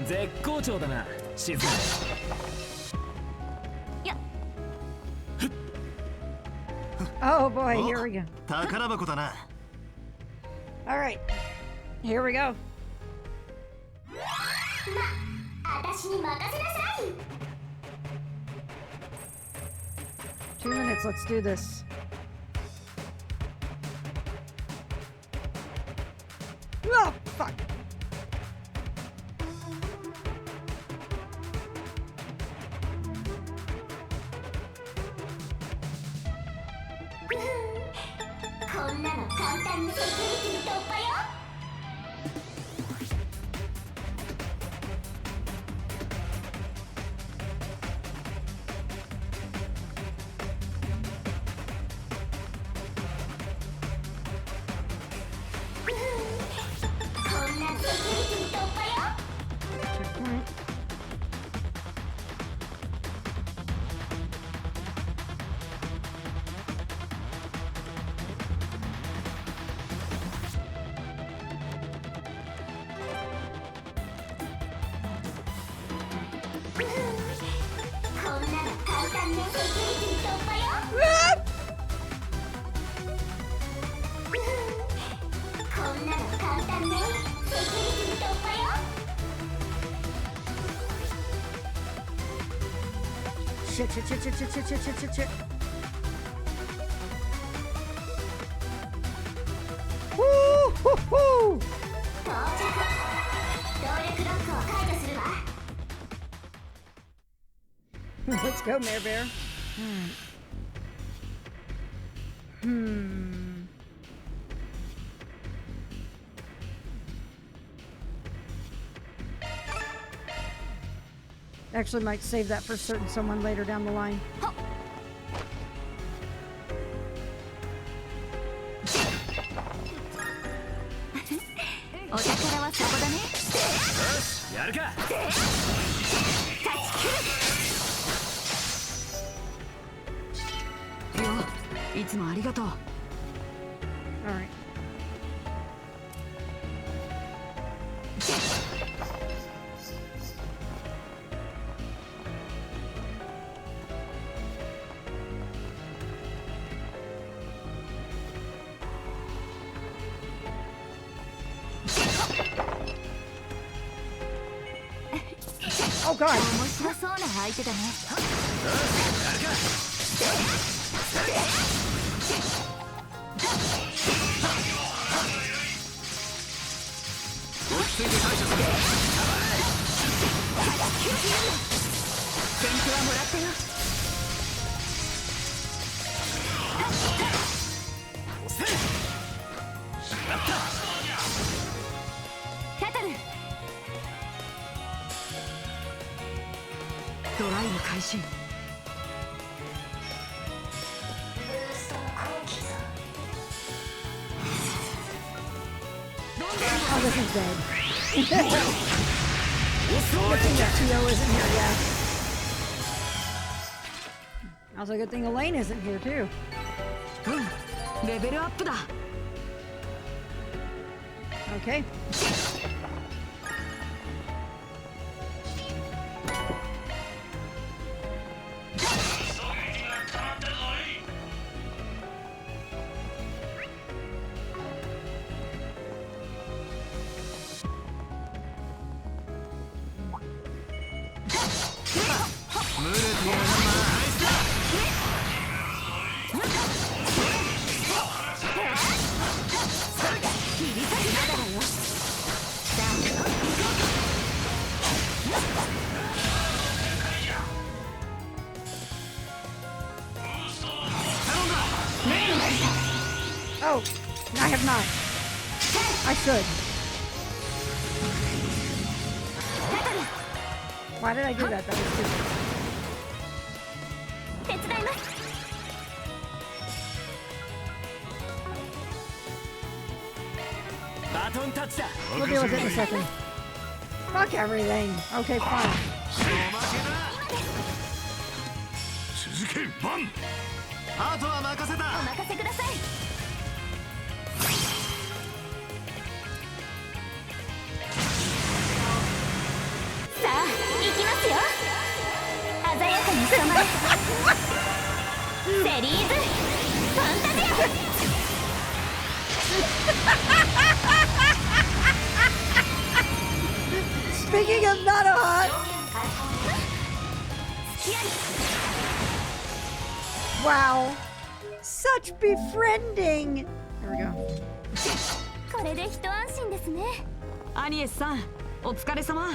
絶好調だな、シズナ。Oh boy, here we go. 宝箱だな。All right, here we go. 私に任せなさい。 2 minutes, let's do this. Oh, fuck. Shit. Woo, hoo, hoo. Let's go, Mare Bear. Actually, might save that for certain someone later down the line. All right. Oh God. 面白そうな相手だね。先手はもらったよ。タトル。ドライブ開始。Oh, this is dead. Good thing that Tio isn't here yet. Also, good thing Elaine isn't here too. レベルアップだ。Okay. Oh, I have not. I should. Why did I do that? That was stupid. 手伝います。 バトンタッチだ。 We'll deal with it in a second. Fuck everything. Okay, fine. 続けバン。あとは任せた。お任せください。さあ、行きますよ。鮮やかに染まれ。セリーズファン not a hot. Wow. Such befriending. There we go. これで一安心ですね。アニエスさん、お疲れ様。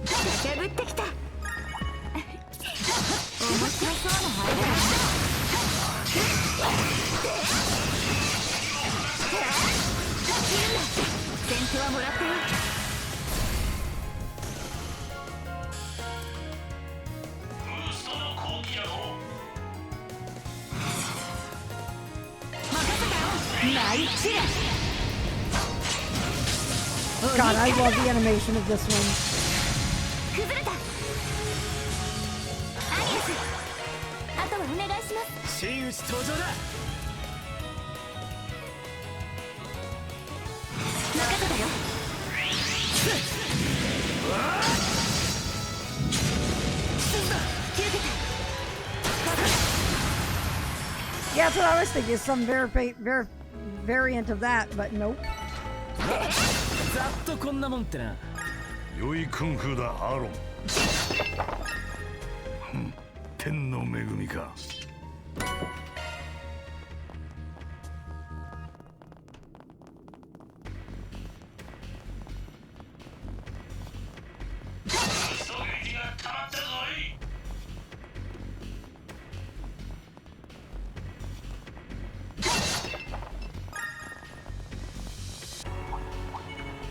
駆けぶってきた。面白そうなハイ先手はもらってよ。God, I love the animation of this one. 崩れた。アニエス、あとはお願いします。真打ち登場だ。任せたよ。Yeah, that's what I was thinking. Some variant of that, but nope. ざっとこんなもんってな。良いクンフーだ、アーロン。天の恵みか。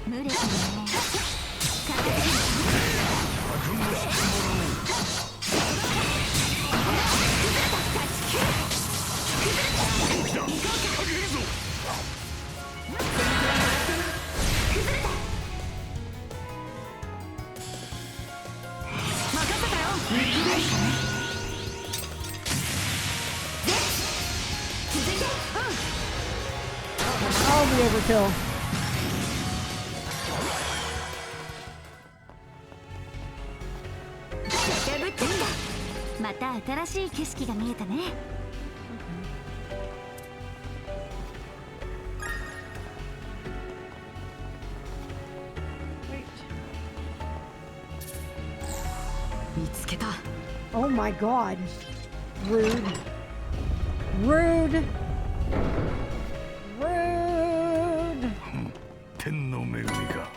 無理だね。I'll be overkill. また新しい景色が見えたね。見つけた。Oh my god. Rude. Rude. Rude. 天の恵みか。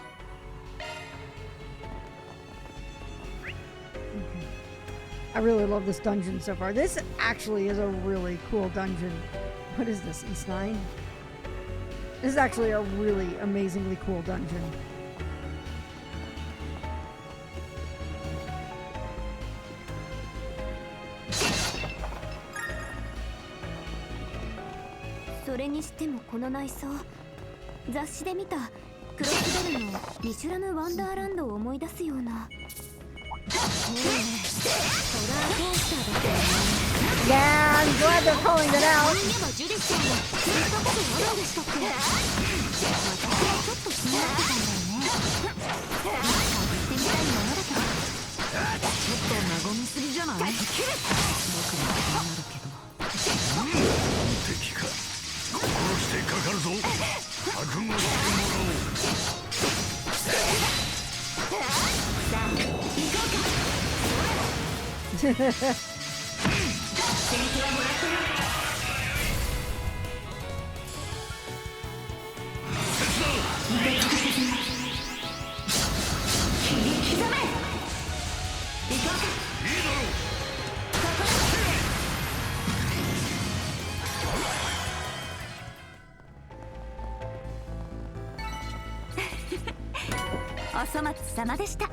I really love this dungeon so far. This actually is a really cool dungeon. What is this, East 9? This is actually a really amazingly cool dungeon. So それにしてもこの内装、雑誌で見たクロスベルのミシュラムワンダーランドを思い出すような。ねえ、ホラーコースターだったよね。Yeah, I'm glad they're calling it out. そういえばジュディスさんがそういったことあるんでしたっけ？私はちょっと気になってたんだよね。いつか行ってみたいものだけど。ちょっと和みすぎじゃない？僕も気になるけど。敵か。殺してかかるぞ。覚悟してもらおう。さあ、行こうか。先手はもらったよ。切り刻め。行こうか。いいだろう。お粗末様でした。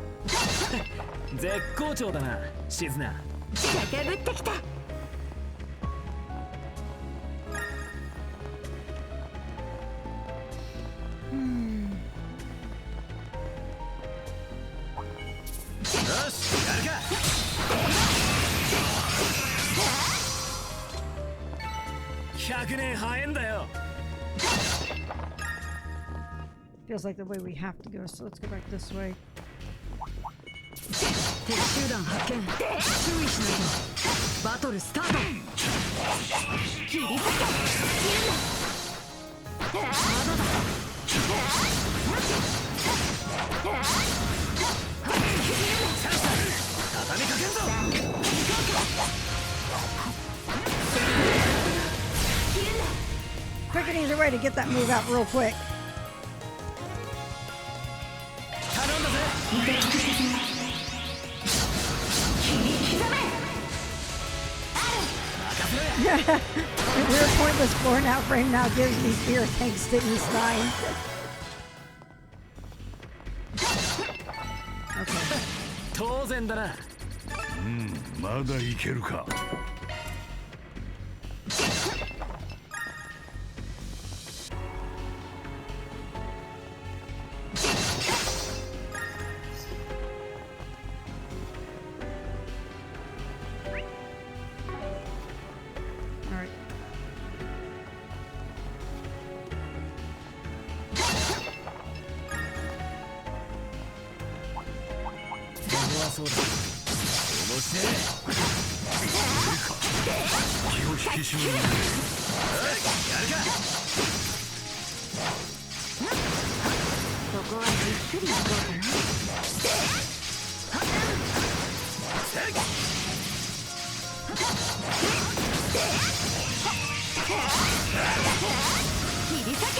絶好調だな、シズナ。駆けぶってきた。よし、やるか。100年早いんだよ。Feels like the way we have to go, so let's go back this way. 敵集団発見。注意しないと。バトルスタート。切り裂け。まだだ。an easier way to get that move out real quick. Weird pointless floor now frame now gives me fear thanks to E9. Okay. 当然だな。まだいけるか。そうだ。面白い。気を引き締める。やるか。ここはじっくり行こうかな。切り裂け。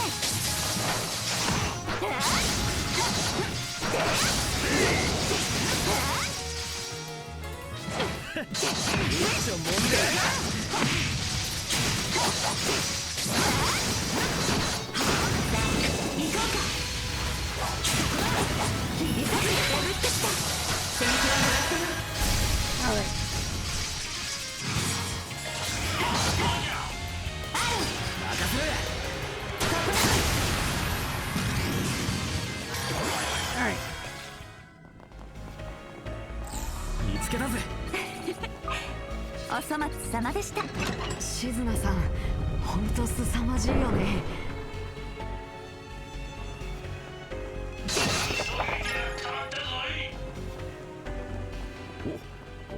見つけたぜ。お粗末様でした。静菜さん、本当凄まじいよね。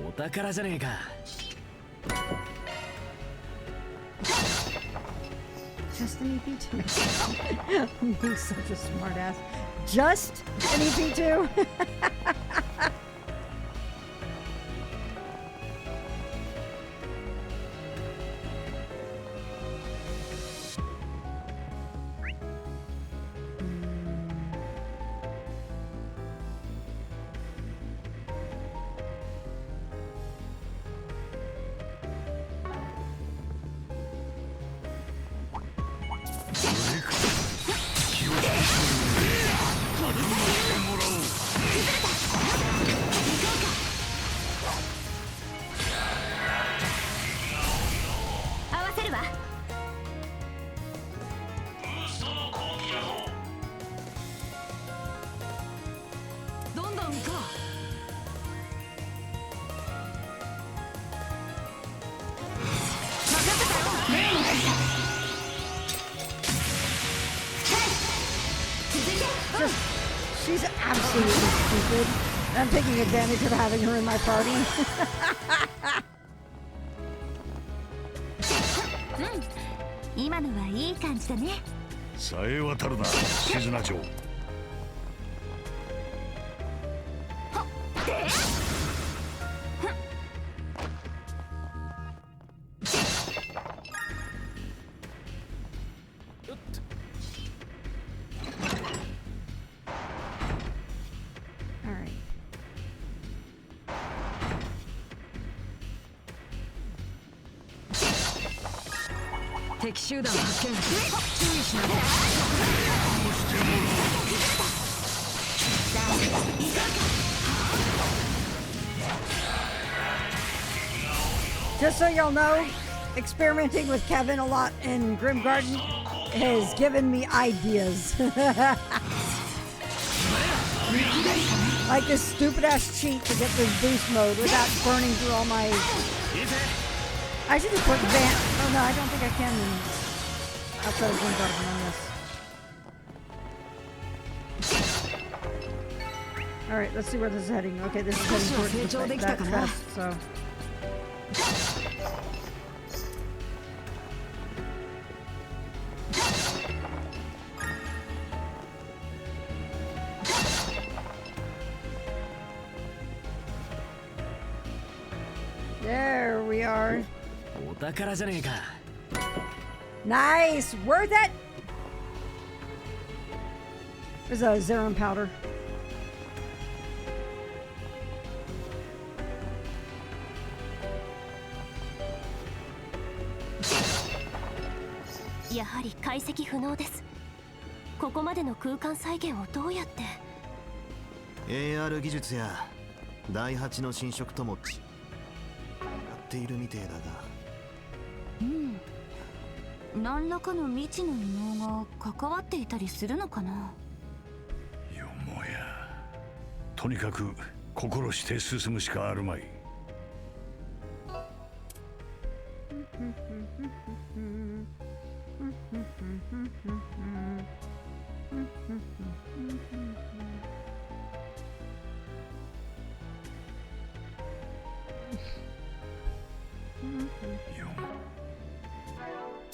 お宝じゃねえか。Just an EP2. Being such a smart ass. Just an EP2? She's absolutely stupid. I'm taking advantage of having her in my party. 今のはいい感じだね。さえ渡るな、静菜嬢。敵集団発見。注意しなきゃ。Just so y'all know, experimenting with Kevin a lot in Grim Garden has given me ideas. Like this stupid ass cheat to get this boost mode without burning through all my... I should just put Van... Oh no, I don't think I can outside of Grim Garden on this. Alright, let's see where this is heading. Okay, this is heading towards that chest, so... There we are. お宝じゃねえか。Nice! Where'd that... There's a Zerum powder. やはり解析不能です。ここまでの空間再現をどうやって。 AR 技術や第8の侵食ともやっているみてえだが。うん、何らかの未知の異能が関わっていたりするのかな。よもや、とにかく心して進むしかあるまい。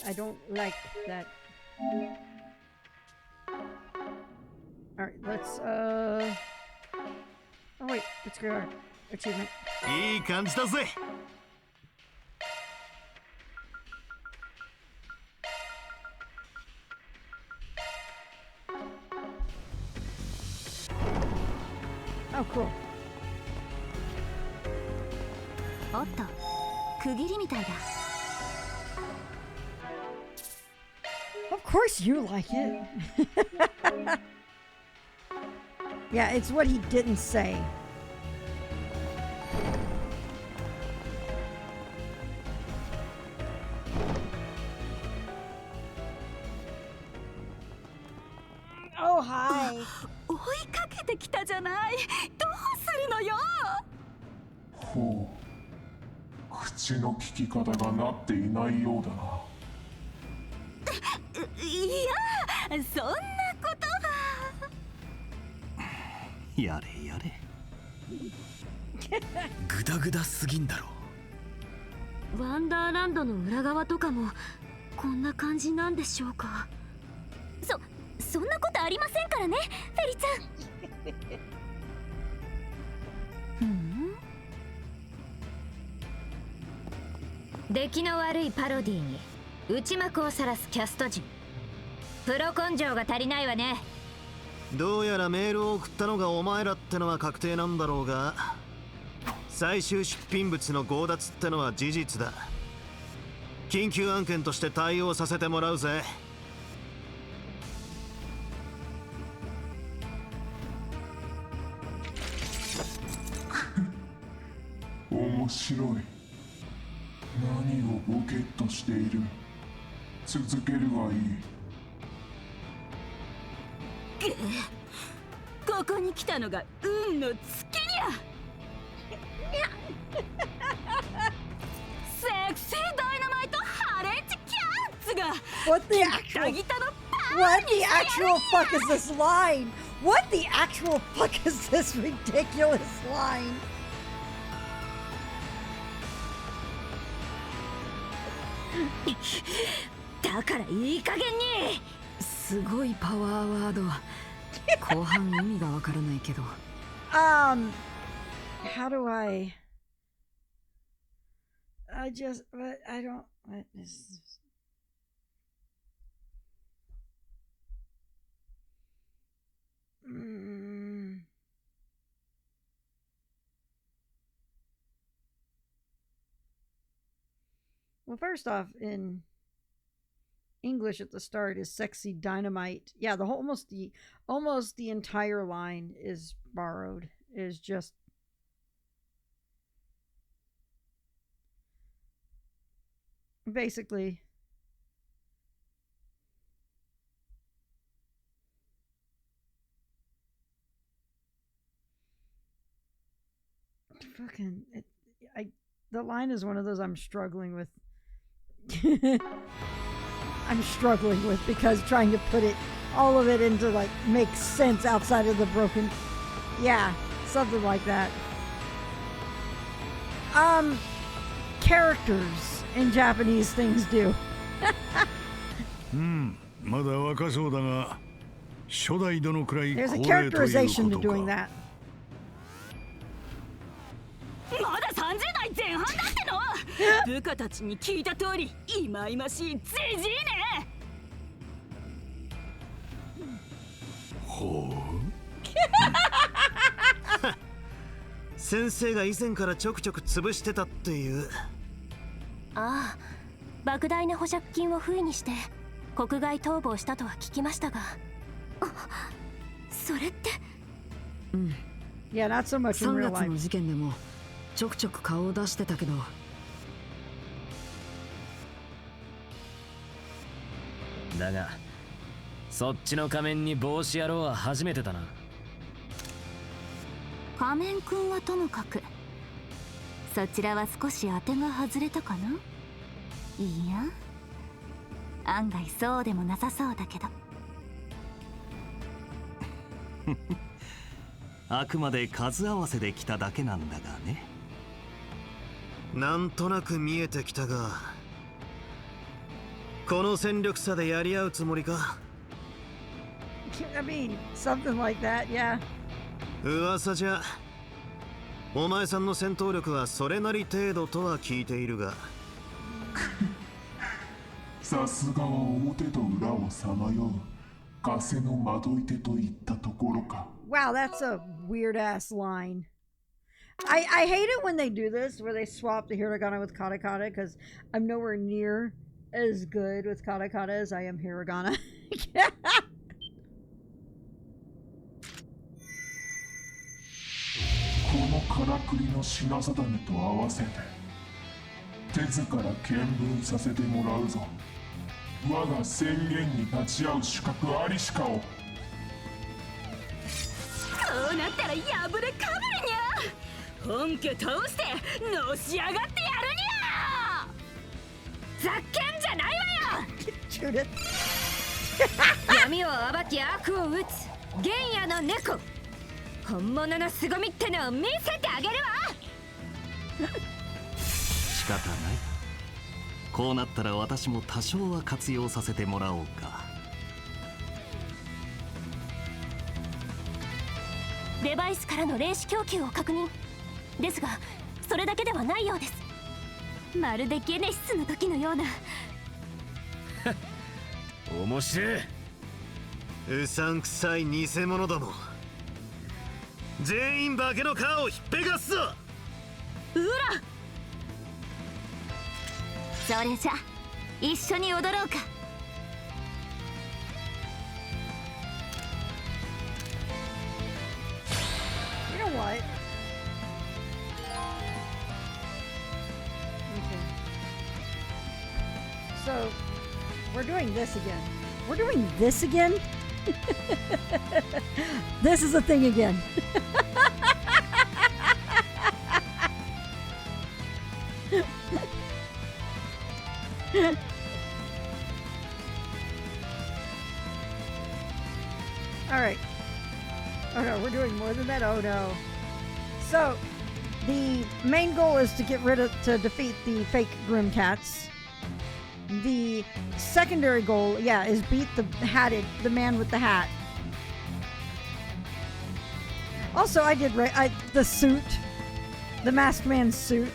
I don't like that. Alright, let's, oh wait, let's go our achievement. いい感じだぜ。Oh, cool. おっと、区切りみたいだ。Of course you like it. Yeah, it's what he didn't say. Oh, hi. 追いかけてきたじゃない。どうするのよ。ほう、口の利き方がなっていないようだな。いや、そんなことは。やれやれ。グダグダすぎんだろ。ワンダーランドの裏側とかもこんな感じなんでしょうか。そんなことありませんからね、フェリちゃん。出来の悪いパロディに内幕を晒すキャスト陣。プロ根性が足りないわね。どうやらメールを送ったのがお前らってのは確定なんだろうが、最終出品物の強奪ってのは事実だ。緊急案件として対応させてもらうぜ。面白い。何をボケっとしている。続けるがいい。ここに来たのが運の尽きにゃ。セクシーダイナマイトハレンチキャッツが What the actual fuck is this line? What the actual fuck is this ridiculous line? だからいい加減に。すごいパワーワード。後半意味がわからないけど。How do I just, but I don't, what is this? Well, first off, in English at the start is sexy dynamite. Yeah, the whole almost the entire line is borrowed. Is just basically fucking the line is one of those I'm struggling with. I'm struggling with because trying to put it all of it into like make sense outside of the broken, yeah, something like that. Characters in Japanese things do. まだ若そうだが初代どのくらい There's a 高齢という characterization こ to と doing か。 that. まだ30代前半だっての。部下たちに聞いた通りいまいましいじじいね。ほう先生が以前からちょくちょく潰してたっていう。ああ、莫大な保釈金を不意にして国外逃亡したとは聞きましたが、それって。うん。Yeah, not so much in 3 real 月の life. 事件でもちょくちょく顔を出してたけど。だがそっちの仮面に帽子野郎は初めてだな。仮面くんはともかく、そちらは少し当てが外れたかな。いや、案外そうでもなさそうだけど。あくまで数合わせで来ただけなんだがね。なんとなく見えてきたが、この戦力差でやり合うつもりか。I mean, something like that, yeah. 噂じゃお前さんの戦闘力はそれなり程度とは聞いているが。さすがは表と裏をさまようガセの窓いてといったところか。 Wow, that's a weird ass line. I hate it when they do this, where they swap the hiragana with katakana, because I'm nowhere near as good with katakana as I am hiragana. このからくりの品定めと合わせて手ずから見分させてもらうぞ。我が宣言に立ち会う資格ありしかを。こうなったら破れかぶるにゃ。本家倒してのし上がってやるにゃ。ざけんじゃないわよ。闇を暴き悪を打つ原野の猫。本物の凄みってのを見せてあげるわ。仕方ない。こうなったら私も多少は活用させてもらおうか。デバイスからの霊視供給を確認ですが、それだけではないようです。まるでゲネシスの時のような。面白い。うさんくさい偽物ども、全員化けの皮をひっぺがすぞ。うら、それじゃ一緒に踊ろうか。You know what? Okay. So, we're doing this again. We're doing this again? This is a thing again. All right. Oh no, we're doing more than that. Oh no. So, the main goal is to defeat the fake Grim Cats. The secondary goal, yeah, is beat the man with the hat. Also, I did the suit, the masked man's suit.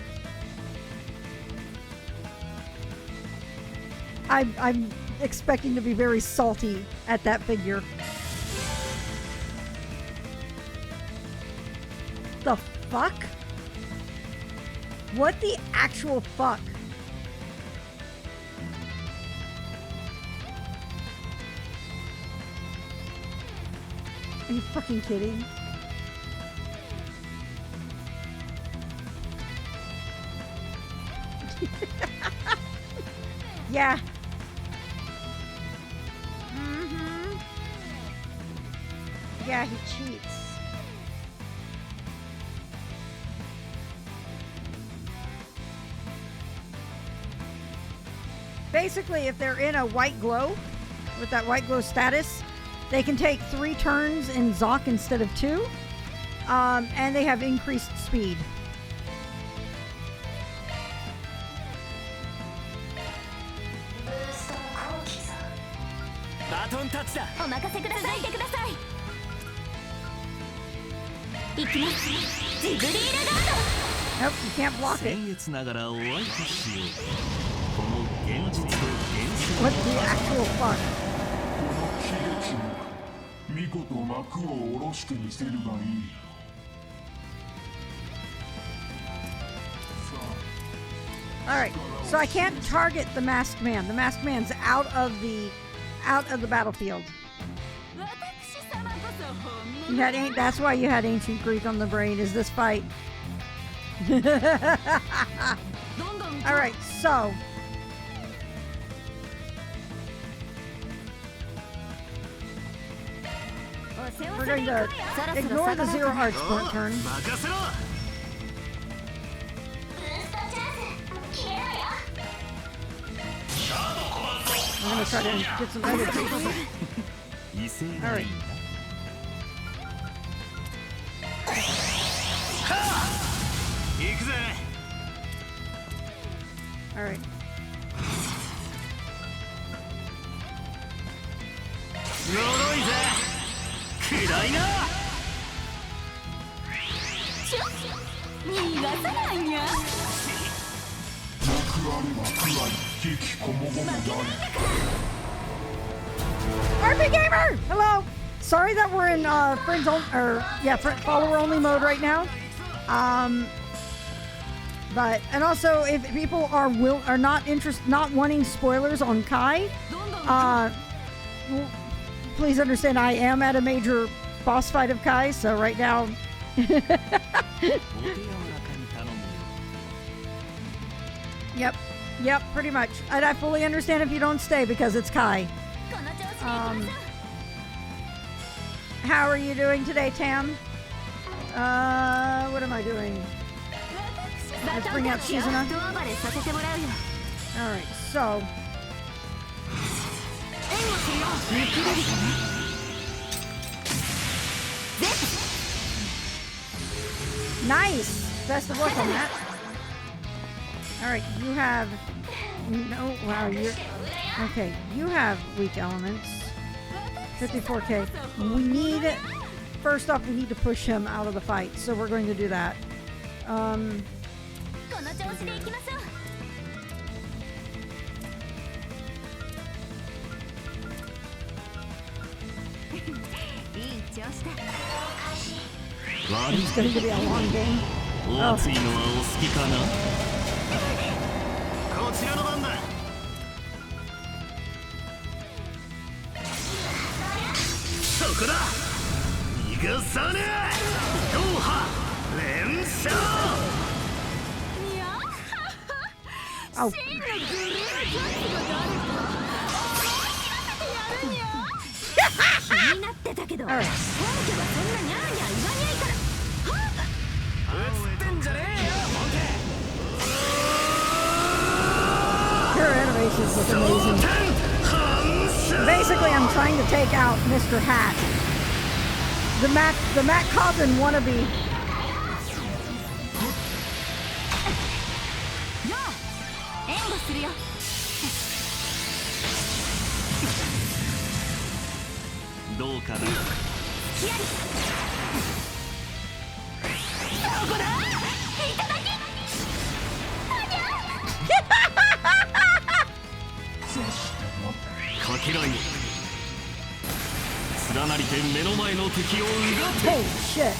I'm expecting to be very salty at that figure. The fuck? What the actual fuck? Are you fucking kidding? Yeah. Mm-hmm. Yeah, he cheats. Basically, if they're in a white glow, with that white glow status, they can take 3 turns in Zoc instead of 2, and they have increased speed. バトンタッチだ。お任せください。続いてください。いきます。ジブリーラガード。Nope, you can't block it. What the actual fuck? 見事幕を下ろしてみせるがいい。 Alright, so I can't target the masked man. The masked man's out of the battlefield. That's why you had ancient Greek on the brain, is this fight. Alright, so we're going to ignore the zero heart sprint turn. I'm gonna try to get some other people. Alright. Alright. RP Gamer! Hello! Sorry that we're in friends only, or yeah, follower only mode right now. But and also if people are not wanting spoilers on Kai, please understand I am at a major boss fight of Kai, so right now. Yep, pretty much. And I fully understand if you don't stay because it's Kai. How are you doing today, Tam? What am I doing? Let's bring out Shizuna. Alright, so. Nice! Best of luck on that. Alright, you have... No, wow, you're... Okay, you have weak elements. 54k. We need... First off, we need to push him out of the fight, so we're going to do that. It's going to be a long game. Oh. Oh. All right. Her animations look amazing. Basically, I'm trying to take out Mr. Hat. The Matt Cobden wannabe. Holy shit.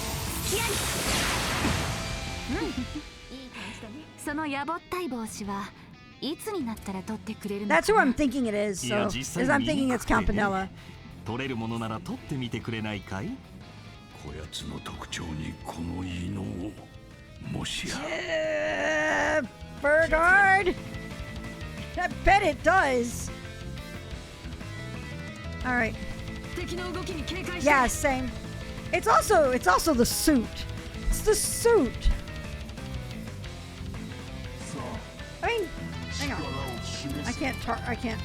That's who I'm thinking it is, so as I'm thinking it's Campanella. 取れるものなら取ってみてくれないかい？こやつの特徴にこの異能をもしや。Burgard! I bet it does. All right. Yeah, same. It's also the suit. It's the suit. I mean, hang on. I can't.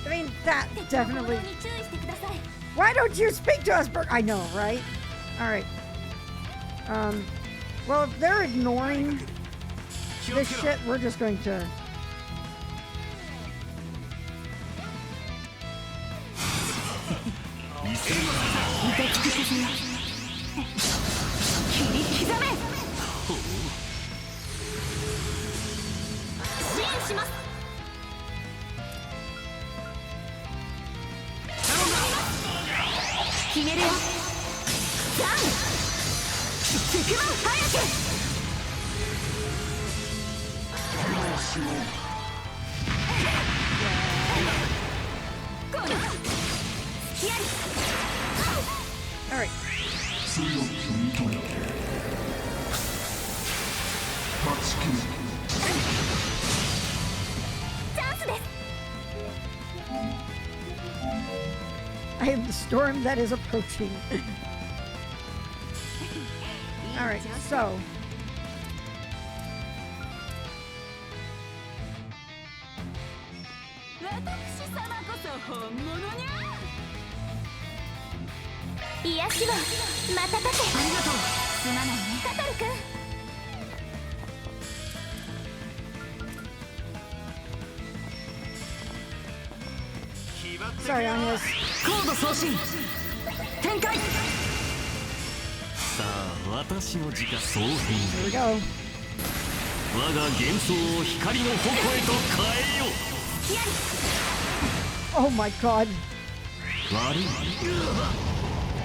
I mean, that definitely. Why don't you speak to us, Bert? I know, right? All right. Well, if they're ignoring this shit, we're just going to. します。決めるよ。ダウンつくば早く。この付き合い。 Alright. 強き認め勝ち切る。チャンスです。 I am the storm that is approaching. Alright, so. 私様こそ本物にゃ。癒しをまたたて。ありがとう。すまないねカトル君。 Sorry, Agnes. コード送信展開。さあ私の自家総 Here we 変 go. 我が幻想を光の矛へと変えよ。 Oh my god. 悪い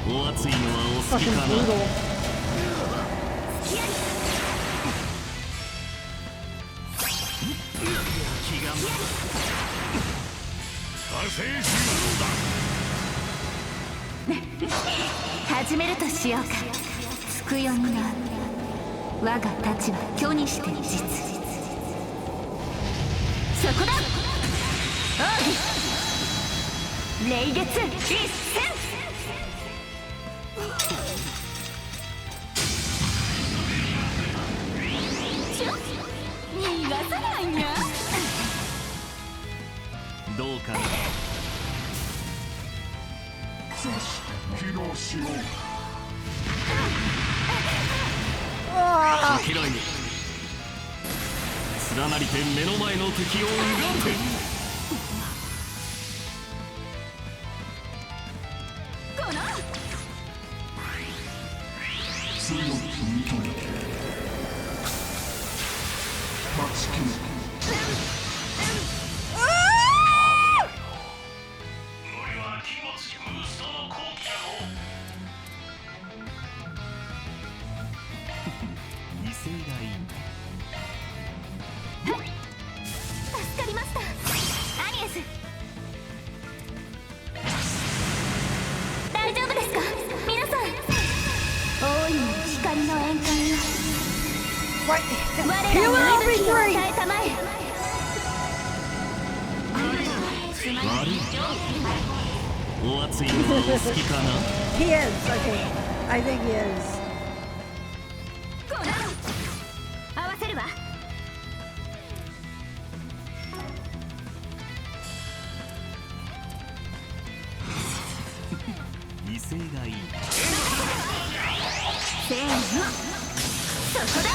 お熱いのはお好き Fucking かな。 brutal. 気が火星尋問だ。始めるとしようか。つくよにな我が太刀は虚にして実。そこだ。奥義霊月一閃。逃がさないにゃ。どうかな。さし披露しよう。かけらいめ連なりて目の前の敵をうがて。この強き認め勝ち切る。無理は気持ちブーストの後期だろう。威勢がいい。助かりましたアニエス。大丈夫ですか皆さん。大いなる光の宴会を What? 我ら Heal に her 息吹を RB3! 与えたまえ。悪いお熱いのはお好きかな。 He is, okay. I think he is. この合わせるわ。威勢がいい。せーのそこだ。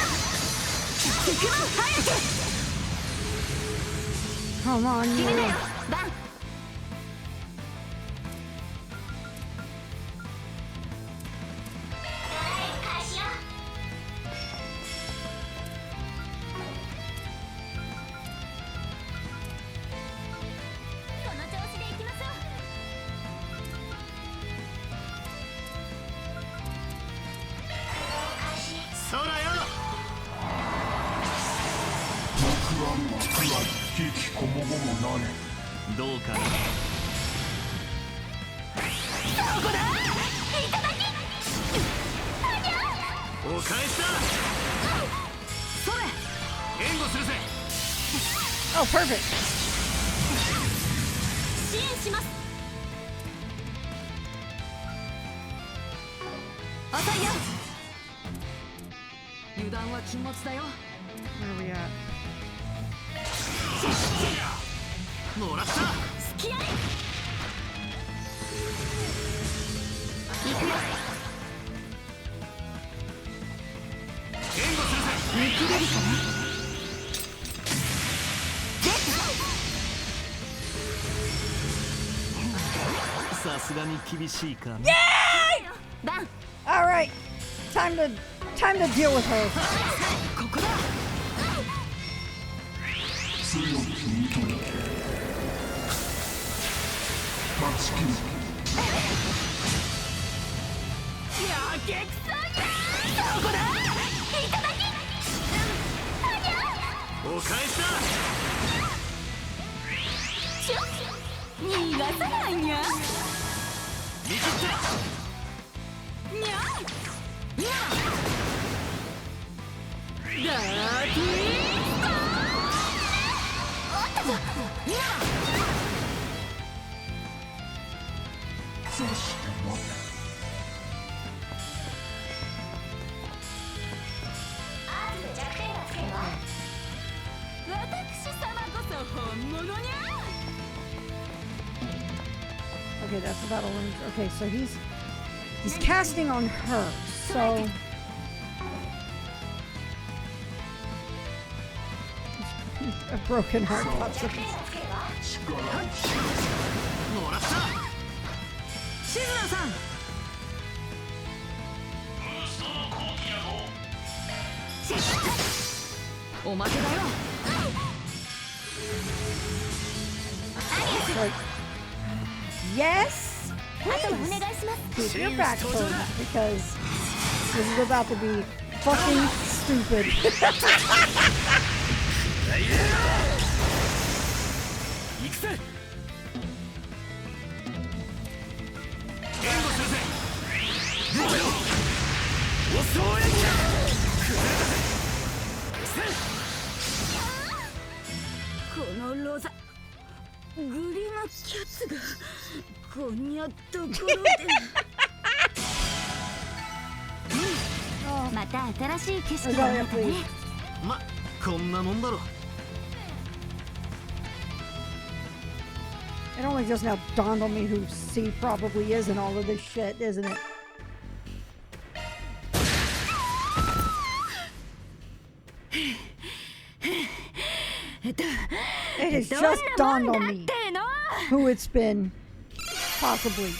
つくば早く。 Come on, 決め you. なよバン。この調子でいきましょう。そらよ。報われは食らい引きこもごもなれ。どうかな。そこだ。いただき。お返しだ。それ。援護するぜ。 Oh, perfect. 支援します。遅いよ。油断は禁物だよ。 Where are we at? もらった。付き合い。行くよ。援護するぜ。見切れるかな。さすがに厳しいかな。Yay! バン。 All right. Time to deal with her. ここだ。強強き糸を断ち切る。やけくそにゃそこだいただきお返しだ。逃がさないにゃ見切ってにゃにゃダーティースターおっとぞにゃそして待て。私様こそ本物にゃ Okay, that's the battle range. Okay, so he's casting on her. So a broken heart pops up. もらった。シズナさん。おまけだよ。Like, yes, please keep your back towards me because this is about to be fucking stupid. Oh. また新しい景色が見えたね。ま、こんなもんだろ。 It only just now dawned on me who C probably is in all of this shit, isn't it? It has just dawned on me who it's been. Possibly.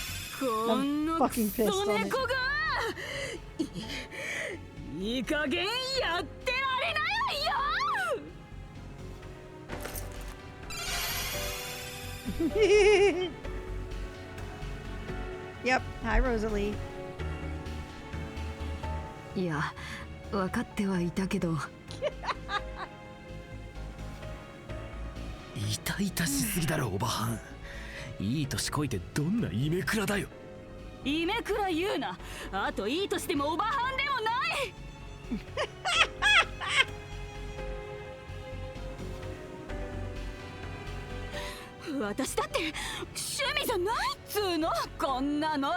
I'm fucking pissed on it. いい加減やってられないよ Yep. Hi, Rosalie. いや、分かってはいたけど。イタイタしすぎだろおばはん。いい年こいてどんなイメクラだよ。イメクラ言うな。あといい年でもおばはんでもない。私だって趣味じゃないっつーのこんなの。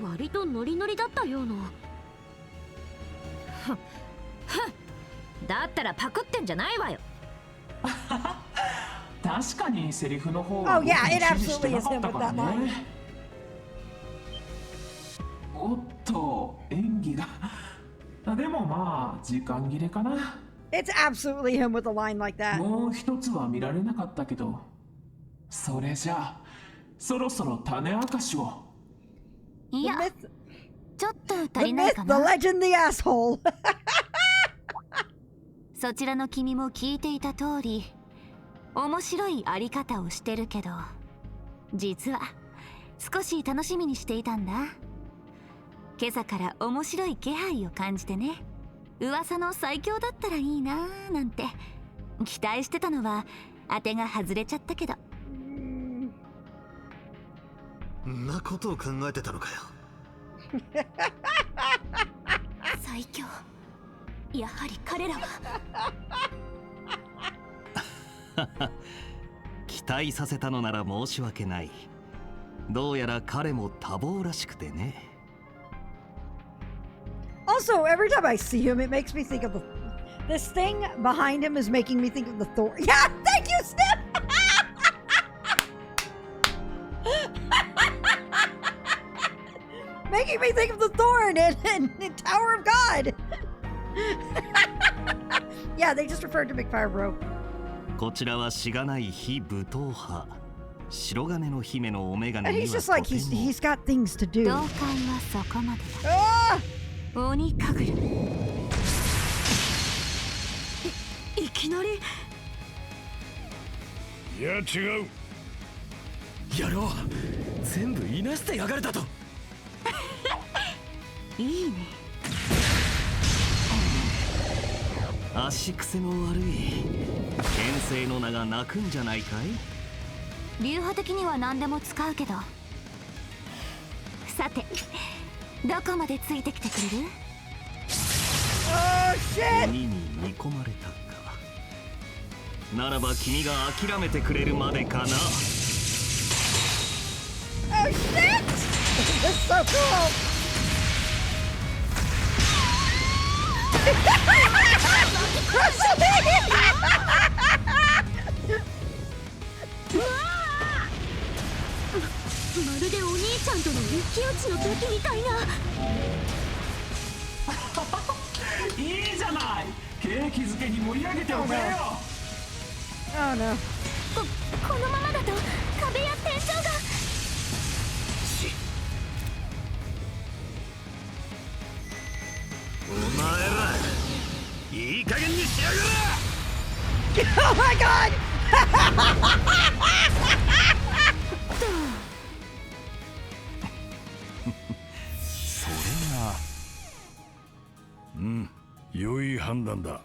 割とノリノリだったような。だったらパクってんじゃないわよ。確かにセリフの方は Oh yeah, it absolutely is him with that line. おっと演技がでもまあ時間切れかな。 It's absolutely him with a line like that. もう一つは見られなかったけど、それじゃあそろそろ種明かしを。いや、ちょっと足りないか The な。 legend, the asshole. そちらの君も聞いていた通り、面白いあり方をしてるけど、実は少し楽しみにしていたんだ。今朝から面白い気配を感じてね。噂の最強だったらいいなーなんて期待してたのは当てが外れちゃったけど。んなことを考えてたのかよ。最強。やはり彼らは期待させたのなら申し訳ない。どうやら彼も多忙らしくてね。 Also, every time I see him, it makes me think of this thing behind him is making me think of the Thor. Yeah, thank you, Steph. Making me think of the Thorn in Tower of God. Yeah, they just referred to McFire, bro. こちらはしがない非武闘派。白金の姫のお眼鏡 And に he's は just like とても he's got things to do. 同感はそこまでだ。鬼かぐる。いきなりいや違う。野郎、全部いなしてやがれたと。いいね。足癖の悪い牽制の名が泣くんじゃないかい。流派的には何でも使うけど。さて、どこまでついてきてくれる？鬼に見込まれたか。ならば君が諦めてくれるまでかな。Oh shit! This is so cool!うわまるでお兄ちゃんとの一騎打ちの時みたいな。いいじゃない。景気づけに盛り上げておくれよ。Oh no. このままだと壁や天井が。お前らいい加減にしやがれ。 Oh my god! それが良い判断だ。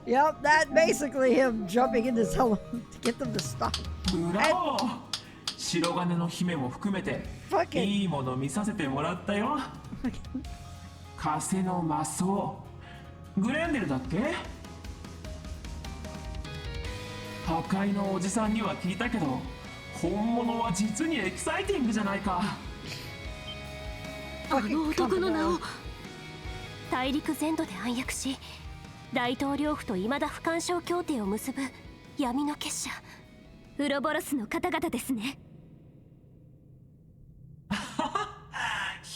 Yep, that basically him jumping in this hell to get them to stop. ブラボー。白金の姫も含めていいもの見させてもらったよ。風の魔装グレンデルだっけ？破壊のおじさんには聞いたけど、本物は実にエキサイティングじゃないか。あの男の名を。大陸全土で暗躍し、大統領府と未だ不干渉協定を結ぶ闇の結社ウロボロスの方々ですね。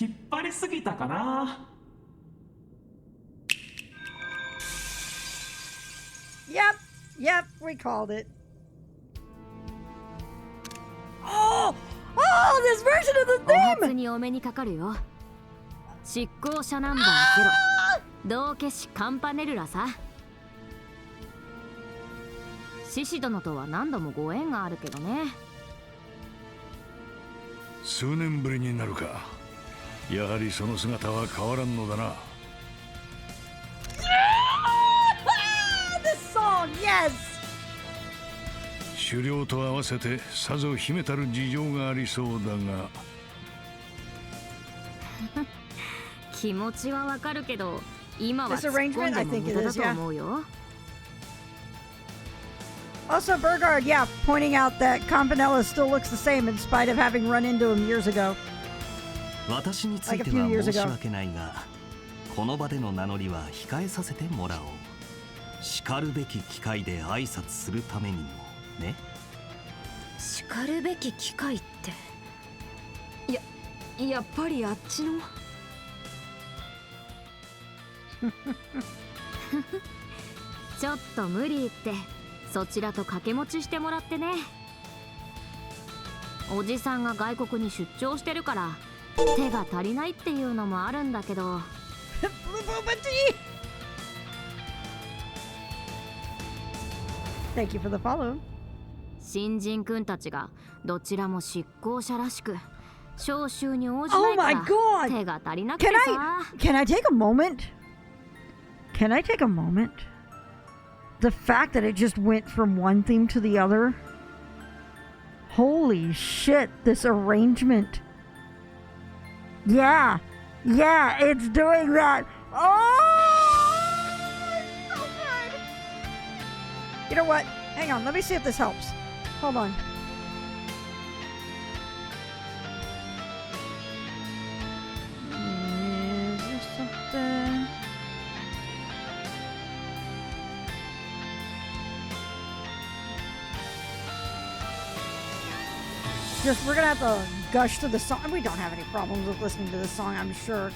引っ張りすぎたかな。Yep, we called it. Oh, this version of the theme! お初にお目にかかるよ。執行者ナンバー0、道化師カンパネルラさ。獅子殿とは何度もご縁があるけどね。数年ぶりになるか。やはりその姿は変わらんのだな。This song, yes! 狩猟と合わせてさぞ秘めたる事情がありそうだが。気持ちはわかるけど、今は This 突っ込 arrangement, ん I でも think 無 it 駄だ is, と yeah. 思うよ。Also, Burgard, yeah, pointing out that Campanella still looks the same in spite of having run into him years ago. 私については申し訳ないが、この場での名乗りは控えさせてもらおう。しかるべき機会で挨拶するためにもね。しかるべき機会って、やっぱりあっちの。ちょっと無理言ってそちらと掛け持ちしてもらってね。おじさんが外国に出張してるから手が足りないっていうのもあるんだけど。Thank you for the follow. 新人くんたちがどちらも執行者らしく招集に応じないから手が足りなくてさ。Can I take a moment? Can I take a moment? The fact that it just went from one theme to the other. Holy shit, this arrangement. Yeah, it's doing that. Oh, so good. You know what? Hang on, let me see if this helps. Hold on. Is there something? Just, we're gonna have to gush to the song. We don't have any problems with listening to this song, I'm sure.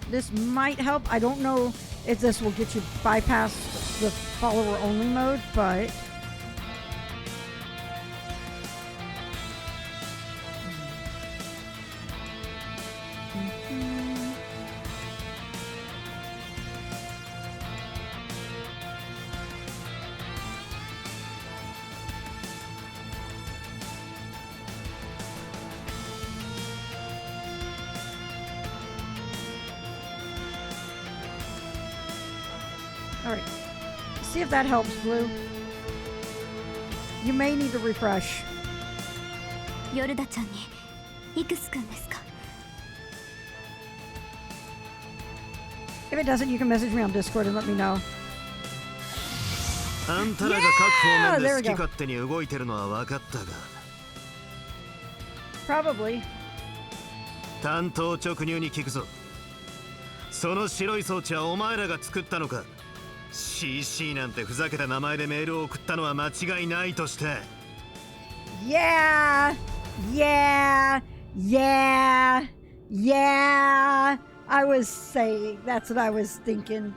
This might help. I don't know if this will get you bypass the follower only mode, but All right. See if that helps, Blue. You may need to refresh. ヨルダちゃんにイクスくんですか？ If it doesn't, you can message me on Discord and let me know. あんたらが各方面で好き勝手に動いてるのは分かったが。Probably. 単刀直入に聞くぞ。その白い装置はお前らが作ったのか？ CC なんてふざけた名前でメールを送ったのは間違いないとして。Yeah, yeah, yeah, yeah. I was saying, that's what I was thinking.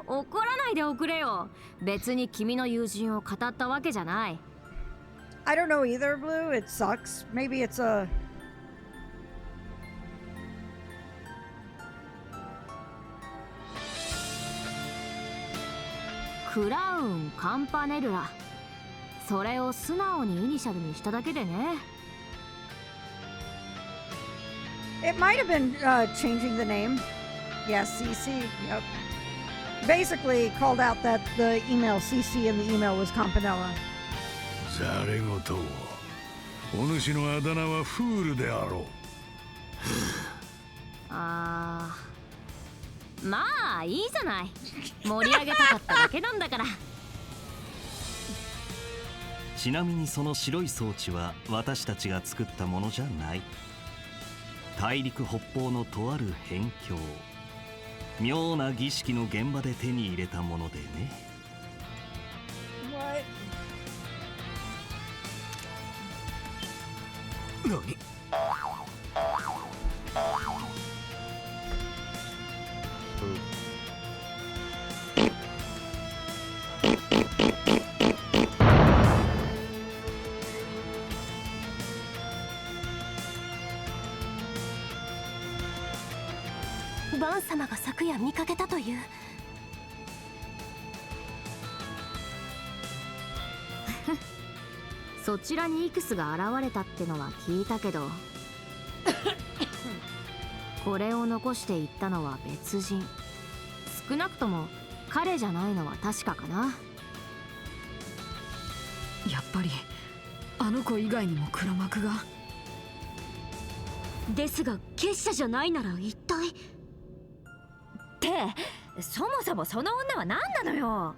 怒らないでおくれよ。別に君の友人を語ったわけじゃない。I don't know either, Blue. It sucks. Maybe it's a... クラウン・カンパネルラ。それを素直にイニシャルにしただけでね。It might have been changing the name. Yes, CC. Yep. Basically called out that the email CC in the email was Campanella. ざれごと。お主のあだ名はフールであろう。ああ、まあいいじゃない。盛り上げたかっただけなんだから。ちなみにその白い装置は私たちが作ったものじゃない。大陸北方のとある辺境、妙な儀式の現場で手に入れたものでね。何？バン様が昨夜見かけたという。そちらにイクスが現れたってのは聞いたけどこれを残していったのは別人。少なくとも彼じゃないのは確かかな。やっぱりあの子以外にも黒幕が。ですが結社じゃないなら一体ってそもそもその女は何なのよ。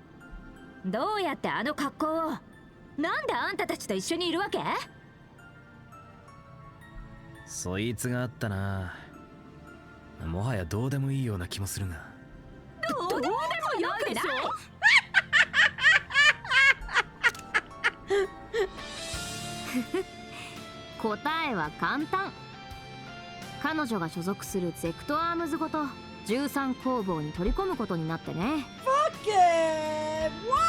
どうやってあの格好を。なんであんたたちと一緒にいるわけ？そいつがあったな。もはやどうでもいいような気もするが。どうでもよくない。答えは簡単。彼女が所属するゼクトアームズごと13工房に取り込むことになってね。Fuck it! What?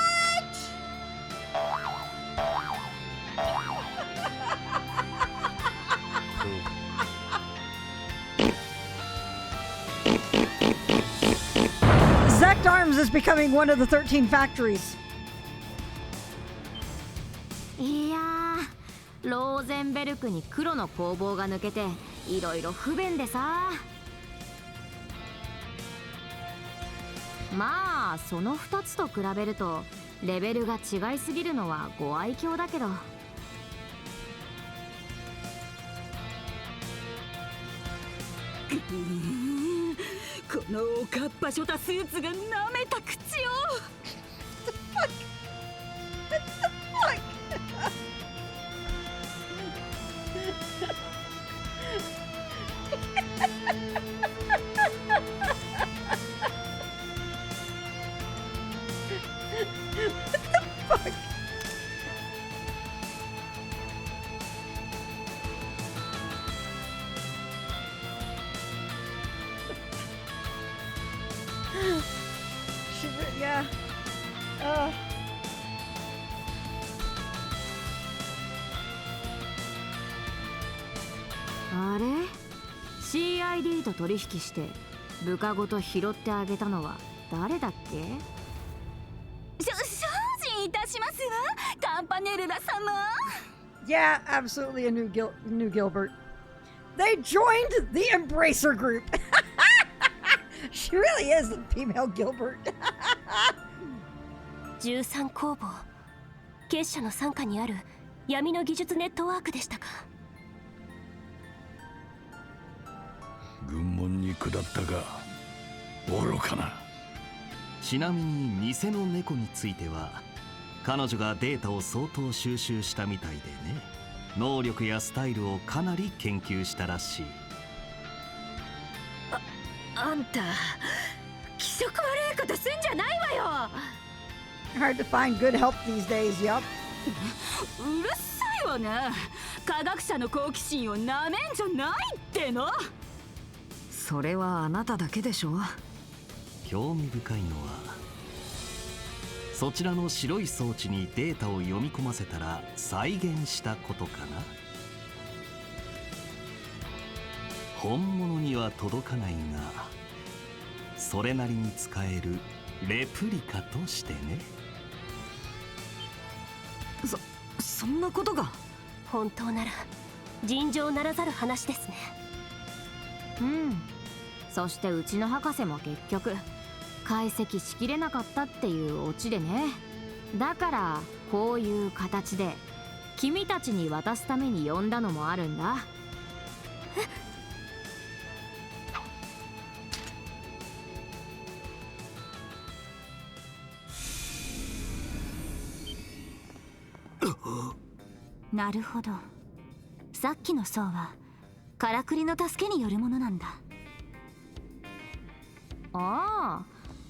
Zect Arms is becoming one of the 13 factories. いやー、ローゼンベルクに黒の工房が抜けていろいろ不便でさ。まあその2つと比べるとレベルが違いすぎるのはご愛嬌だけど。このおかっぱしょたスーツが舐めた口を。Yeah. あれ CID と取引して部下ごと拾ってあげたのは誰だっけ？精進いたしますわ、カンパネルラ様。 Yeah, absolutely a new Gilbert. They joined the Embracer group. She really is the female Gilbert. 13工房、結社の傘下にある闇の技術ネットワークでしたか。軍門に下ったが愚かな。ちなみに偽の猫については彼女がデータを相当収集したみたいでね、能力やスタイルをかなり研究したらしい。あんた気色悪いことすんじゃないわよ。 Hard to find good help these days, yup. うるさいわね。科学者の好奇心をなめんじゃないっての。それはあなただけでしょ。興味深いのはそちらの白い装置にデータを読み込ませたら再現したことかな。本物には届かないがそれなりに使えるレプリカとしてね。そんなことが。本当なら尋常ならざる話ですね。うん。そしてうちの博士も結局解析しきれなかったっていうオチでね。だからこういう形で君たちに渡すために呼んだのもあるんだ。なるほど。さっきの層はからくりの助けによるものなんだ。ああ、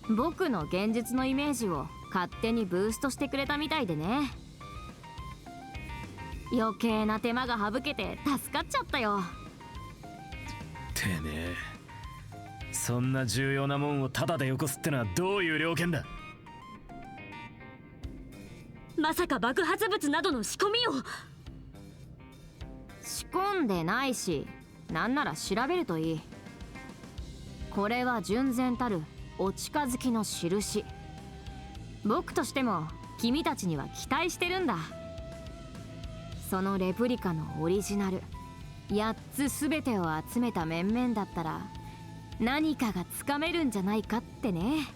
僕の現実のイメージを勝手にブーストしてくれたみたいでね。余計な手間が省けて助かっちゃったよ。てめえ、そんな重要なもんをタダでよこすってのはどういう了見だ。まさか爆発物などの仕込みを。仕込んでないし、なんなら調べるといい。これは純然たるお近づきの印。僕としても君たちには期待してるんだ。そのレプリカのオリジナル8つ全てを集めた面々だったら何かがつかめるんじゃないかってね。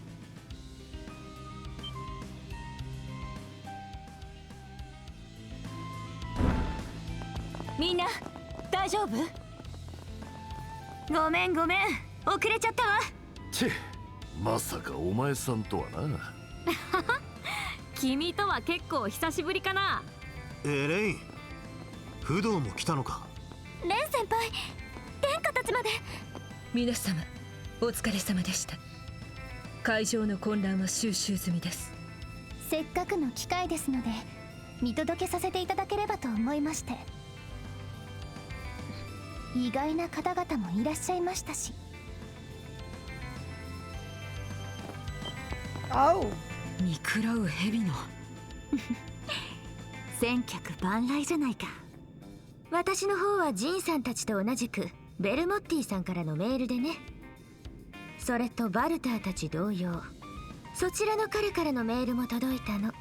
みんな大丈夫？ごめん遅れちゃったわ。チェ、まさかお前さんとはな。君とは結構久しぶりかな。レイン、不動も来たのか。レン先輩、天下たちまで。皆様お疲れ様でした。会場の混乱は収拾済みです。せっかくの機会ですので見届けさせていただければと思いまして。意外な方々もいらっしゃいましたし。見食らう蛇の千客万来じゃないか。私の方はジンさんたちと同じくベルモッティさんからのメールでね。それとバルターたち同様そちらの彼からのメールも届いたの。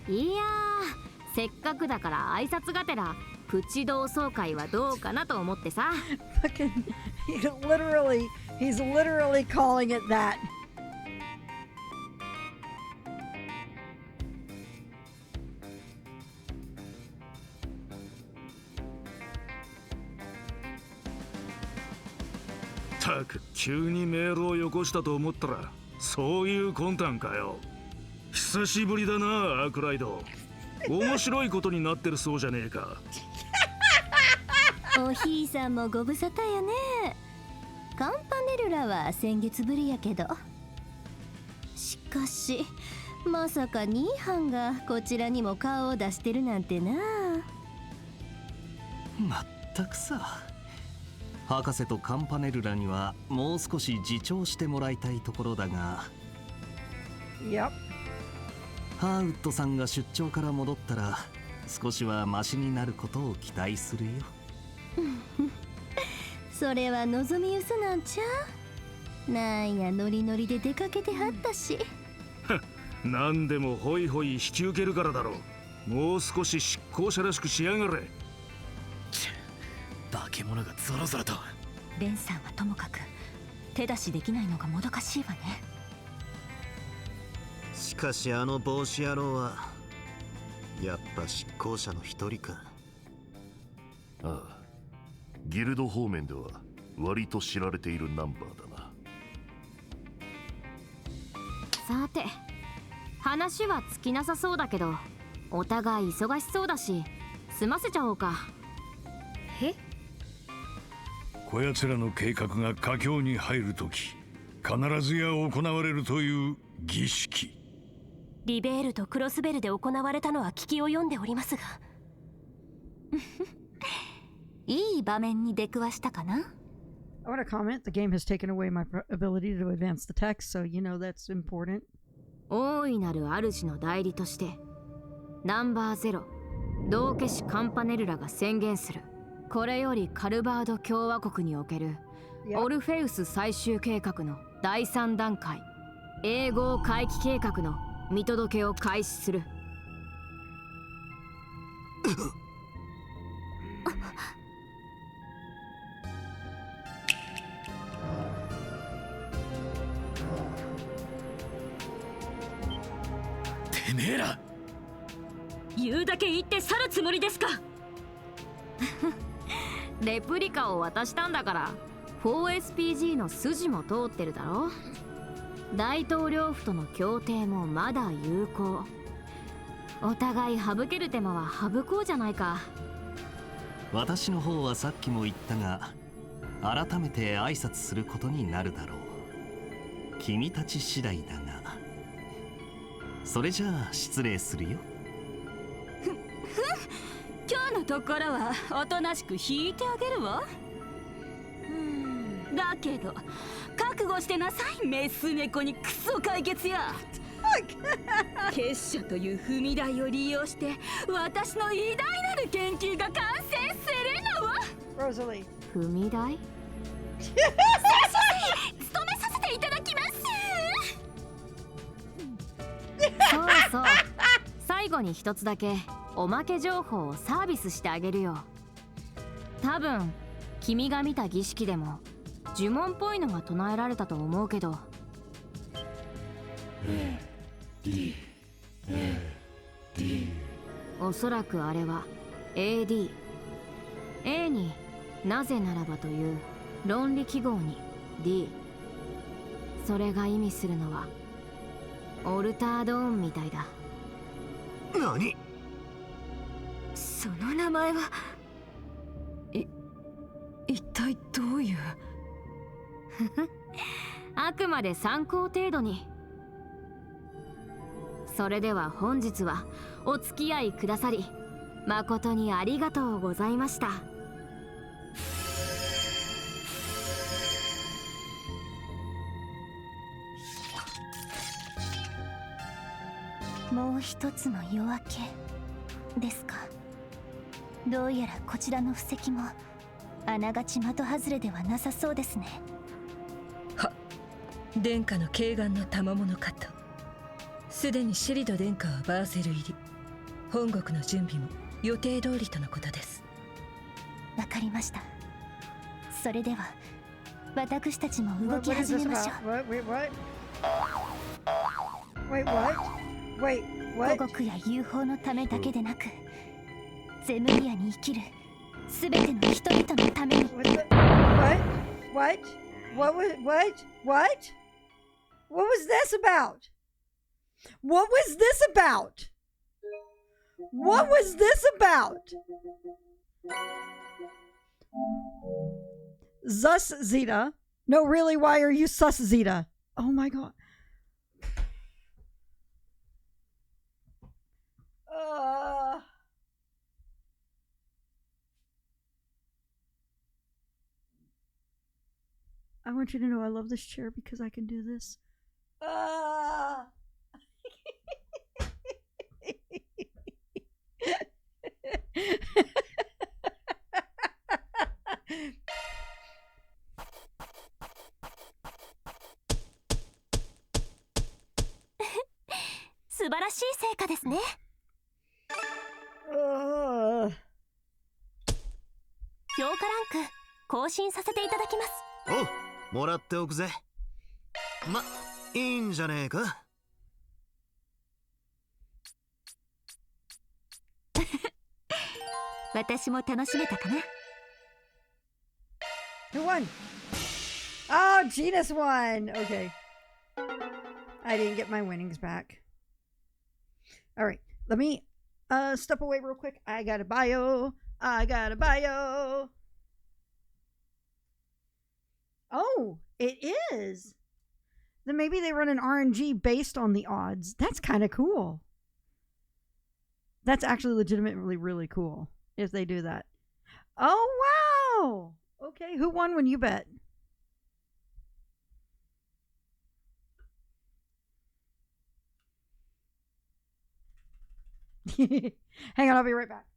いやー、せっかくだから挨拶がてらプチ同窓会はどうかなと思ってさ。Fucking, he's literally calling it that. たく急にメールをよこしたと思ったらそういう魂胆かよ。久しぶりだなアークライド。面白いことになってるそうじゃねえか。おひいさんもご無沙汰やね。カンパネルラは先月ぶりやけど。しかしまさかニーハンがこちらにも顔を出してるなんてな。まったくさ。博士とカンパネルラにはもう少し自重してもらいたいところだが。Yep. ハーウッドさんが出張から戻ったら少しはマシになることを期待するよ。それは望み薄なんちゃう。なんやノリノリで出かけてはったし。何でもホイホイ引き受けるからだろう。もう少し執行者らしくしやがれ。バけ者がゾロゾロと。レンさんはともかく手出しできないのがもどかしいわね。しかしあの帽子野郎はやっぱ執行者の一人か。ああ、ギルド方面では割と知られているナンバーだな。さて、話は尽きなさそうだけど、お互い忙しそうだし済ませちゃおうか。え？こやつらの計画が佳境に入るとき、必ずや行われるという儀式。リベールとクロスベルで行われたのは聞き及んでおりますがいい場面に出くわしたかな。 I want to comment. The game has taken away my ability to advance the text, so you know that's important. 大いなる主の代理としてナンバー0道化師カンパネルラが宣言する。これよりカルバード共和国におけるオルフェウス最終計画の第3段階永劫回帰計画の見届けを開始する。てめえら言うだけ言って去るつもりですか。レプリカを渡したんだから 4SPG の筋も通ってるだろ。大統領府との協定もまだ有効。お互い省ける手間は省こうじゃないか。私の方はさっきも言ったが、改めて挨拶することになるだろう。君たち次第だが。それじゃあ失礼するよ。今日のところはおとなしく引いてあげるわ。だけど覚悟してなさい、メス猫にクソ解決や。結社という踏み台を利用して私の偉大なる研究が完成するのは。踏み台務めさせていただきます。そうそう、最後に一つだけおまけ情報をサービスしてあげるよ。多分君が見た儀式でも呪文っぽいのが唱えられたと思うけど、おそらくあれは AD。 A になぜならばという論理記号に D。 それが意味するのはオルタードーンみたいだ。何？その名前は一体どういう。あくまで参考程度に。それでは本日はお付き合いくださり誠にありがとうございました。もう一つの夜明けですか。どうやらこちらの布石もあながち的外れではなさそうですね。は、殿下の慶願の賜物かと。すでにシリド殿下はバーセル入り。本国の準備も予定通りとのことです。わかりました。それでは私たちも動き始めましょう。護国や友好のためだけでなく、ゼムリアに生きるすべての人々のために。What was this about? What was this about? What was this about? Sus Zeta. No, really, why are you Sus Zeta? Oh my god. I want you to know I love this chair because I can do this.「素晴らしい成果ですね。評価ランク更新させていただきます。おう、もらっておくぜ。いいんじゃねえか。私も楽しめたかな。Who won? Oh, Genus won. Okay. I didn't get my winnings back. All right. Let me step away real quick. I got a bio. Oh, it is. Then maybe they run an RNG based on the odds. That's kind of cool. That's actually legitimately really cool if they do that. Oh, wow. Okay, who won when you bet? Hang on, I'll be right back.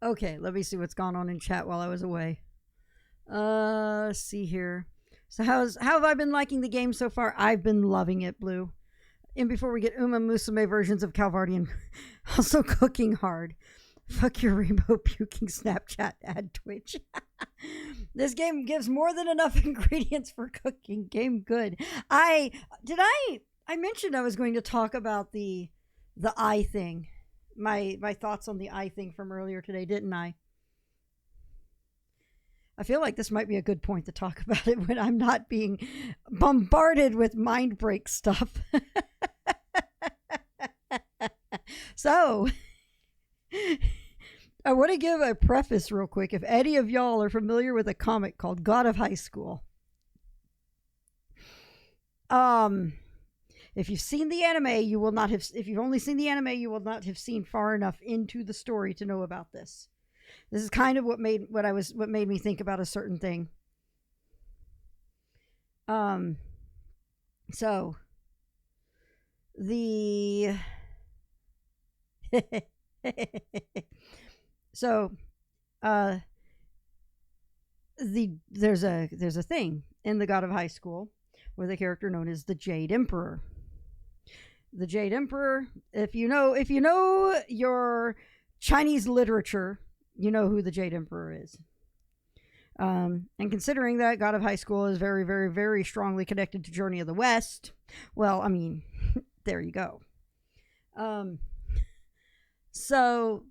Okay, let me see what's gone on in chat while I was away. Let's see here. So how have I been liking the game so far? I've been loving it, Blue. And before we get Uma Musume versions of Calvardian, also cooking hard. Fuck your rainbow puking Snapchat ad Twitch. This game gives more than enough ingredients for cooking. Game good. I mentioned I was going to talk about the eye thing. My thoughts on the eye thing from earlier today, didn't I? I feel like this might be a good point to talk about it when I'm not being bombarded with mind break stuff. So, I want to give a preface real quick. If any of y'all are familiar with a comic called God of High School, if you've seen the anime, you will not have. If you've only seen the anime, you will not have seen far enough into the story to know about this. This is kind of what made me think about a certain thing. So the there's a thing in the God of High School with a character known as the Jade Emperor. The Jade Emperor, if you know your Chinese literature, you know who the Jade Emperor is. And considering that God of High School is very, very, very strongly connected to Journey of the West, well, I mean, there you go. So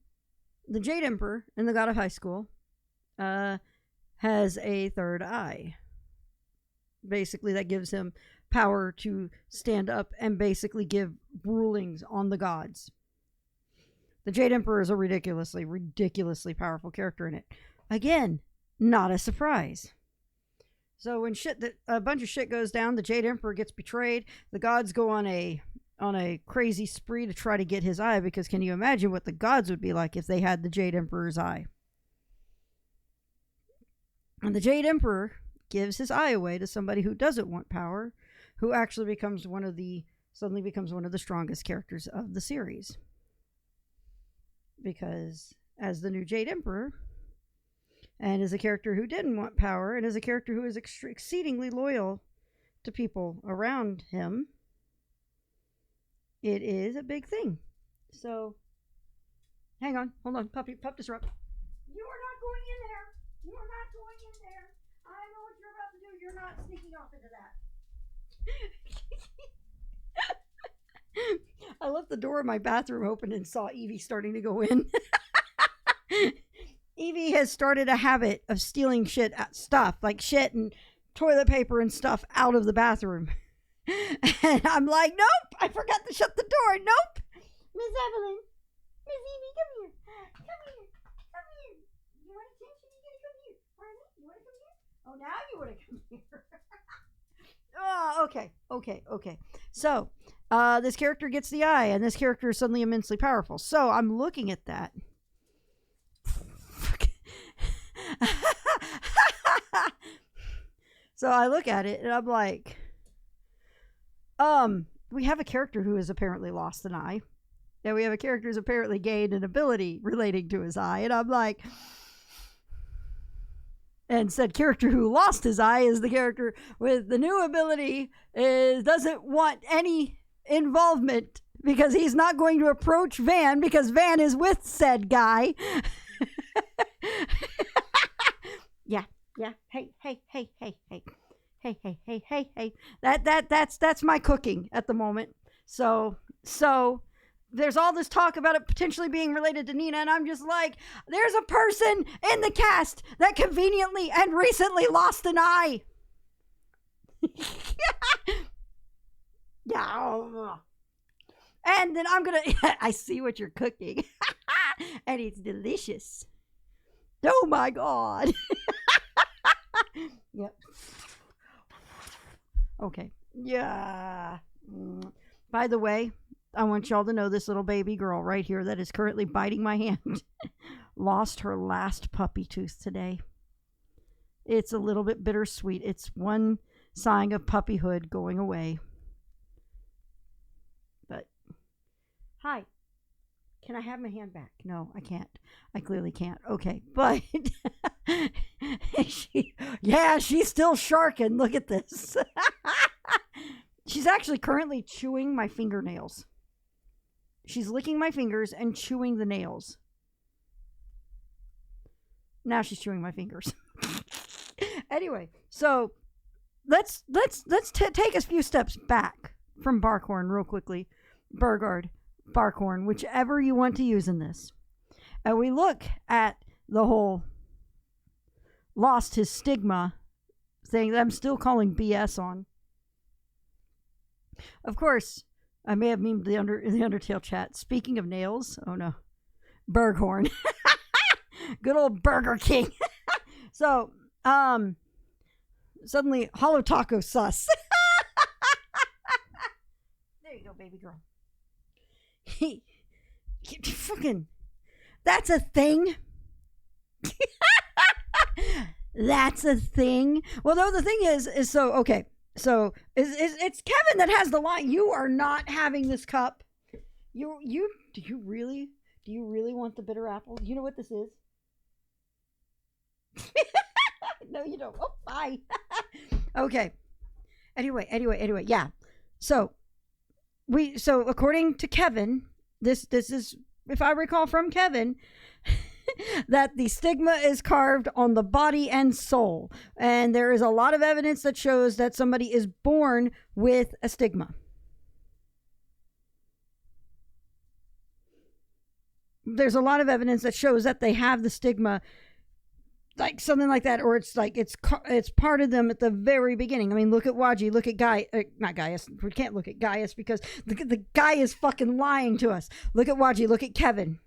the Jade Emperor in the God of High School has a third eye. Basically, that gives him power to stand up and basically give rulings on the gods. The Jade Emperor is a ridiculously, ridiculously powerful character in it. Again, not a surprise. So when a bunch of shit goes down, the Jade Emperor gets betrayed. The gods go on a crazy spree to try to get his eye, because can you imagine what the gods would be like if they had the Jade Emperor's eye? And the Jade Emperor gives his eye away to somebody who doesn't want power, who actually becomes one of the strongest characters of the series. Because as the new Jade Emperor, and as a character who didn't want power, and as a character who is exceedingly loyal to people around him, it is a big thing. So, hang on, hold on, pup disrupt. You are not going in there. You are not going in there. I know what you're about to do. You're not sneaking off into that. I left the door of my bathroom open and saw Evie starting to go in. Evie has started a habit of stealing stuff, like shit and toilet paper and stuff out of the bathroom. And I'm like, nope, I forgot to shut the door. Nope. Miss Evelyn. Miss Evie, come here. Come here. Come here. You want attention? You gotta come here. Harley, you wanna come here? Oh, now you wanna come here. Oh, okay. So, this character gets the eye, and this character is suddenly immensely powerful. So, I'm looking at that. So, I look at it, and I'm like, we have a character who has apparently lost an eye. And we have a character who's apparently gained an ability relating to his eye. And I'm like... And said character who lost his eye is the character with the new ability, doesn't want any involvement because he's not going to approach Van because Van is with said guy. Yeah. Hey. That's my cooking at the moment. So there's all this talk about it potentially being related to Nina, and I'm just like, there's a person in the cast that conveniently and recently lost an eye. Yeah. And then I'm gonna, I see what you're cooking. And it's delicious. Oh my God. Yep. Okay. Yeah. By the way, I want y'all to know this little baby girl right here that is currently biting my hand lost her last puppy tooth today. It's a little bit bittersweet. It's one sign of puppyhood going away. But, hi. Can I have my hand back? No, I can't. I clearly can't. Okay, but she's still sharking. Look at this. She's actually currently chewing my fingernails. She's licking my fingers and chewing the nails. Now she's chewing my fingers. Anyway, so let's take a few steps back from Barkhorn real quickly. Burgard, Barkhorn, whichever you want to use in this. And we look at the whole lost his stigma thing that I'm still calling BS on. Of course, I may have memed the Undertale chat. Speaking of nails, oh no, Berghorn. Good old Burger King. So, suddenly, Hollow Taco sus. There you go, baby girl. Fucking, that's a thing. That's a thing. Well, no, the thing is so, okay. So, it's Kevin that has the line. You are not having this cup. Do you really want the bitter apple? You know what this is? No, you don't. Oh, bye. Okay. Anyway, yeah. So according to Kevin, this is, if I recall from Kevin, that the stigma is carved on the body and soul. And there is a lot of evidence that shows that somebody is born with a stigma. There's a lot of evidence that shows that they have the stigma, like something like that, or it's like it's part of them at the very beginning. I mean, look at Waji, look at not Gaius. We can't look at Gaius because the guy is fucking lying to us. Look at Waji, look at Kevin.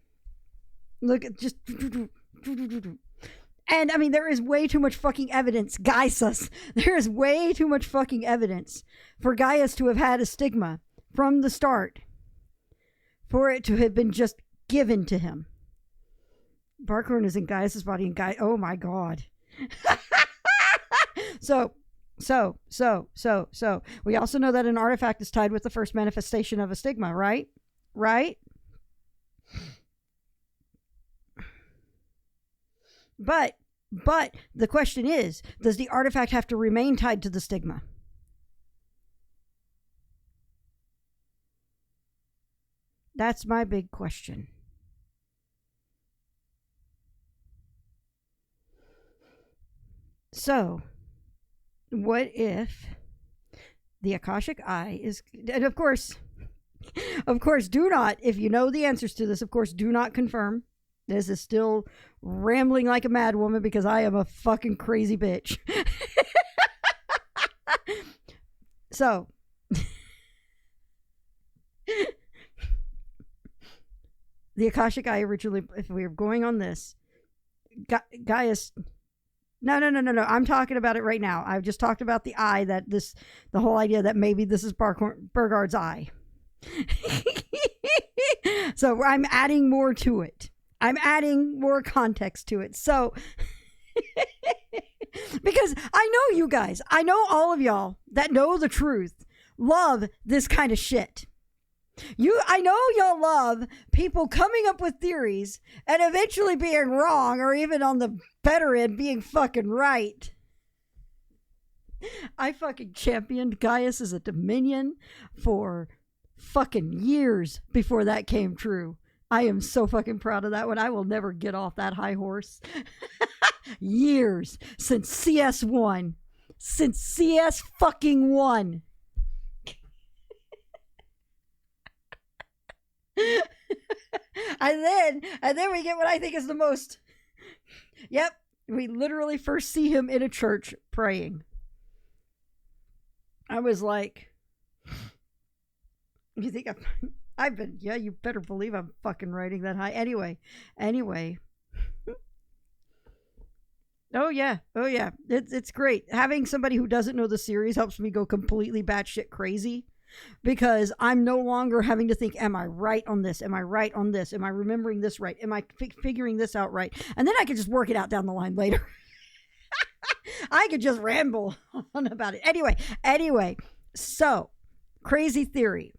Look at just, and I mean, there is way too much fucking evidence, Gaius. There is way too much fucking evidence for Gaius to have had a stigma from the start, for it to have been just given to him. Barkhorn is in Gaius's body, and oh my god. So we also know that an artifact is tied with the first manifestation of a stigma, right? But the question is, does the artifact have to remain tied to the stigma? That's my big question. So, what if the Akashic Eye is, and of course, do not, if you know the answers to this, of course, do not confirm. This is still rambling like a mad woman because I am a fucking crazy bitch. So, the Akashic Eye originally, if we were going on this, Gaius... No. I'm talking about it right now. I've just talked about the eye, the whole idea that maybe this is Burgard's eye. So I'm adding more to it. I'm adding more context to it. So, because I know you guys, I know all of y'all that know the truth, love this kind of shit. I know y'all love people coming up with theories and eventually being wrong, or even on the better end being fucking right. I fucking championed Gaius as a Dominion for fucking years before that came true. I am so fucking proud of that one. I will never get off that high horse. Years since CS1. Since CS fucking 1. and then we get what I think is the most. Yep, we literally first see him in a church praying. I was like, you think I've been, yeah, you better believe I'm fucking riding that high. Anyway. Oh yeah. It's great. Having somebody who doesn't know the series helps me go completely batshit crazy. Because I'm no longer having to think, am I right on this? Am I right on this? Am I remembering this right? Am I figuring this out right? And then I can just work it out down the line later. I could just ramble on about it. Anyway, so, crazy theory.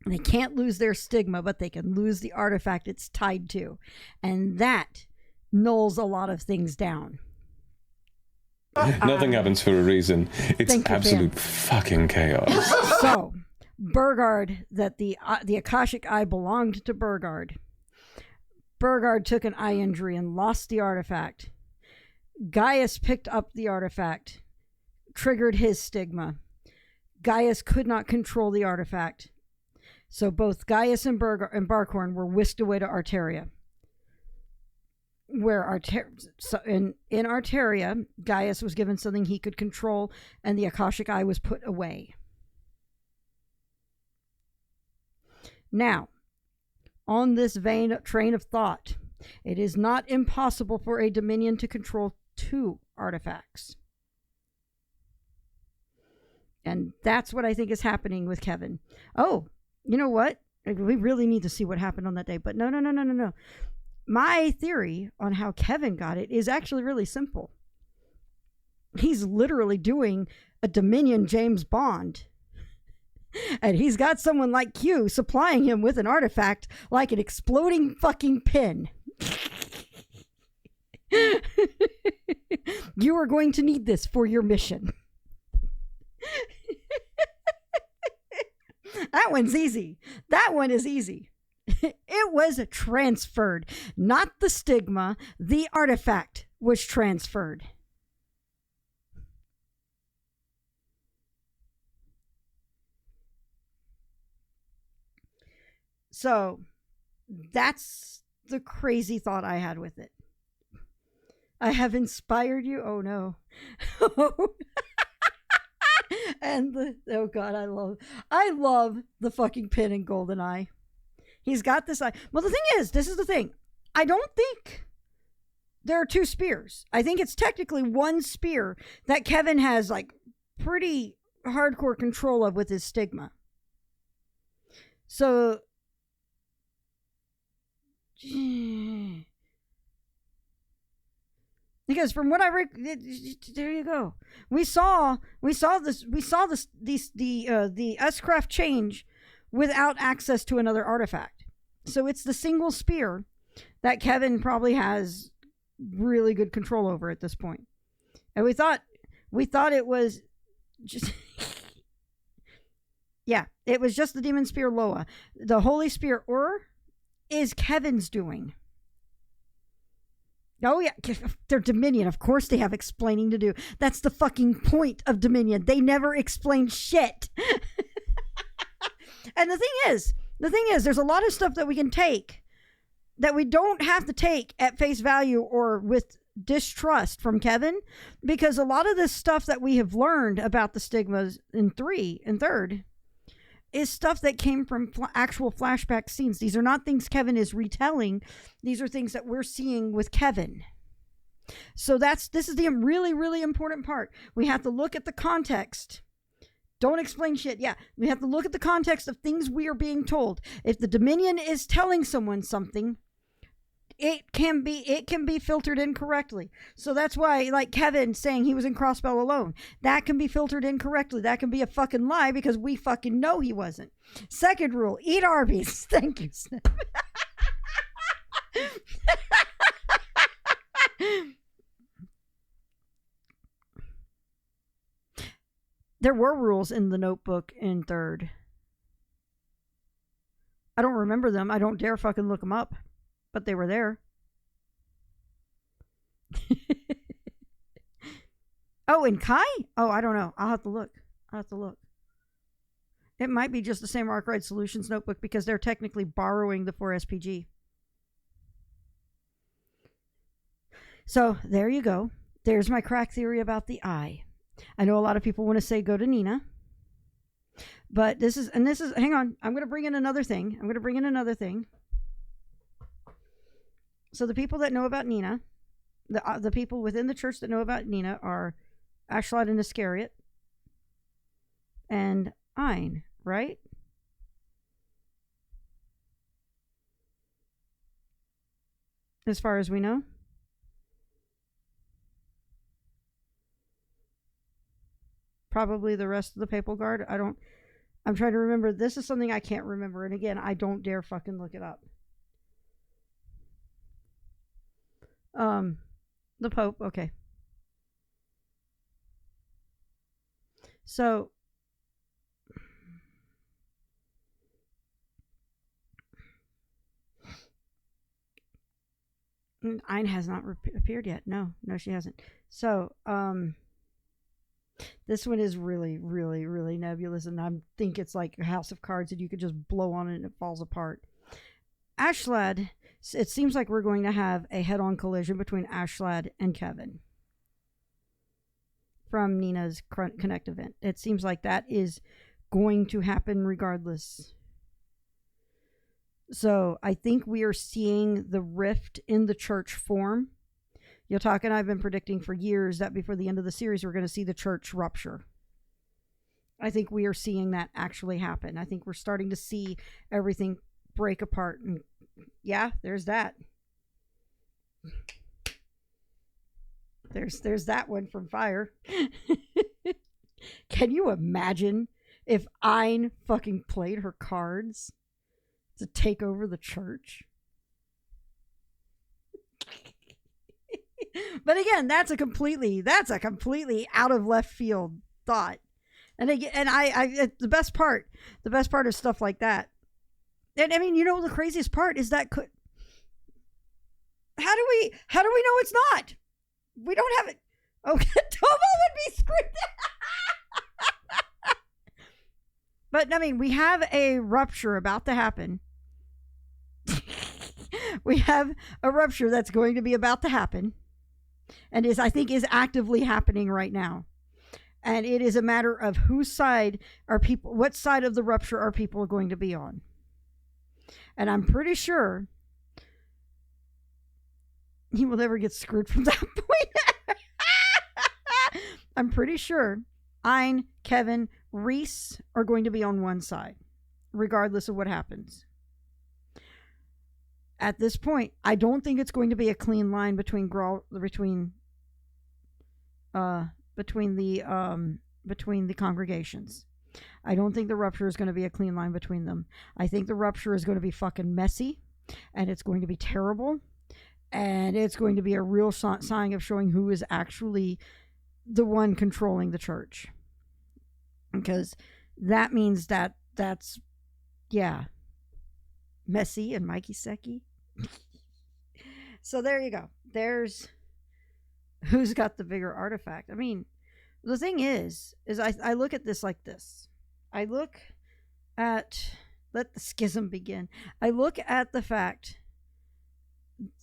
They can't lose their stigma, but they can lose the artifact it's tied to. And that nulls a lot of things down. Nothing happens for a reason. It's absolute fucking chaos. So, Burgard, that the Akashic Eye belonged to Burgard. Burgard took an eye injury and lost the artifact. Gaius picked up the artifact, triggered his stigma. Gaius could not control the artifact. So both Gaius and Barkhorn were whisked away to Arteria. Where in Arteria, Gaius was given something he could control, and the Akashic Eye was put away. Now, on this train of thought, it is not impossible for a Dominion to control 2 artifacts. And that's what I think is happening with Kevin. Oh, you know what? We really need to see what happened on that day. But no. My theory on how Kevin got it is actually really simple. He's literally doing a Dominion James Bond. And he's got someone like Q supplying him with an artifact like an exploding fucking pin. You are going to need this for your mission. That one's easy. That one is easy. It was transferred. Not the stigma. The artifact was transferred. So, that's the crazy thought I had with it. I have inspired you. Oh no. And oh god, I love the fucking pin in GoldenEye. He's got this eye. Well, the thing is, this is the thing. I don't think there are 2 spears. I think it's technically 1 spear that Kevin has like pretty hardcore control of with his stigma. So because from what I there you go. We saw the S-Craft change without access to another artifact. So it's the single spear that Kevin probably has really good control over at this point. And we thought it was just yeah, it was just the Demon Spear Loa. The Holy Spear is Kevin's doing. Oh yeah, they're Dominion. Of course they have explaining to do. That's the fucking point of Dominion. They never explain shit. And the thing is, there's a lot of stuff that we can take that we don't have to take at face value or with distrust from Kevin, because a lot of this stuff that we have learned about the stigmas in 3 and 3rd is stuff that came from actual flashback scenes. These are not things Kevin is retelling. These are things that we're seeing with Kevin. So this is the really, really important part. We have to look at the context. Don't explain shit. Yeah, we have to look at the context of things we are being told. If the Dominion is telling someone something, it can be filtered incorrectly. So that's why, like Kevin saying he was in Crossbell alone, that can be filtered incorrectly. That can be a fucking lie because we fucking know he wasn't. Second rule, eat Arby's. Thank you, Snip. There were rules in the notebook in 3rd. I don't remember them. I don't dare fucking look them up. But they were there. Oh, in Kai? Oh, I don't know. I'll have to look. It might be just the same Arkwright Solutions notebook because they're technically borrowing the 4SPG. So, there you go. There's my crack theory about the eye. I know a lot of people want to say go to Nina. But this is, hang on. I'm going to bring in another thing. So the people that know about Nina, the people within the church that know about Nina are Ashlot and Iscariot and Ein, right? As far as we know. Probably the rest of the Papal Guard. I'm trying to remember. This is something I can't remember. And again, I don't dare fucking look it up. The Pope. Okay. So, Ein has not appeared yet. No, she hasn't. So, this one is really, really, really nebulous, and I think it's like a house of cards that you could just blow on it and it falls apart. Ashlad, it seems like we're going to have a head-on collision between Ashlad and Kevin from Nina's Connect event. It seems like that is going to happen regardless. So I think we are seeing the rift in the church form. Yotaka and I have been predicting for years that before the end of the series, we're going to see the church rupture. I think we are seeing that actually happen. I think we're starting to see everything break apart. And yeah, there's that. There's that one from Fire. Can you imagine if Ein fucking played her cards to take over the church? But again, that's a completely out of left field thought. And again, and the best part of stuff like that. And I mean, you know, the craziest part is that how do we know it's not? We don't have it. Okay, Tomo would be screwed. But I mean, we have a rupture about to happen. We have a rupture that's going to be about to happen, and I think is actively happening right now. And it is a matter of whose side are people, what side of the rupture are people going to be on. And I'm pretty sure he will never get screwed from that point. I'm pretty sure Ein, Kevin, Reese are going to be on one side, regardless of what happens. At this point, I don't think it's going to be a clean line between the congregations. I don't think the rupture is going to be a clean line between them. I think the rupture is going to be fucking messy, and it's going to be terrible, and it's going to be a real sign of showing who is actually the one controlling the church. Because that means that's Messy and Mikey Seki. So there you go. There's who's got the bigger artifact. I mean, the thing is I look at this like this. I look at, let the schism begin. I look at the fact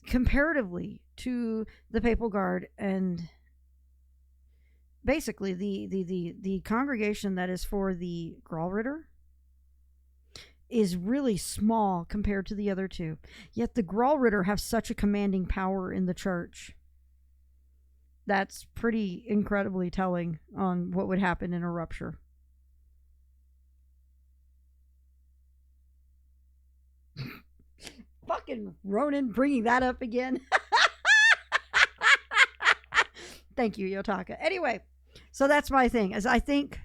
comparatively to the Papal Guard and basically the congregation that is for the Graalritter is really small compared to the other two. Yet the Graalritter have such a commanding power in the church. That's pretty incredibly telling on what would happen in a rupture. Fucking Ronan bringing that up again. Thank you, Yotaka. Anyway, so that's my thing. Is I think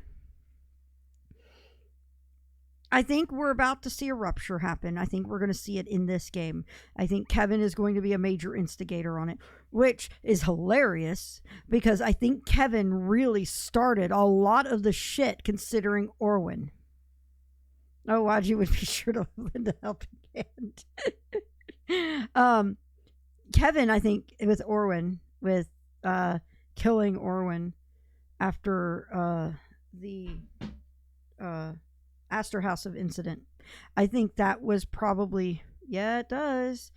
we're about to see a rupture happen. I think we're going to see it in this game. I think Kevin is going to be a major instigator on it, which is hilarious because I think Kevin really started a lot of the shit considering Orwin. Oh, Waji would be sure to lend a helping hand. Kevin, I think, with Orwin, with killing Orwin after the Astor House of incident. I think that was probably, yeah, it does.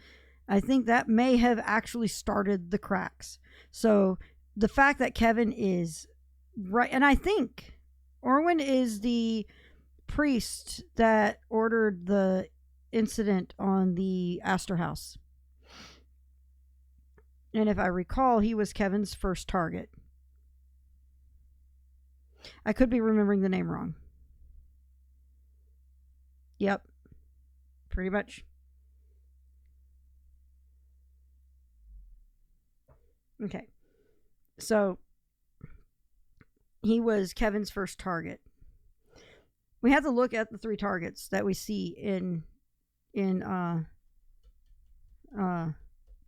I think that may have actually started the cracks. So the fact that Kevin is right, and I think Orwin is the priest that ordered the incident on the Astor House. And if I recall, he was Kevin's first target. I could be remembering the name wrong. Yep. Pretty much. Okay. So he was Kevin's first target. We have to look at the 3 targets that we see in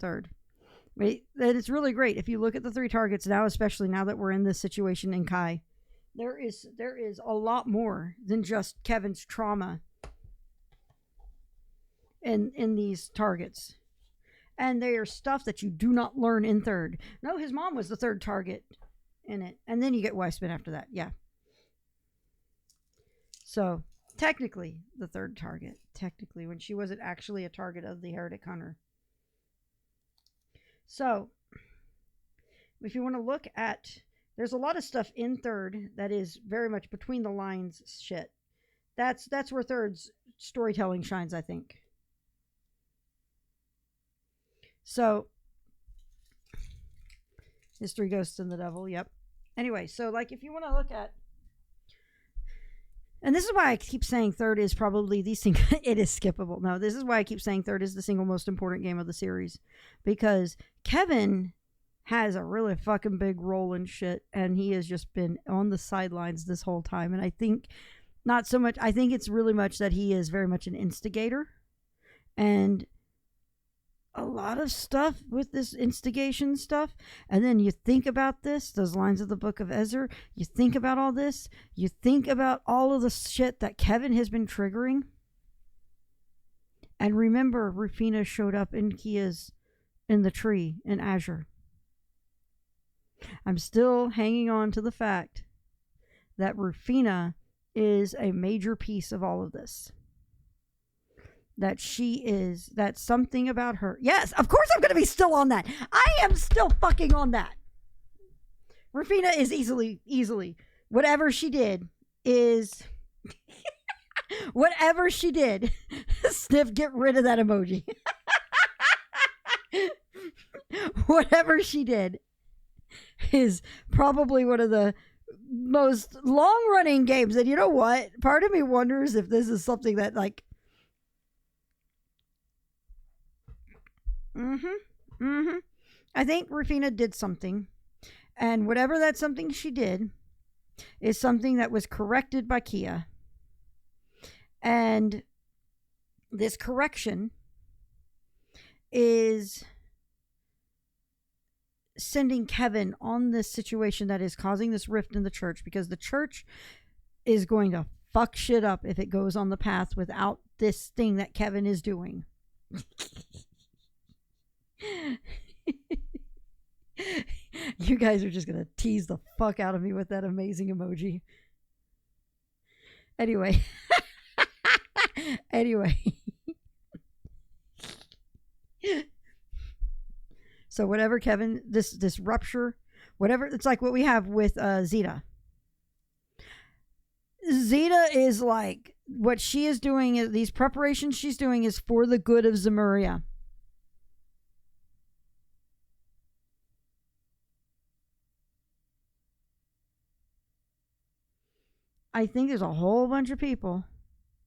third. It's really great if you look at the 3 targets now, especially now that we're in this situation in Kai. There is a lot more than just Kevin's trauma in these targets. And they are stuff that you do not learn in third. No, his mom was the 3rd target in it. And then you get Weissman after that. Yeah. So, technically, the 3rd target. Technically, when she wasn't actually a target of the Heretic Hunter. So, if you want to look at... There's a lot of stuff in third that is very much between the lines shit. That's where third's storytelling shines, I think. So, History, Ghosts, and the Devil, yep. Anyway, so like if you want to look at... And this is why I keep saying third is probably the single... It is skippable. No, this is why I keep saying third is the single most important game of the series. Because Kevin has a really fucking big role in shit, and he has just been on the sidelines this whole time. And I think not so much... I think it's really much that he is very much an instigator. And a lot of stuff with this instigation stuff, and then you think about this, those lines of the Book of Ezra, you think about all this, you think about all of the shit that Kevin has been triggering, and remember Rufina showed up in Kia's in the tree in Azure. I'm still hanging on to the fact that Rufina is a major piece of all of this. That she is, that something about her. Yes, of course I'm going to be still on that. I am still fucking on that. Rufina is easily. Whatever she did is... whatever she did. Sniff, get rid of that emoji. Whatever she did is probably one of the most long-running games. And you know what? Part of me wonders if this is something that, like... I think Rufina did something, and whatever that something she did is something that was corrected by Kia, and this correction is sending Kevin on this situation that is causing this rift in the church, because the church is going to fuck shit up if it goes on the path without this thing that Kevin is doing. You guys are just gonna tease the fuck out of me with that amazing emoji. Anyway. So whatever Kevin, this rupture, whatever, it's like what we have with Zeta. Zeta is like, what she is doing, these preparations she's doing is for the good of Zemuria. I think there's a whole bunch of people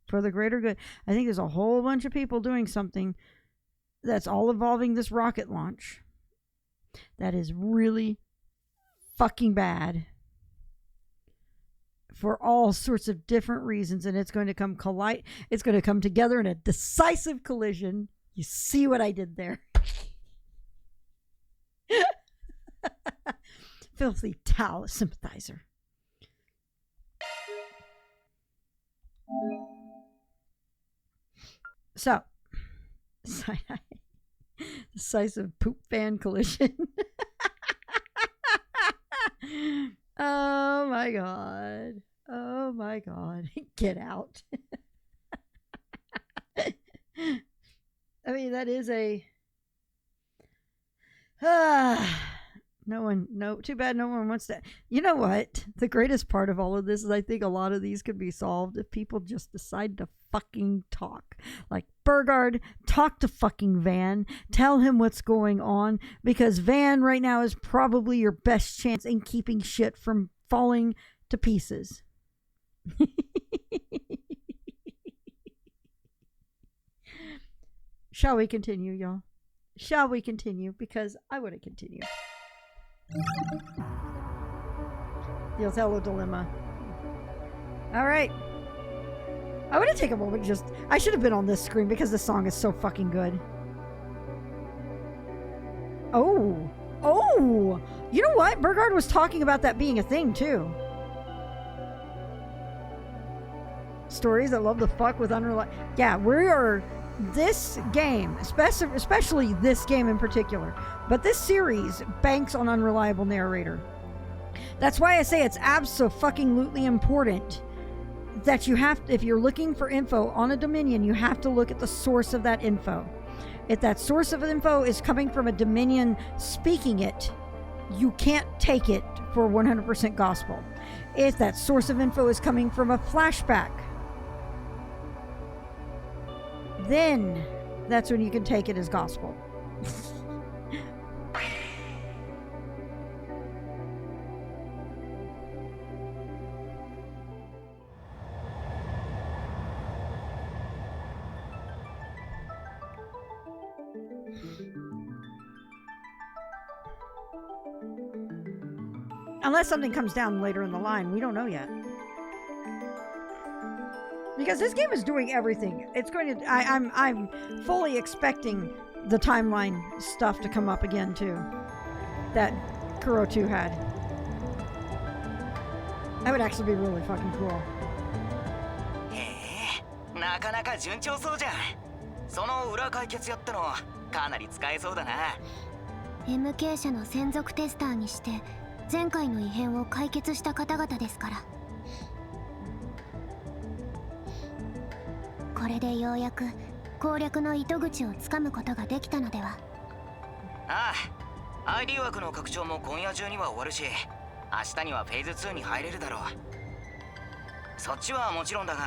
for the greater good. I think there's a whole bunch of people doing something that's all involving this rocket launch that is really fucking bad for all sorts of different reasons, and it's going to come it's going to come together in a decisive collision. You see what I did there? Filthy Tau sympathizer. So, decisive poop fan collision. Oh my god. Oh my god. Get out. I mean, that is a... too bad no one wants that. You know what? The greatest part of all of this is I think a lot of these could be solved if people just decide to fucking talk. Like, Burgard, talk to fucking Van. Tell him what's going on, because Van right now is probably your best chance in keeping shit from falling to pieces. Shall we continue, y'all? Shall we continue? Because I want to continue. The Othello dilemma. All right. I want to take a moment just... I should have been on this screen because this song is so fucking good. Oh. Oh! You know what? Burgard was talking about that being a thing, too. Stories that love the fuck with unreliable... Yeah, we are... This game, especially this game in particular, but this series banks on unreliable narrator. That's why I say it's abso-fucking-lutely important that you have, if you're looking for info on a Dominion, you have to look at the source of that info. If that source of info is coming from a Dominion speaking it, you can't take it for 100% gospel. If that source of info is coming from a flashback, then that's when you can take it as gospel. Unless something comes down later in the line, we don't know yet. Because this game is doing everything. It's going to... I'm fully expecting the timeline stuff to come up again, too. That Kuro 2 had. That would actually be really fucking cool. なかなか順調そうじゃん。その裏解決やったのかなり使えそうだな。MK 社の専属テスターにして前回の異変を解決した方々ですから。これでようやく攻略の糸口をつかむことができたのでは。ああ、ID 枠の拡張も今夜中には終わるし、明日にはフェーズ2に入れるだろう。そっちはもちろんだが、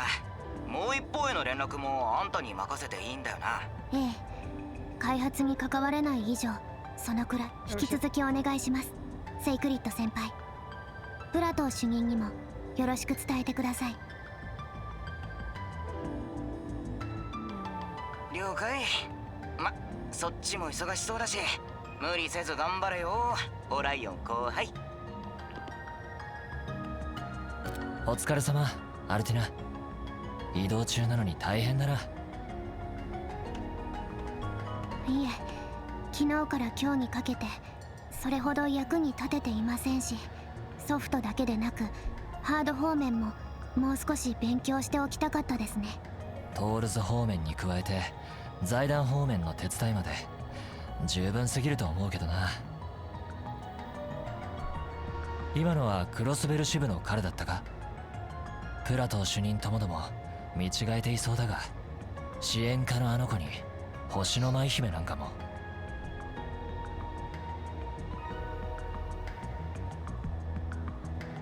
もう一方への連絡もあんたに任せていいんだよな。ええ、開発に関われない以上、そのくらい引き続きお願いします。セイクリッド先輩、プラトー主任にもよろしく伝えてください。了解。ま、そっちも忙しそうだし、無理せず頑張れよ、オライオン後輩。お疲れ様、アルティナ。移動中なのに大変だな。いえ、昨日から今日にかけてそれほど役に立てていませんし、ソフトだけでなくハード方面ももう少し勉強しておきたかったですね。トールズ方面に加えて財団方面の手伝いまで十分すぎると思うけどな。今のはクロスベル支部の彼だったか。プラト主任ともども見違えていそうだが、支援家のあの子に星の舞姫なんかも。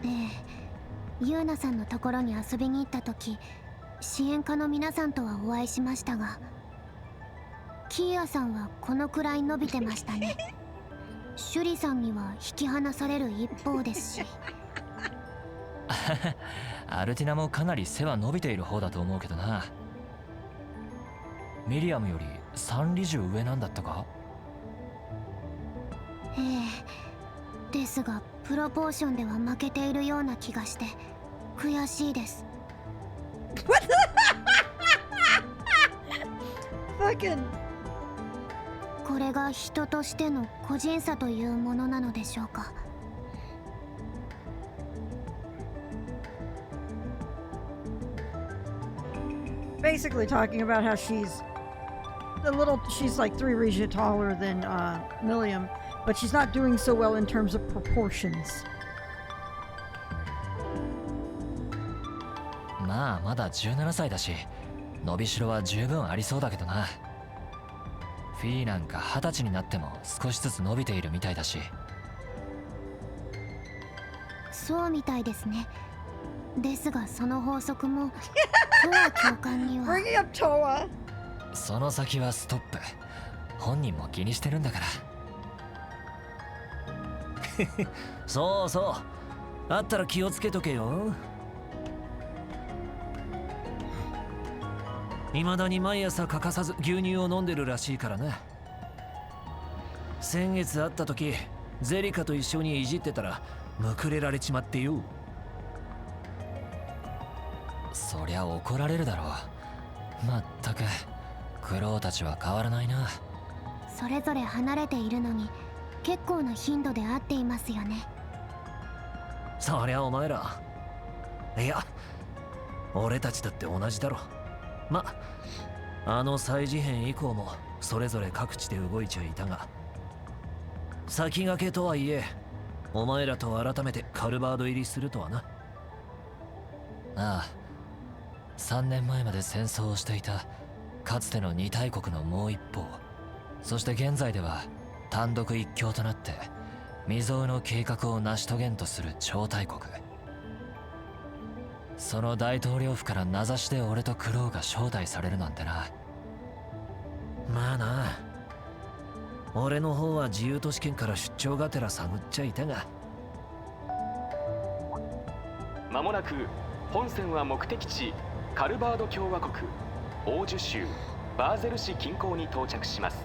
ええ、ユーナさんのところに遊びに行った時、支援家の皆さんとはお会いしましたが、キーヤさんはこのくらい伸びてましたね。シュリさんには引き離される一方ですし。アルティナもかなり背は伸びている方だと思うけどな。ミリアムより3里重上なんだったか。ええ、ですがプロポーションでは負けているような気がして悔しいです。これが人としての個人差というものなのでしょうか。Basically talking about how she's like 3 regions taller than Milliam, but she's not doing so well in terms of proportions. まあまだ17歳だし、伸びしろは十分ありそうだけどな。フィーなんか20歳になっても少しずつ伸びているみたいだし。そうみたいですね。ですがその法則もトア教官にはその先はストップ。本人も気にしてるんだから。そうそう、あったら気をつけとけよ。未だに毎朝欠かさず牛乳を飲んでるらしいからね。先月会った時ゼリカと一緒にいじってたらむくれられちまってよ。そりゃ怒られるだろう。まったくクロウたちは変わらないな。それぞれ離れているのに結構な頻度で会っていますよね。そりゃお前ら、いや俺たちだって同じだろ。ま、あの祭事変以降もそれぞれ各地で動いちゃいたが、先駆けとはいえお前らと改めてカルバード入りするとはな。ああ、3年前まで戦争をしていたかつての二大国のもう一方、そして現在では単独一強となって未曾有の計画を成し遂げんとする超大国。その大統領府から名指しで俺とクロウが招待されるなんてな。まあな、俺の方は自由都市圏から出張がてら探っちゃいたが。間もなく本船は目的地カルバード共和国オージュ州バーゼル市近郊に到着します。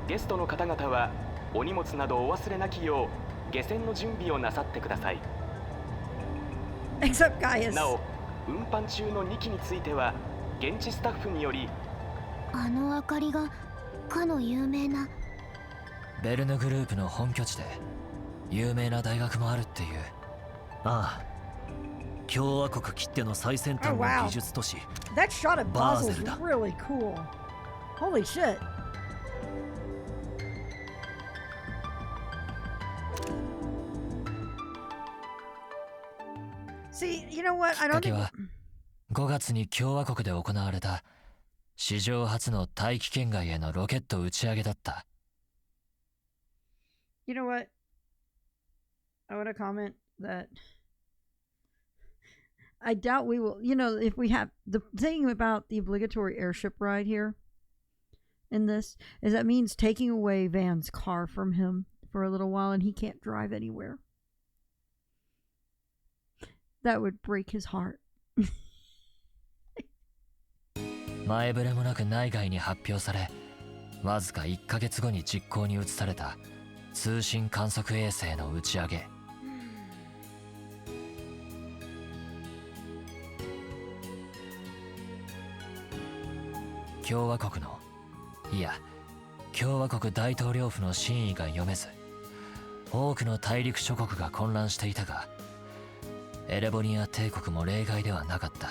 ゲストの方々はお荷物などお忘れなきよう下船の準備をなさってください。なお運搬中の2機については現地スタッフにより、あの明かりがかの有名なベルヌグループの本拠地で有名な大学もあるっていう。ああ、共和国きっての最先端の技術都市、That shot at バー Basel ゼ is ルだ。 really cool. Holy shit. See, you know what? I きっ don't かけ think. は5月に共和国で行われた史上初の大気圏外へのロケット打ち上げだった。You know what? I want to comment that I doubt we will. You know, if we have the thing about the obligatory airship ride here in this is that means taking away Van's car from him for a little while and he can't drive anywhere. That would break his heart. 前触れもなく内外に発表され、わずか1ヶ月後に実行に移された通信観測衛星の打ち上げ。共和国の、いや共和国大統領府の真意が読めず、多くの大陸諸国が混乱していたが、エレボニア帝国も例外ではなかった。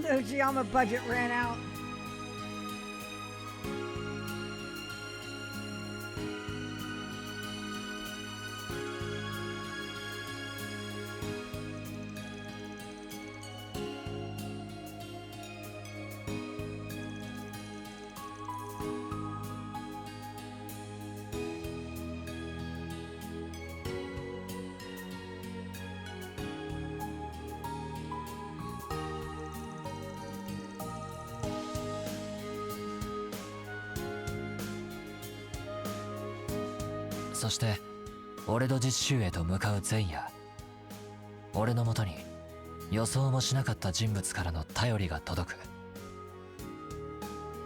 The Ujiyama budget ran out. So そして俺と実習へと向かう前夜、俺のもとに予想もしなかった人物からの頼りが届く。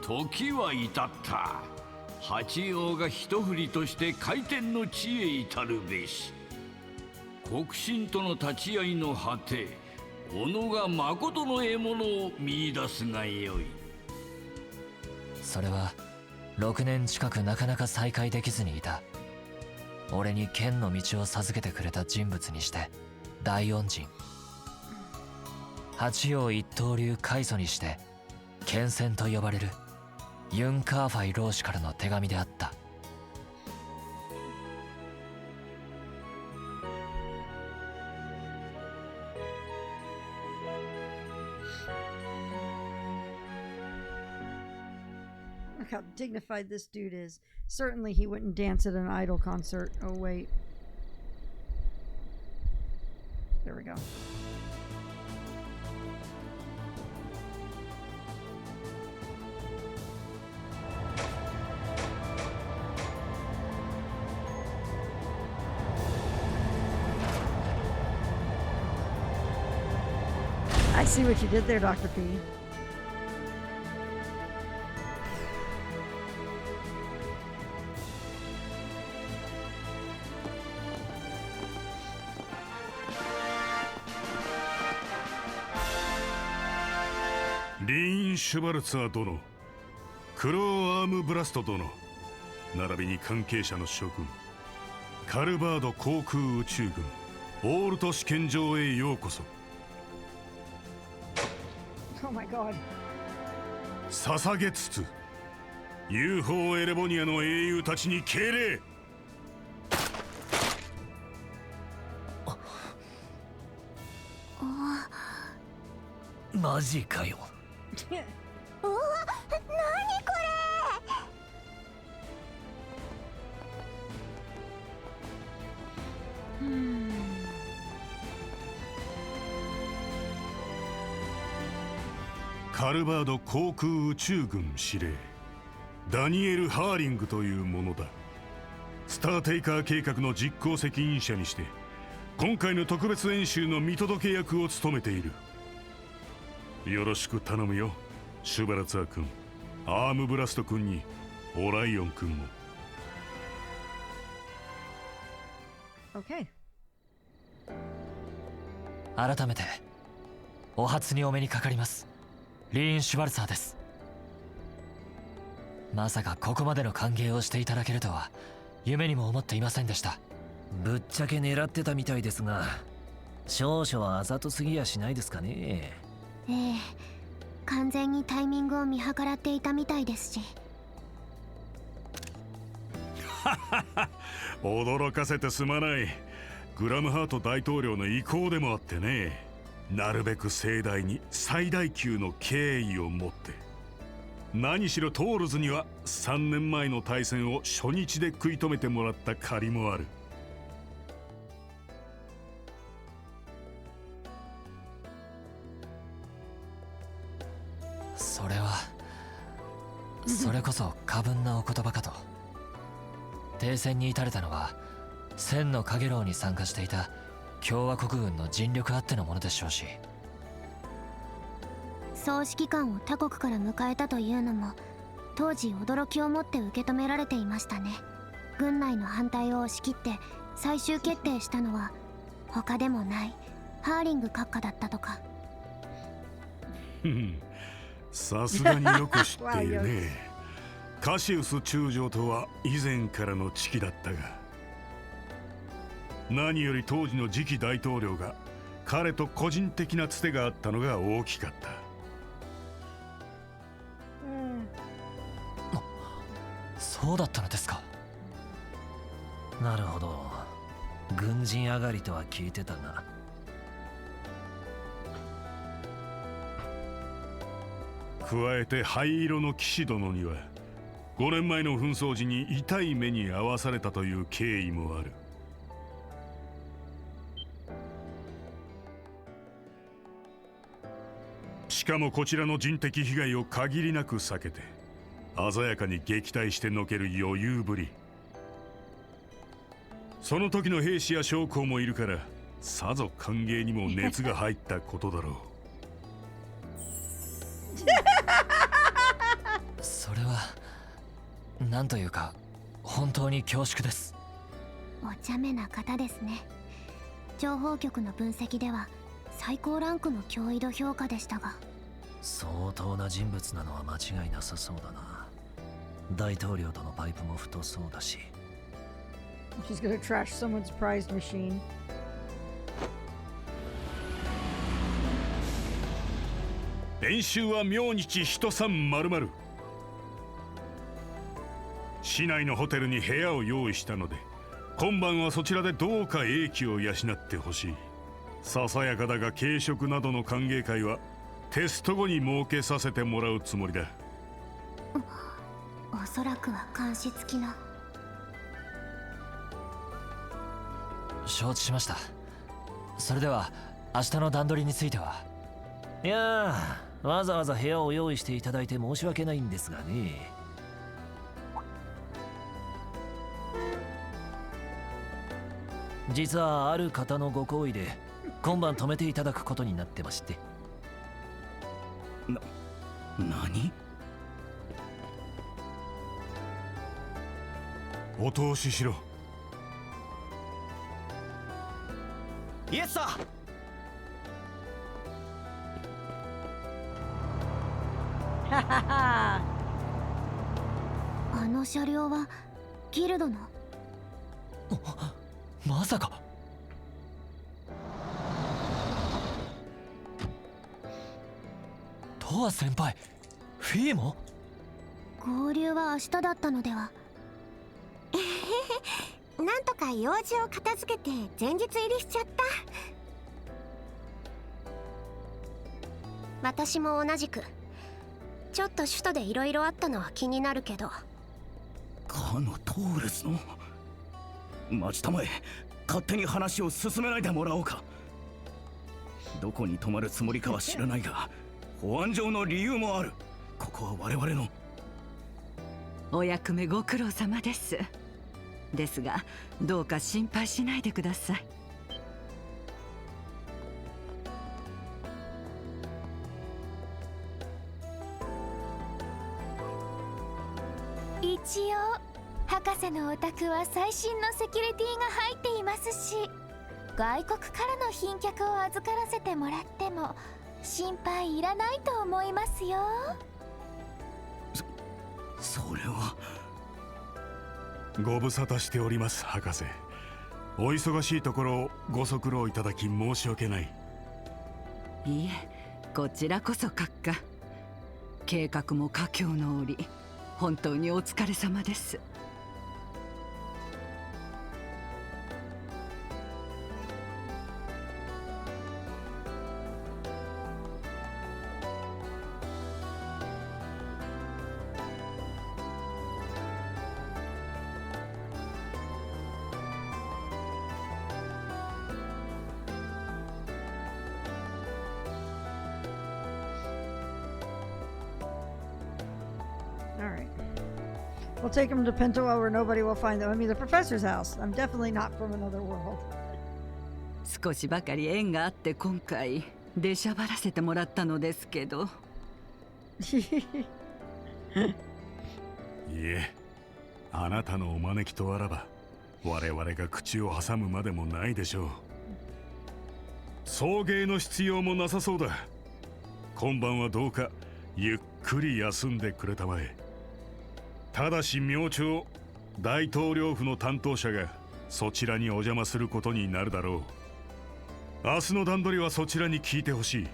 時は至った。八王が一振りとして回転の地へ至るべし。国臣との立ち会いの果て、己が誠の獲物を見出すがよい。それは6年近くなかなか再会できずにいた俺に剣の道を授けてくれた人物にして大恩人、八葉一刀流開祖にして剣仙と呼ばれるユン・カーファイ老師からの手紙であった。Look how dignified this dude is. Certainly he wouldn't dance at an idol concert. Oh, wait. There we go. I see what you did there, Dr. P.リーン・シュバルツァー殿、クローアームブラスト殿、並びに関係者の諸君、カルバード航空宇宙軍オールト試験場へようこそ。Oh my God. 捧げつつ UFO エレボニアの英雄たちに敬礼。マジかよ。うわ、何これ。カルバード航空宇宙軍司令ダニエル・ハーリングというものだ。スターテイカー計画の実行責任者にして今回の特別演習の見届け役を務めている。よろしく頼むよ、シュバラツァー君、アームブラスト君にオライオン君も。Okay. 改めてお初にお目にかかります。リーン・シュバルツァーです。まさかここまでの歓迎をしていただけるとは夢にも思っていませんでした。ぶっちゃけ狙ってたみたいですが、少々あざとすぎやしないですかね。ええ、完全にタイミングを見計らっていたみたいですし。驚かせてすまない。グラムハート大統領の意向でもあってね。なるべく盛大に最大級の敬意を持って。何しろトールズには3年前の対戦を初日で食い止めてもらった借りもある。それこそ過分なお言葉かと。停戦に至れたのは千の陽炎に参加していた共和国軍の尽力あってのものでしょうし、総指揮官を他国から迎えたというのも当時驚きを持って受け止められていましたね。軍内の反対を押し切って最終決定したのは他でもないハーリング閣下だったとか。さすがによく知っているね。カシウス中将とは以前からの知己だったが、何より当時の次期大統領が彼と個人的なつてがあったのが大きかった。そうだったのですか。なるほど、軍人上がりとは聞いてたが。加えて灰色の騎士殿には5年前の紛争時に痛い目に遭わされたという経緯もある。しかもこちらの人的被害を限りなく避けて鮮やかに撃退してのける余裕ぶり。その時の兵士や将校もいるからさぞ歓迎にも熱が入ったことだろう。それは何というか本当に恐縮です。お茶目な方ですね。情報局の分析では最高ランクの脅威度評価でしたが、相当な人物なのは間違いなさそうだな。大統領とのパイプも太そうだし。She's gonna trash someone's prized machine.練習は明日一三〇〇。市内のホテルに部屋を用意したので、今晩はそちらでどうか英気を養ってほしい。ささやかだが軽食などの歓迎会はテスト後に設けさせてもらうつもりだ。おそらくは監視付きな。承知しました。それでは明日の段取りについては。いやー、わざわざ部屋を用意していただいて申し訳ないんですがね。実はある方のご好意で今晩泊めていただくことになってまして。何？お通ししろ。イエスさん。あの車両はギルドの。まさか。トア先輩、フィーも？合流は明日だったのでは。なんとか用事を片付けて前日入りしちゃった。私も同じく。ちょっと首都でいろいろあったのは気になるけど。かのトーレスの。待ちたまえ、勝手に話を進めないでもらおうか。どこに泊まるつもりかは知らないが、保安上の理由もある。ここは我々の。お役目ご苦労様です。ですが、どうか心配しないでください。一応博士のお宅は最新のセキュリティが入っていますし、外国からの賓客を預からせてもらっても心配いらないと思いますよ。それは。ご無沙汰しております博士。お忙しいところをご足労いただき申し訳ない。いえ、こちらこそ閣下。計画も佳境の折、本当にお疲れ様です。We'll take him to Pentoa where nobody will find them. I mean, the professor's house. I'm definitely not from another world. 少しばかり縁があって今回出しゃばらせてもらったのですけど。いえ、あなたのお招きとあらば我々が口を挟むまでもないでしょう。送迎の必要もなさそうだ。今晩はどうかゆっくり休んでくれたまえ。ただし明朝、大統領府の担当者がそちらにお邪魔することになるだろう。明日の段取りはそちらに聞いてほしい。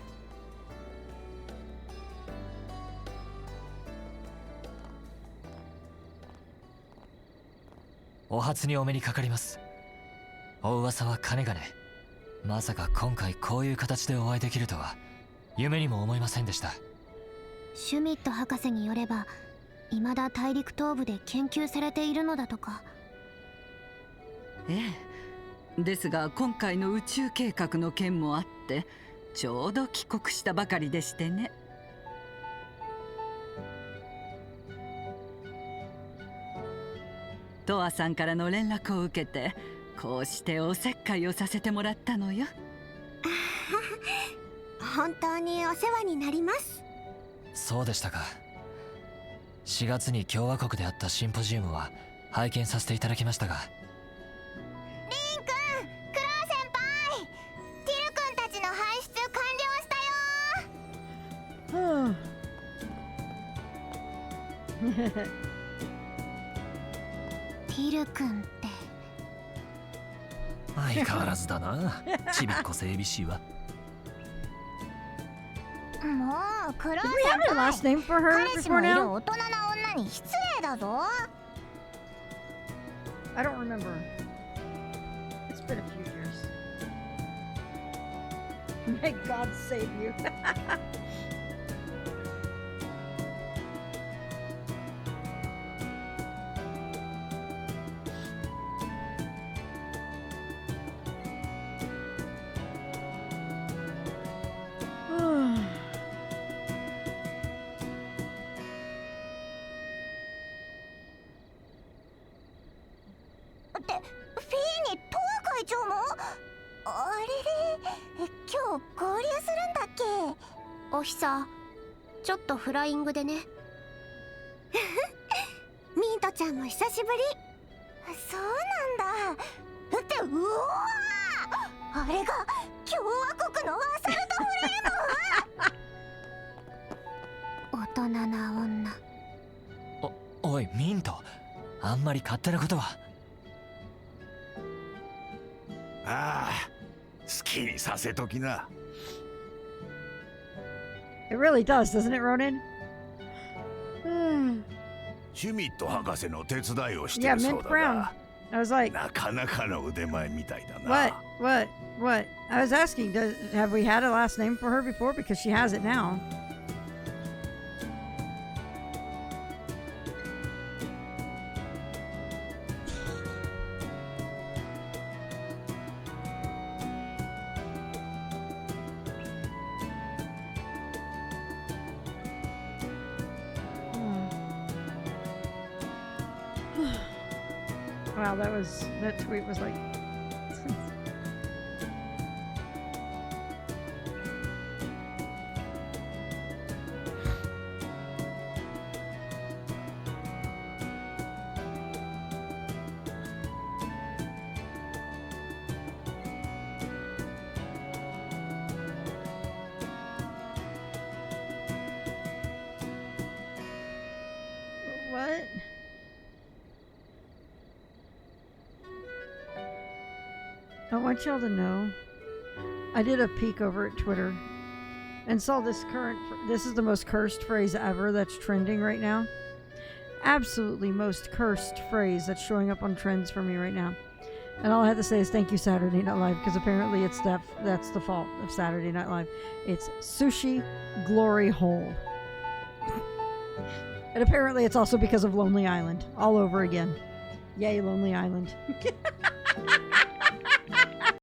お初にお目にかかります。お噂はかねがね。まさか今回こういう形でお会いできるとは夢にも思いませんでした。シュミット博士によれば、未だ大陸東部で研究されているのだとか。ええ、ですが今回の宇宙計画の件もあってちょうど帰国したばかりでしてね。トアさんからの連絡を受けてこうしておせっかいをさせてもらったのよ。本当にお世話になります。そうでしたか。4月に共和国であったシンポジウムは拝見させていただきましたが。リン君、クロウ先輩、ティル君たちの搬出完了したよ。ティル君って相変わらずだな、ちびっこ整備士は。もうクロー Did we have a last name for her 彼氏も before いる now? 大人な女に失礼だぞ。 I don't remember. It's been a few years. May God save you.今日合流するんだっけ。おひさ、ちょっとフライングでね。ミントちゃんも久しぶり。そうなんだ。ってうわー、あれが共和国のアサルトフレーム。大人な女。おいミント、あんまり勝手なことは。ああ、好きにさせときな。It really does, doesn't it, Ronan? シュミット博士の手伝いをして Yeah, るそう mint だ brown. が、 I was like, なかなかの腕前みたいだな。 what? I was asking, have we had a last name for her before? Because she has it now. Wow, that tweet was like. What? I want y'all to know, I did a peek over at Twitter and saw this is the most cursed phrase ever that's trending right now. Absolutely most cursed phrase that's showing up on trends for me right now. And all I have to say is thank you, Saturday Night Live, because apparently that's the fault of Saturday Night Live. It's sushi glory hole. And apparently it's also because of Lonely Island all over again. Yay, Lonely Island.